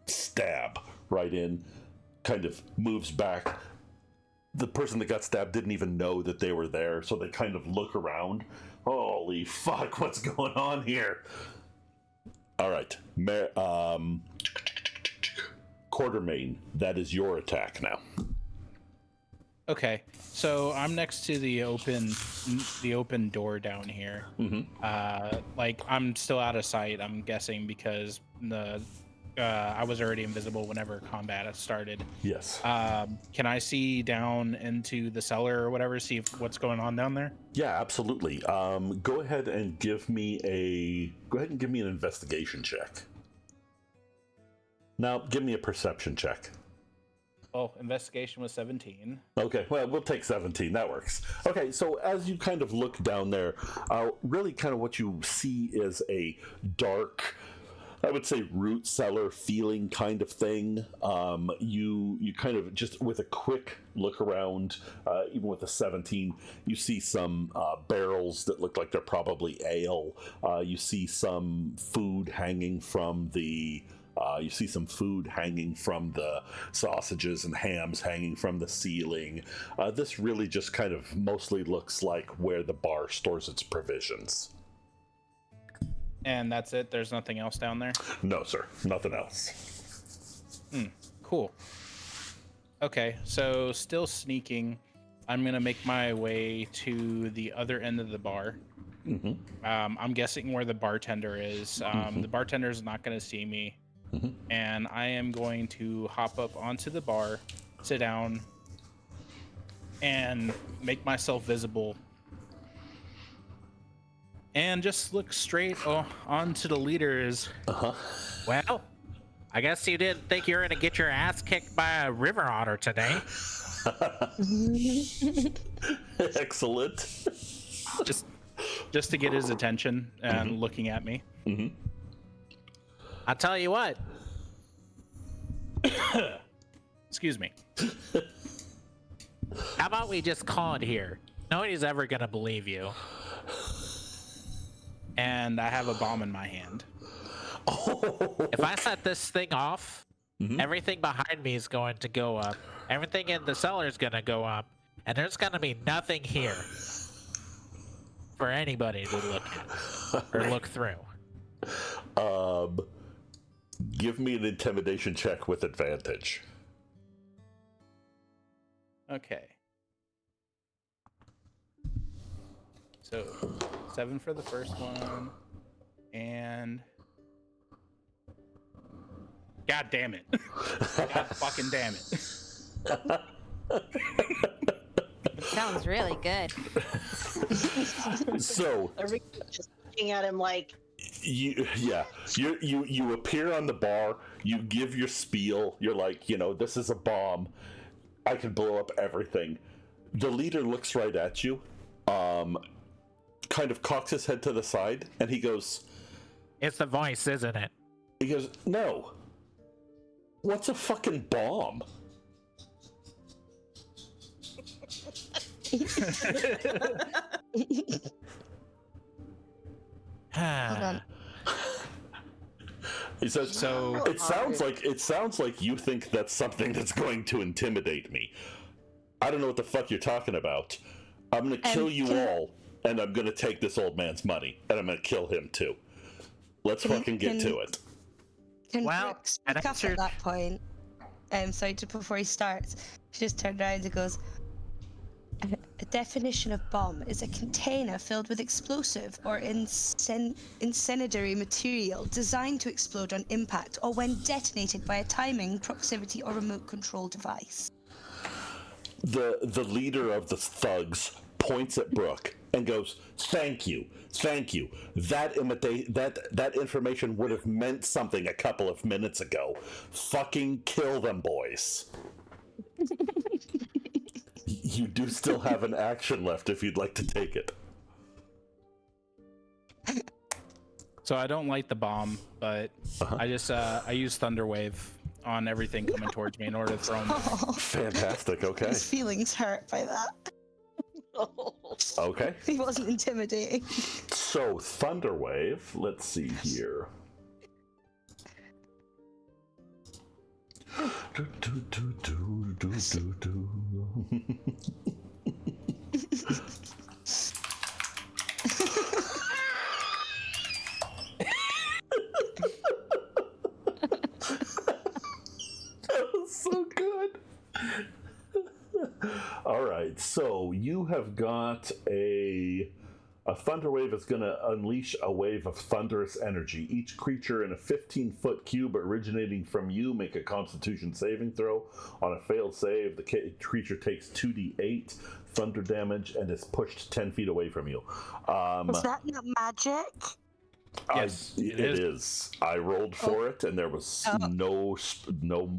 stab right in, kind of moves back. The person that got stabbed didn't even know that they were there, so they kind of look around. Holy fuck, what's going on here? All right. Quartermain, that is your attack now. Okay, so I'm next to the open door down here. Mm-hmm. Like I'm still out of sight, I'm guessing, because I was already invisible whenever combat had started. Yes. Can I see down into the cellar or whatever, see what's going on down there? Yeah, absolutely. Go ahead and give me an investigation check. Now, give me a perception check. Well, investigation was 17. Okay, well, we'll take 17. That works. Okay, so as you kind of look down there, really kind of what you see is a dark, I would say, root cellar feeling kind of thing. You kind of just with a quick look around, even with a 17, you see some barrels that look like they're probably ale. You see some food hanging from the sausages and hams hanging from the ceiling. This really just kind of mostly looks like where the bar stores its provisions. And that's it? There's nothing else down there? No, sir. Nothing else. Cool. Okay, so still sneaking. I'm going to make my way to the other end of the bar. Mm-hmm. I'm guessing where the bartender is. The bartender is not going to see me. Mm-hmm. And I am going to hop up onto the bar, sit down, and make myself visible. And just look straight onto the leaders. Well, I guess you didn't think you were gonna get your ass kicked by a river otter today. Excellent. Just to get his attention and looking at me. Mm-hmm. I'll tell you what. Excuse me. How about we just call it here? Nobody's ever gonna believe you. And I have a bomb in my hand. If I set this thing off, everything behind me is going to go up. Everything in the cellar is gonna go up, and there's gonna be nothing here for anybody to look at or look through. Give me an intimidation check with advantage. Okay. So 7 for the first one, and God damn it! God fucking damn it! Sounds really good. So Everybody's just looking at him like, you appear on the bar. You give your spiel. You're like, this is a bomb. I can blow up everything. The leader looks right at you. Kind of cocks his head to the side, and he goes, It's the voice, isn't it? he goes, no. What's a fucking bomb? Hold on. He says, So it sounds like you think that's something that's going to intimidate me. I don't know what the fuck you're talking about. I'm gonna kill you all, and I'm gonna take this old man's money, and I'm gonna kill him too. Let's fucking get to it. Can Well, Brooke speak up answer- at that point? Sorry, just before he starts, she just turned around and goes, a definition of bomb is a container filled with explosive or incendiary material designed to explode on impact or when detonated by a timing, proximity, or remote control device. The leader of the thugs points at Brooke and goes, thank you. That information would have meant something a couple of minutes ago. Fucking kill them, boys. You do still have an action left if you'd like to take it. So I don't light the bomb, but I just I use Thunderwave on everything coming towards me in order to throw them. Oh, Fantastic, okay. his feelings hurt by that. Okay. He wasn't intimidating. So, Thunderwave, let's see here. That was so good. All right, so you have got a Thunderwave is going to unleash a wave of thunderous energy. Each creature in a 15-foot cube originating from you make a Constitution saving throw. On a failed save, the creature takes 2d8 thunder damage and is pushed 10 feet away from you. Is that not magic? Yes, it is. I rolled for it, and there was no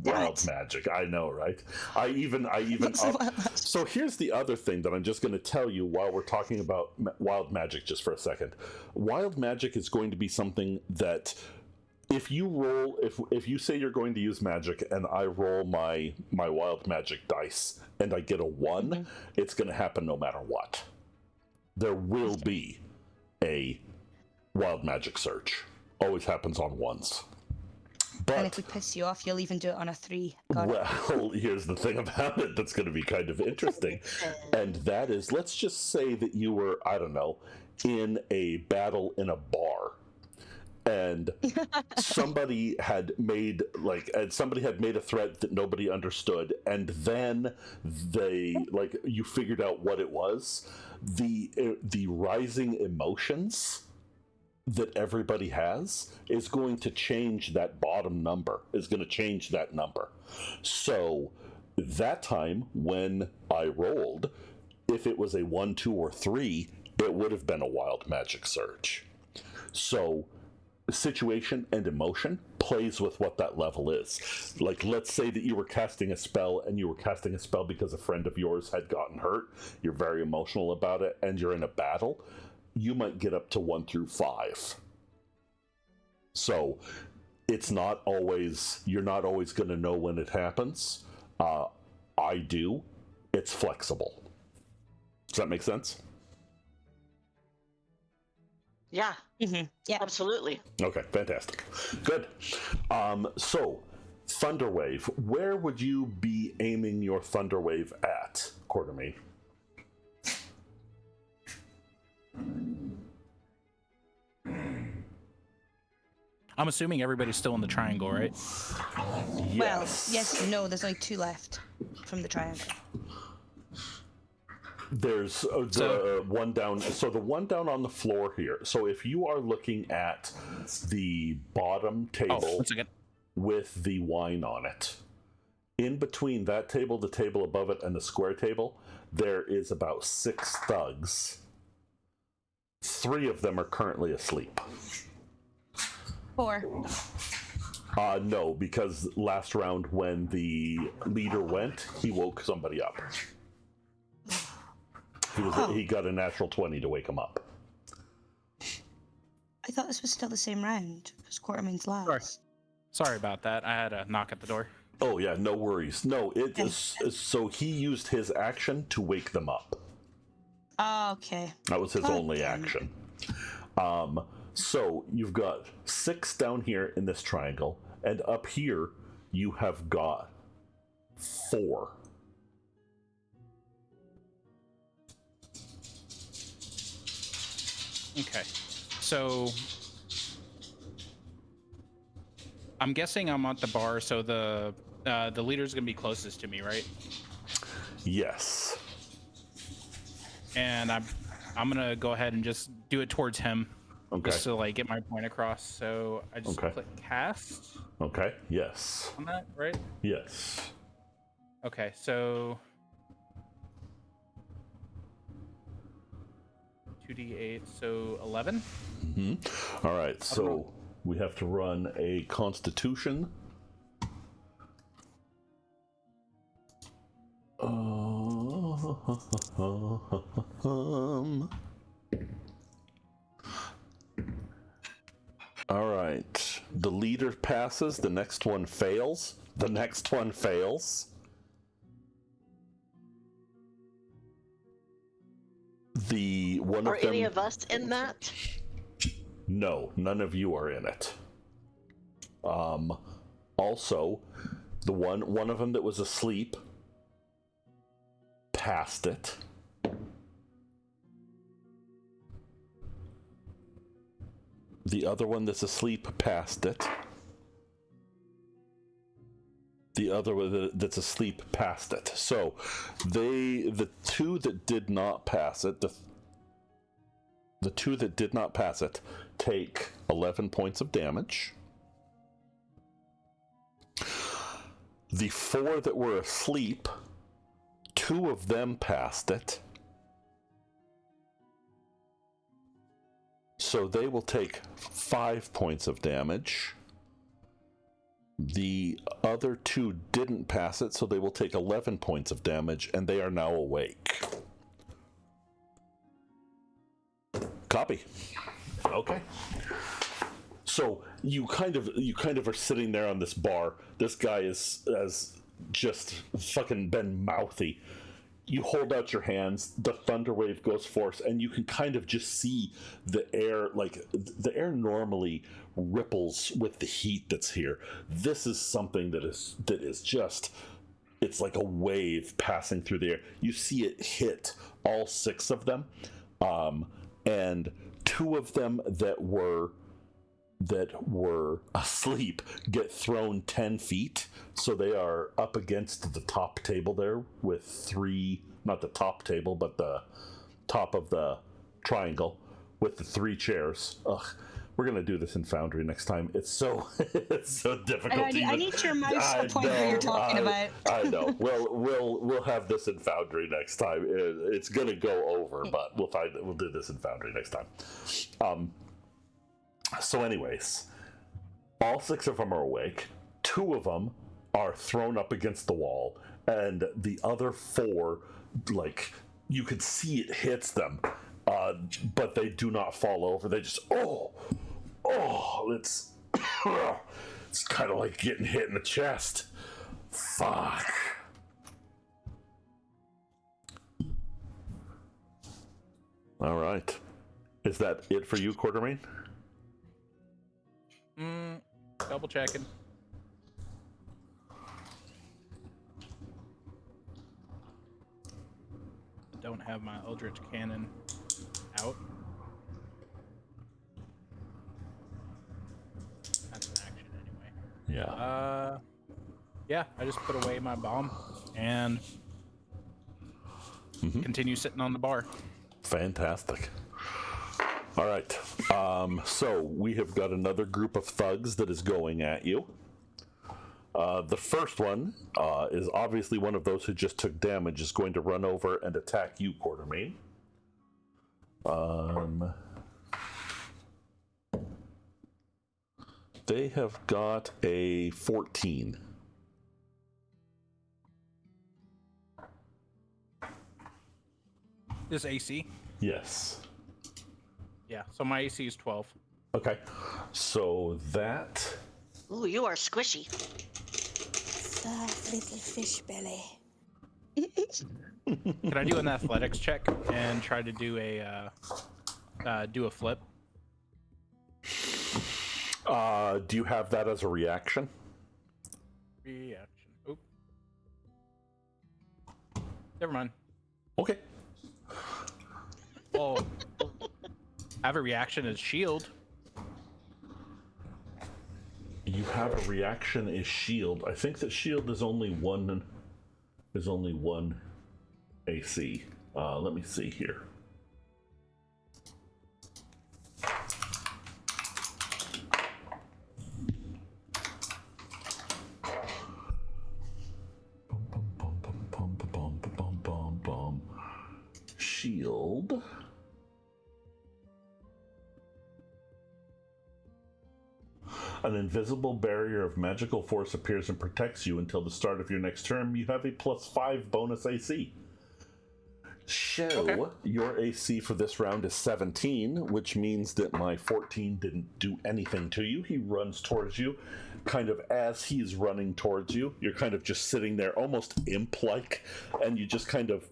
wild magic. I know, right? I even So here's the other thing that I'm just going to tell you while we're talking about wild magic, just for a second. Wild magic is going to be something that if you roll, if you say you're going to use magic, and I roll my wild magic dice, and I get a 1, it's going to happen no matter what. There will be a wild magic search. Always happens on 1s. But, and if we piss you off, you'll even do it on a 3. Well, here's the thing about it that's going to be kind of interesting. And that is, let's just say that you were, I don't know, in a battle in a bar. And somebody had made a threat that nobody understood, and then you figured out what it was. The rising emotions that everybody has is going to change that bottom number, is going to change that number. So that time when I rolled, if it was a 1, 2, or 3, it would have been a wild magic surge. So situation and emotion plays with what that level is. Like, let's say that you were casting a spell, and you were casting a spell because a friend of yours had gotten hurt. You're very emotional about it, and you're in a battle. You might get up to 1 through 5. So it's not always, you're not always going to know when it happens. I do. It's flexible. Does that make sense? Yeah. Yeah. Absolutely. Okay, fantastic. Good. So, Thunderwave. Where would you be aiming your Thunderwave at, Quartermain? I'm assuming everybody's still in the triangle, right? Yes. Well, yes and no. There's only 2 left from the triangle. There's the one down. So the one down on the floor here. So if you are looking at the bottom table with the wine on it, in between that table, the table above it, and the square table, there is about 6 thugs. 3 of them are currently asleep. 4. No, because last round when the leader went, he woke somebody up. He got a natural 20 to wake him up. I thought this was still the same round, because Quartermain's last. Sorry about that. I had a knock at the door. Oh yeah, no worries. No, it is, so he used his action to wake them up. Oh, okay. That was his only action. So you've got 6 down here in this triangle, and up here you have got 4. Okay, so I'm guessing I'm at the bar, so the leader's gonna be closest to me, right? Yes. And I'm gonna go ahead and just do it towards him, just to like get my point across. So I just click cast. Okay. Yes. On that, right? Yes. Okay, so 2d8, so 11. All right, so we have to run a Constitution. All right, the leader passes, the next one fails, the next one fails. The one Are of them... any of us in that? No, none of you are in it. Also, the one of them that was asleep passed it. The other one that's asleep passed it. The other one that's asleep passed it. So, the 2 that did not pass it, the 2 that did not pass it take 11 points of damage. The 4 that were asleep, 2 of them passed it. So So they will take 5 points of damage. The other 2 didn't pass it, so they will take 11 points of damage, and they are now awake. Copy. Okay. So you kind of are sitting there on this bar. This guy has just fucking been mouthy. You hold out your hands, the thunder wave goes forth, and you can kind of just see the air, like the air normally ripples with the heat that's here. This is something that is just, it's like a wave passing through the air. You see it hit all 6 of them, and 2 of them that were asleep get thrown 10 feet, so they are up against the top table there with 3, not the top table, but the top of the triangle with the 3 chairs. Ugh, we're gonna do this in Foundry next time. It's so difficult. I need your mouse to point where you're talking about. I know. We'll have this in Foundry next time. It's gonna go over, but we'll do this in Foundry next time. So anyways, all 6 of them are awake. 2 of them are thrown up against the wall, and the other 4, like, you could see it hits them, but they do not fall over. They just, it's it's kind of like getting hit in the chest. Fuck. All right. Is that it for you, Quartermain? Double checking. I don't have my Eldritch Cannon out. That's an action anyway. Yeah. Yeah, I just put away my bomb and continue sitting on the bar. Fantastic. All right, so we have got another group of thugs that is going at you. The first one is obviously one of those who just took damage, is going to run over and attack you, Quartermain. They have got a 14. This AC? Yes. Yeah, so my AC is 12. Okay, so that... Ooh, you are squishy. Soft little fish belly. Can I do an athletics check and try to do a flip? Do you have that as a reaction? Reaction. Oop. Never mind. Okay. Oh, I have a reaction as shield. You have a reaction as shield. I think that shield is only one AC. Let me see here. Shield. An invisible barrier of magical force appears and protects you until the start of your next term. You have a +5 bonus AC. So, your AC for this round is 17, which means that my 14 didn't do anything to you. He runs towards you. Kind of as he's running towards you, you're kind of just sitting there, almost imp-like, and you just kind of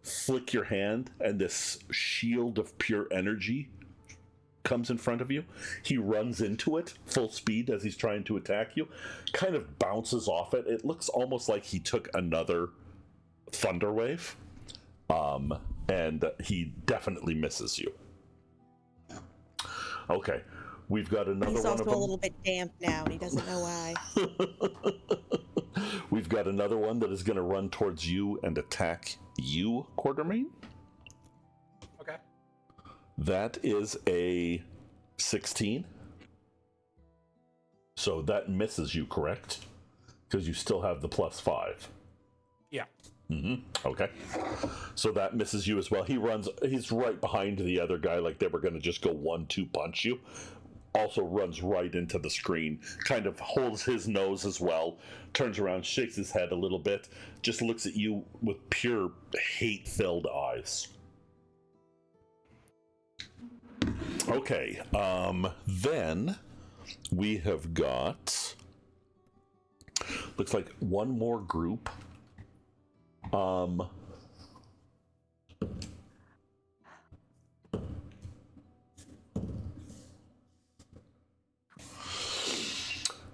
flick your hand, and this shield of pure energy comes in front of you. He runs into it full speed as he's trying to attack you, kind of bounces off it. It looks almost like he took another thunder wave, and he definitely misses you. Okay, we've got another He's one also of them. a little bit damp now, and he doesn't know why. We've got another one that is going to run towards you and attack you, Quartermain. Okay. That is a 16. So that misses you, correct? Because you still have the +5. Yeah. Okay. So that misses you as well. He's right behind the other guy, like they were going to just go 1-2 punch you. Also runs right into the screen, kind of holds his nose as well, turns around, shakes his head a little bit, just looks at you with pure hate-filled eyes. Okay, then we have got, looks like one more group.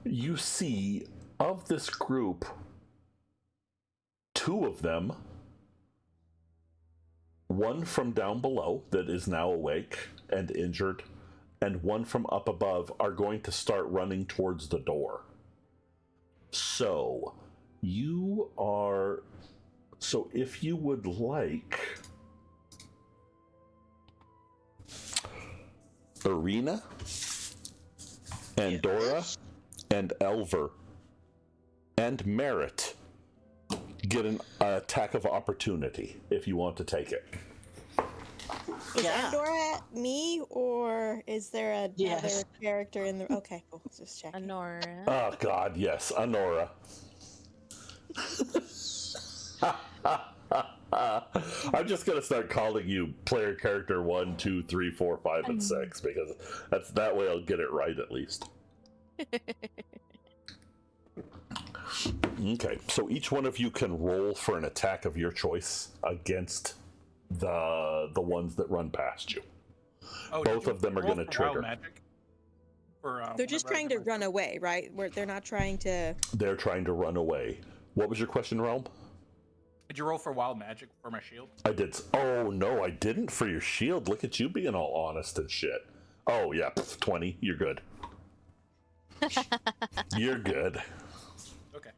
You see, of this group, 2 of them, one from down below that is now awake and injured, and one from up above are going to start running towards the door. So, if you would like, Arena, Andorra, and Elver, and Merit get an attack of opportunity if you want to take it. Is Andorra me, or is there another character in the... Okay, cool. Just checking. Honora. Oh, God, yes. Honora. I'm just going to start calling you player character 1, 2, 3, 4, 5, and 6, because that way I'll get it right at least. Okay, so each one of you can roll for an attack of your choice against the ones that run past you. Both of them are going to trigger. They're just trying to run away, right? They're not trying to... They're trying to run away. What was your question, Realm? Did you roll for wild magic for my shield? I did. Oh, no, I didn't for your shield. Look at you being all honest and shit. Oh, yeah, 20. You're good. You're good. Okay.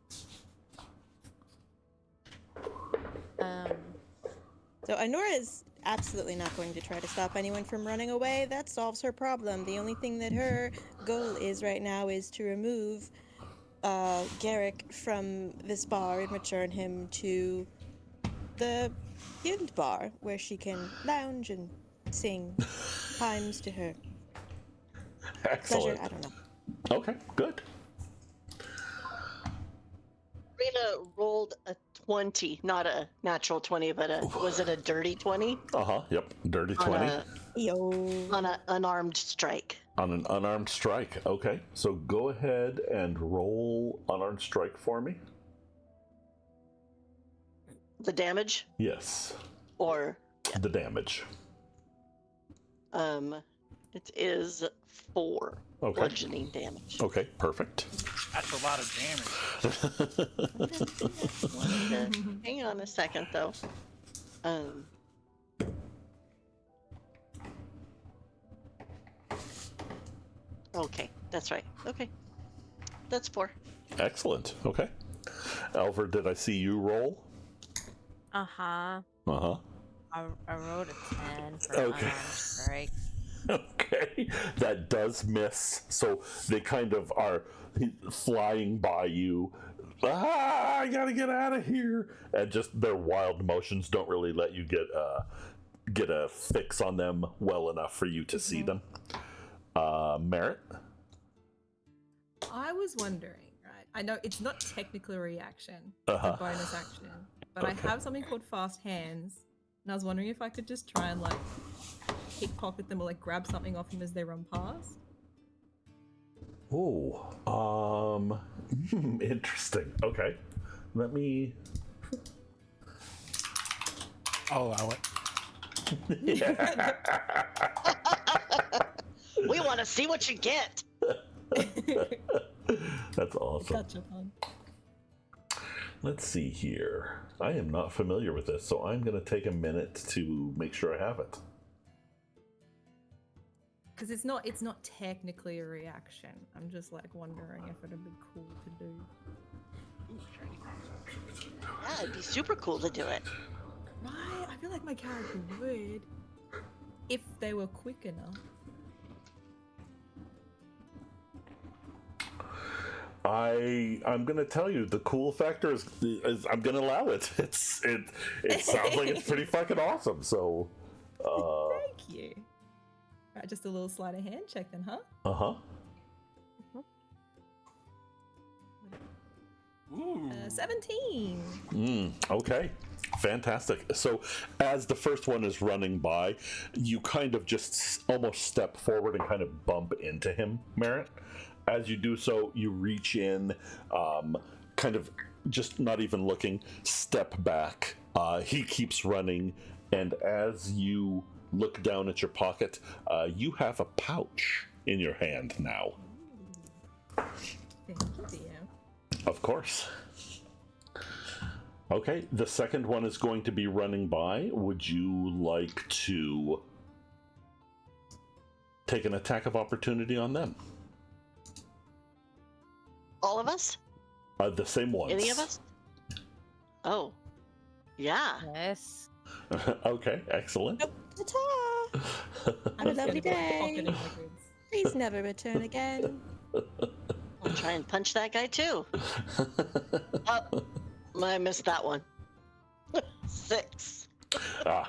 So Honora is absolutely not going to try to stop anyone from running away. That solves her problem. The only thing that her goal is right now is to remove Garrick from this bar and return him to the guild bar, where she can lounge and sing hymns to her Excellent. pleasure. I don't know. Okay, good. Rena rolled a 20, not a natural 20, but was it a dirty 20? Yep, dirty 20. On an unarmed strike. On an unarmed strike. Okay, so go ahead and roll unarmed strike for me. The damage? Yes. Or? Yeah. The damage. It is 4 bludgeoning damage. Okay, perfect. That's a lot of damage. Hang on a second, though. Okay, that's right. Okay, that's 4. Excellent. Okay. Elver, did I see you roll? Uh-huh. Uh-huh. I rolled a 10 for Okay. unarmed strike. Okay, that does miss. So they kind of are flying by you. I gotta get out of here, and just their wild motions don't really let you get a fix on them well enough for you to see them. Merit? I was wondering, right? I know it's not technically a reaction, it's a bonus action, but I have something called fast hands, and I was wondering if I could just try and pickpocket them or grab something off them as they run past. Oh, interesting. Okay, let me. I'll allow it. We want to see what you get. That's awesome. Gotcha, fun. Let's see here. I am not familiar with this, so I'm going to take a minute to make sure I have it. Because it's not technically a reaction. I'm just wondering if it'd be cool to do. Yeah, it'd be super cool to do it. Right? I feel like my character would, if they were quick enough. I'm gonna tell you the cool factor is I'm gonna allow it. It sounds like it's pretty fucking awesome. So, Thank you. Right, just a little sleight of hand check then, huh? 17. Okay, fantastic. So, as the first one is running by, you kind of just almost step forward and kind of bump into him, Merritt. As you do so, you reach in, kind of just not even looking, step back. He keeps running, and as you look down at your pocket, you have a pouch in your hand now. Thank you, DM. Of course. Okay, the second one is going to be running by. Would you like to take an attack of opportunity on them? All of us? The same ones. Any of us? Oh, yeah. Yes. Okay, excellent. Ta-ta! Have a lovely day. Please never return again. I'll try and punch that guy too. Oh, I missed that one. 6.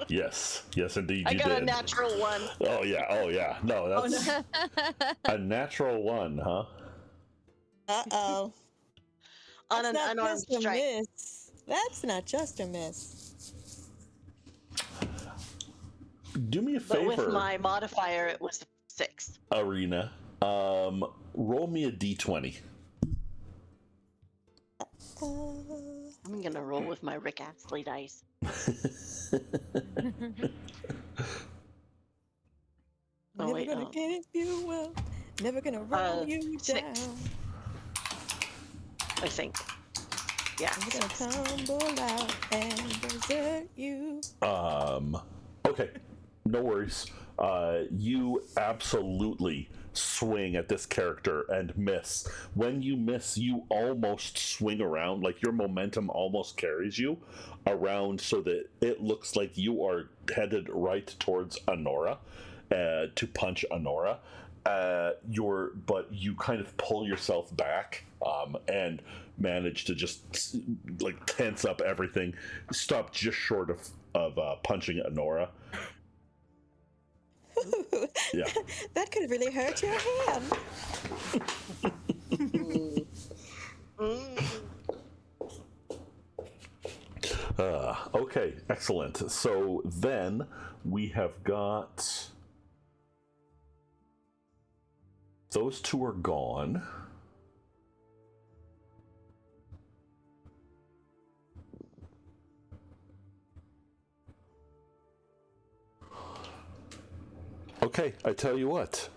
Yes, indeed, I you got did. a natural 1. Oh yeah. No, that's a natural 1, huh? Uh-oh. On an That's not unarmed just a strike. miss. That's not just a miss. Do me a But favor, with my modifier, it was 6. Arena. Roll me a d20. I'm gonna roll with my Rick Astley dice. Never wait, gonna get it, you will. Never gonna roll you 6. down. I think. Yeah. Never gonna tumble out and desert you. Okay, no worries. You absolutely swing at this character and miss. When you miss, you almost swing around, like your momentum almost carries you around so that it looks like you are headed right towards Honora, to punch Honora. But you kind of pull yourself back, and manage to just like tense up everything, stop just short of punching Honora. Yeah. That could really hurt your hand. Okay, excellent. So then we have got those two are gone. Okay, I tell you what.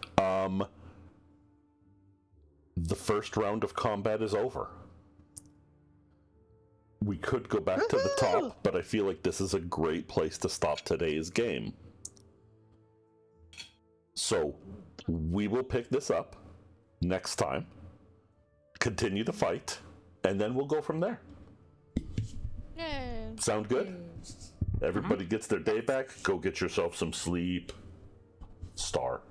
The first round of combat is over. We could go back to the top, but I feel like this is a great place to stop today's game. So, we will pick this up next time, continue the fight, and then we'll go from there. Yeah. Sound good? Everybody gets their day back. Go get yourself some sleep. Star.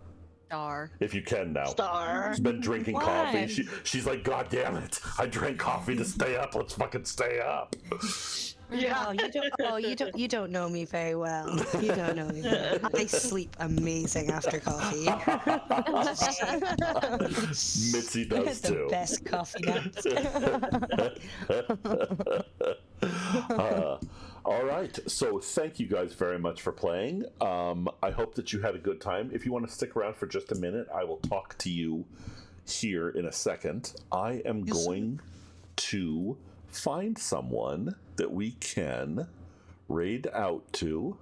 If you can now. Star. She's been drinking coffee. She's like, God damn it! I drank coffee to stay up. Let's fucking stay up. Yeah. You don't know me very well. You don't know me. I sleep amazing after coffee. Mitzi does The too. best coffee naps. All right, so thank you guys very much for playing. I hope that you had a good time. If you want to stick around for just a minute, I will talk to you here in a second. I am going to find someone that we can raid out to.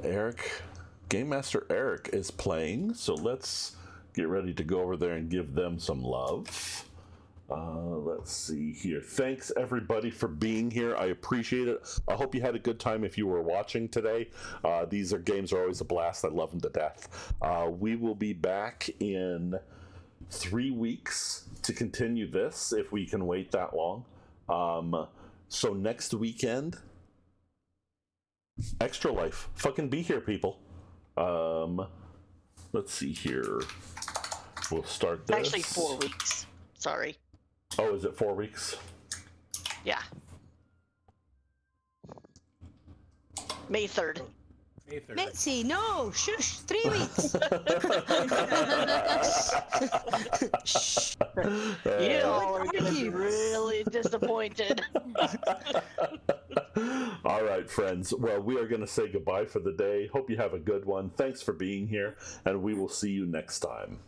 Eric, Game Master Eric is playing, so let's get ready to go over there and give them some love. Let's see here. Thanks everybody for being here. I appreciate it. I hope you had a good time if you were watching today. These games are always a blast. I love them to death. We will be back in 3 weeks to continue this if we can wait that long. So next weekend, Extra Life. Fucking be here, people. Let's see here. We'll start this. Actually, 4 weeks. Sorry. Oh, is it 4 weeks? Yeah. May 3rd. May 3rd. Mitzi, no, shush, 3 weeks. You all are Thank going to be you. really disappointed. All right, friends. Well, we are going to say goodbye for the day. Hope you have a good one. Thanks for being here, and we will see you next time.